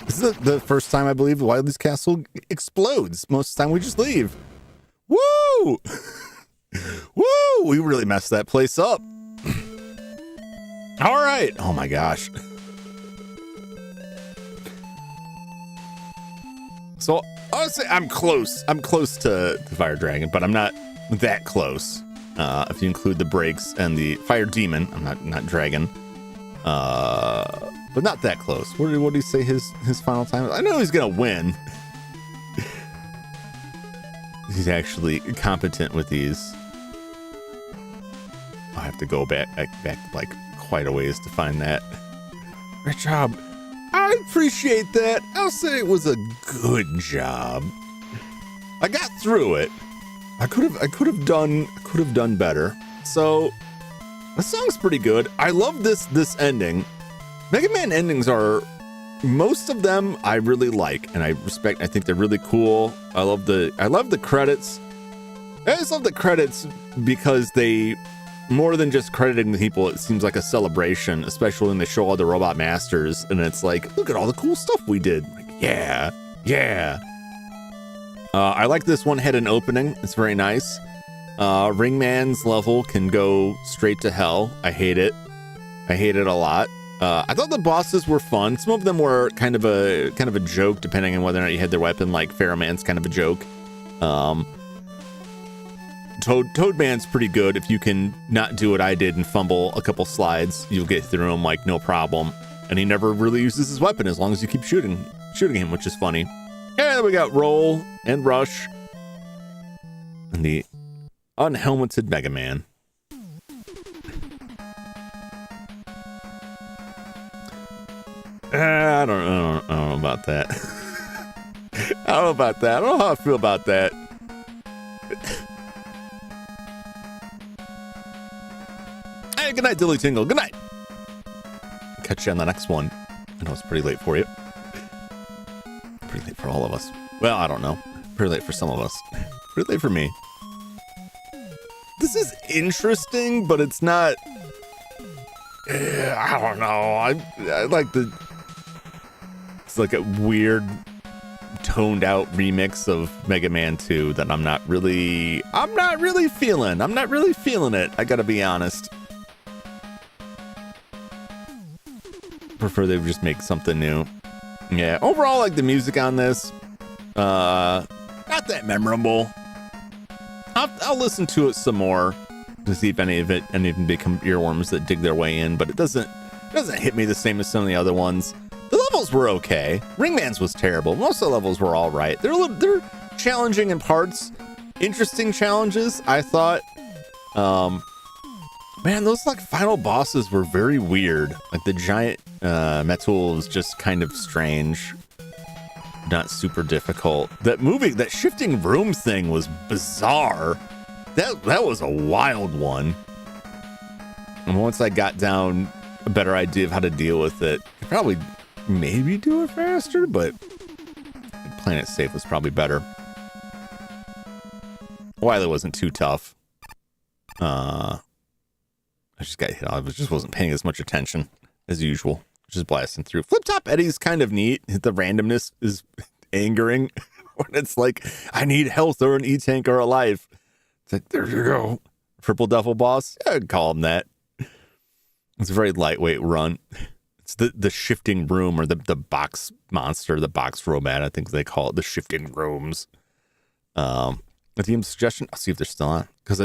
S1: This is the first time I believe Wily's castle explodes. Most of the time we just leave. Woo! Woo! We really messed that place up. All right. Oh my gosh. So honestly, I'm close. I'm close to Fire Dragon, but I'm not that close. If you include the breaks and the Fire Demon, I'm not Dragon. But not that close. What did he say his final time? I know he's gonna win. He's actually competent with these. I have to go back like quite a ways to find that. Great job. I appreciate that. I'll say it was a good job. I got through it. I could have done better. So the song's pretty good. I love this ending. Mega Man endings are, most of them I really like and I respect. I think they're really cool. I love the credits. I just love the credits because they, more than just crediting the people, it seems like a celebration, especially when they show all the robot masters and it's like, look at all the cool stuff we did. Like, yeah. I like this one head and opening. It's very nice. Ringman's level can go straight to hell. I hate it. I hate it a lot. I thought the bosses were fun. Some of them were kind of a joke, depending on whether or not you had their weapon. Like Pharaoh Man's kind of a joke. Toad Man's pretty good. If you can not do what I did and fumble a couple slides, you'll get through him like no problem. And he never really uses his weapon as long as you keep shooting him, which is funny. And then we got Roll and Rush and the unhelmeted Mega Man. I don't know about that. I don't know about that. I don't know how I feel about that. Hey, good night, Dilly Tingle. Good night. Catch you on the next one. I know it's pretty late for you. Pretty late for all of us. Well, I don't know. Pretty late for some of us. Pretty late for me. This is interesting, but it's not. I don't know. I like the. It's like a weird, toned out remix of Mega Man 2 that I'm not really feeling. I'm not really feeling it. I gotta be honest. Prefer they just make something new. Yeah, overall, like the music on this, not that memorable. I'll listen to it some more to see if any of them become earworms that dig their way in, but it doesn't hit me the same as some of the other ones. The levels were okay. Ringman's was terrible. Most of the levels were all right. They're challenging in parts, interesting challenges. I thought, man, those like final bosses were very weird. Like the giant Metul was just kind of strange, not super difficult. That shifting room thing was bizarre. That was a wild one. And once I got down a better idea of how to deal with it, I could probably maybe do it faster, but playing it safe was probably better. Wily wasn't too tough. I just got hit. I just wasn't paying as much attention as usual. Just blasting through. Flip Top Eddie's kind of neat. The randomness is angering when it's like, I need health or an E-tank or a life. It's like, there you go. Triple Duffel Boss. Yeah, I'd call him that. It's a very lightweight run. It's the shifting room, or the box monster, the box robot, I think they call it, the shifting rooms. A team suggestion, I'll see if they're still on. Because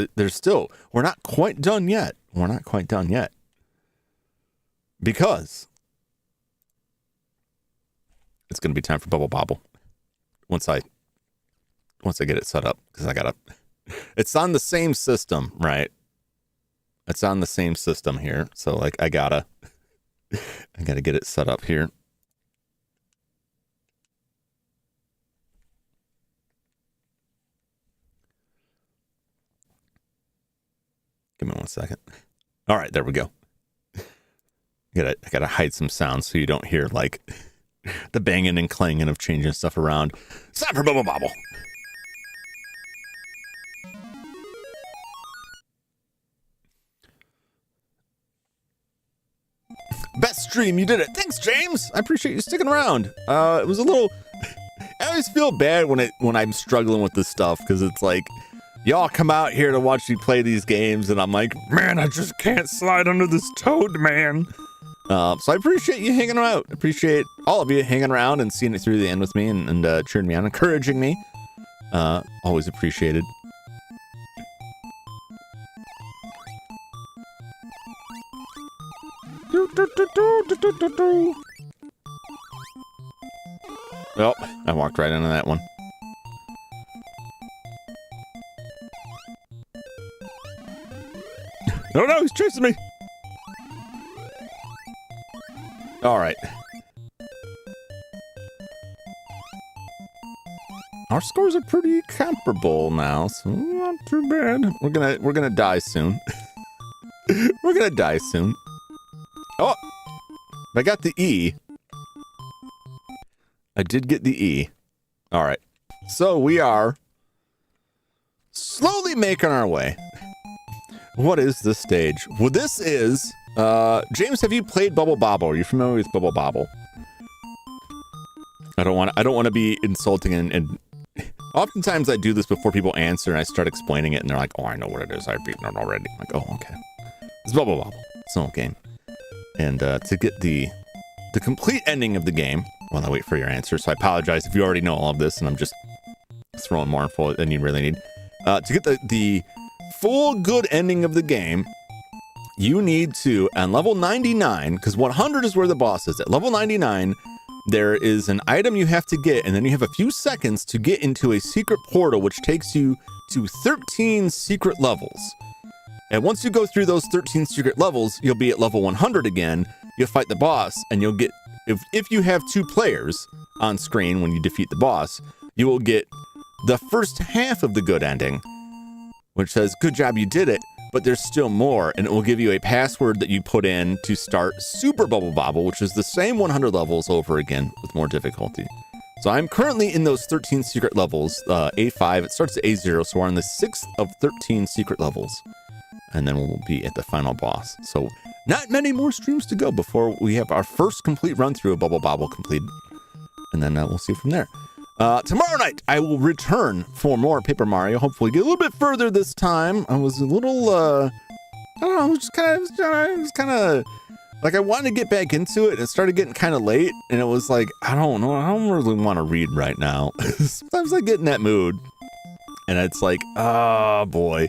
S1: we're not quite done yet. We're not quite done yet. Because it's going to be time for Bubble Bobble. Once I get it set up. Because it's on the same system, right? It's on the same system here. So, like, I gotta get it set up here. Give me 1 second. All right, there we go. I gotta hide some sounds so you don't hear, like, the banging and clanging of changing stuff around. It's time for Bubble Bobble. Best stream, you did it. Thanks, James. I appreciate you sticking around. It was a little. I always feel bad when I'm struggling with this stuff, because it's like, y'all come out here to watch me play these games, and I'm like, man, I just can't slide under this toad, man. So I appreciate you hanging out. Appreciate all of you hanging around and seeing it through the end with me, and cheering me on, encouraging me. Always appreciated. Well, I walked right into that one. No, he's chasing me. All right. Our scores are pretty comparable now, so not too bad. We're gonna die soon. We're gonna die soon. Oh, I got the E. I did get the E. All right. So we are slowly making our way. What is this stage? Well, this is, James, have you played Bubble Bobble? Are you familiar with Bubble Bobble? I don't want to be insulting, and oftentimes I do this before people answer, and I start explaining it, and they're like, oh, I know what it is. I've beaten it already. I'm like, oh, okay. It's Bubble Bobble. It's an old game. And to get the complete ending of the game, while I wait for your answer, so I apologize if you already know all of this, and I'm just throwing more info than you really need. To get the full good ending of the game, you need to, on level 99, because 100 is where the boss is. At level 99, there is an item you have to get, and then you have a few seconds to get into a secret portal, which takes you to 13 secret levels. And once you go through those 13 secret levels, you'll be at level 100 again. You'll fight the boss, and you'll get, if you have 2 players on screen when you defeat the boss, you will get the first half of the good ending, which says, good job, you did it, but there's still more, and it will give you a password that you put in to start Super Bubble Bobble, which is the same 100 levels over again with more difficulty. So I'm currently in those 13 secret levels, A5, it starts at A0, so we're on the 6th of 13 secret levels. And then we'll be at the final boss. So not many more streams to go before we have our first complete run through of Bubble Bobble completed. And then we'll see from there. Tomorrow night, I will return for more Paper Mario. Hopefully get a little bit further this time. I was a little, I don't know, it was kind of, like I wanted to get back into it, and it started getting kind of late, and it was like, I don't know, I don't really want to read right now. Sometimes I get in that mood, and it's like, oh boy,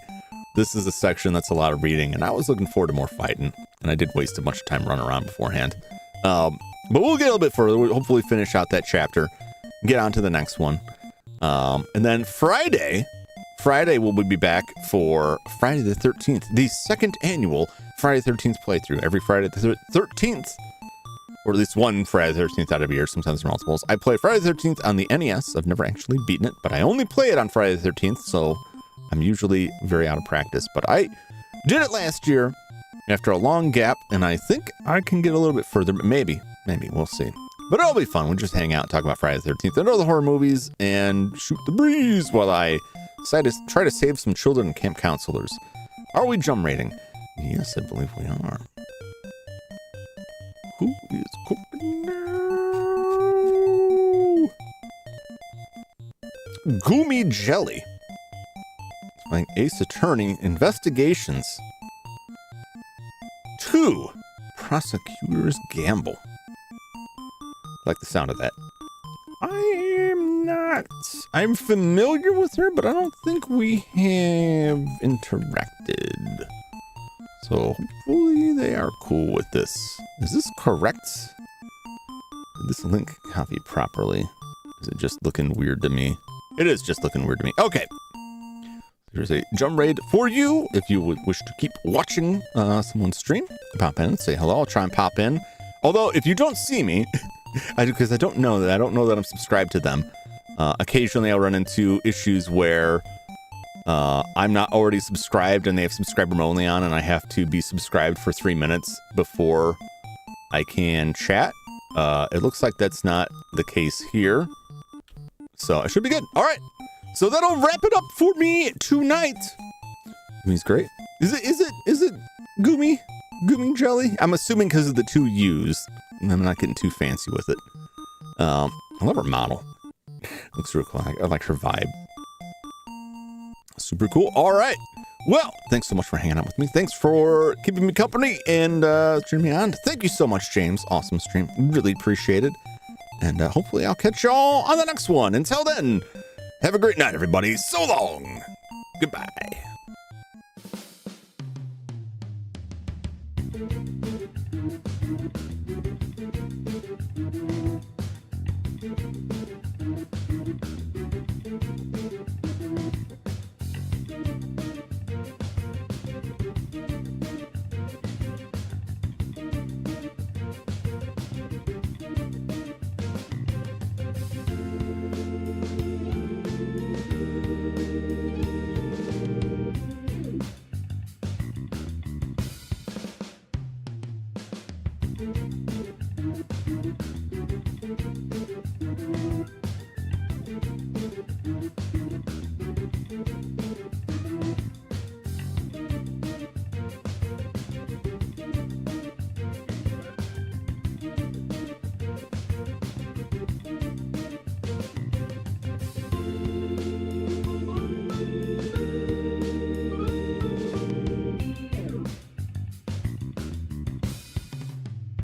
S1: this is a section that's a lot of reading, and I was looking forward to more fighting, and I did waste a bunch of time running around beforehand. But we'll get a little bit further. We'll hopefully finish out that chapter, get on to the next one. And then Friday we'll be back for Friday the 13th, the second annual Friday the 13th playthrough. Every Friday the 13th, or at least one Friday the 13th out of a year, sometimes multiples. I play Friday the 13th on the NES. I've never actually beaten it, but I only play it on Friday the 13th, so I'm usually very out of practice. But I did it last year after a long gap, and I think I can get a little bit further, but maybe, we'll see. But it'll be fun. We'll just hang out and talk about Friday the 13th and other horror movies and shoot the breeze while I Try to save some children and camp counselors. Are we jum rating? Yes, I believe we are. Who is cooking now? Goomy Jelly. Playing Ace Attorney Investigations. 2. Prosecutor's Gamble. Like the sound of that. I'm familiar with her, but I don't think we have interacted. So hopefully they are cool with this. Is this correct? Did this link copy properly? Is it just looking weird to me? It is just looking weird to me. Okay. There's a jum raid for you. If you would wish to keep watching someone's stream, pop in, say hello. I'll try and pop in. Although if you don't see me, because I don't know that I'm subscribed to them. Occasionally I'll run into issues where I'm not already subscribed and they have subscriber only on, and I have to be subscribed for 3 minutes before I can chat. It looks like that's not the case here. So I should be good. All right. So that'll wrap it up for me tonight. Goomy's great. Is it Goomy? Goomy Jelly? I'm assuming because of the 2 U's. I'm not getting too fancy with it. I love her model. Looks real cool. I like her vibe. Super cool. All right. Well, thanks so much for hanging out with me. Thanks for keeping me company and turning me on. Thank you so much, James. Awesome stream. Really appreciate it. And hopefully I'll catch y'all on the next one. Until then, have a great night, everybody. So long. Goodbye.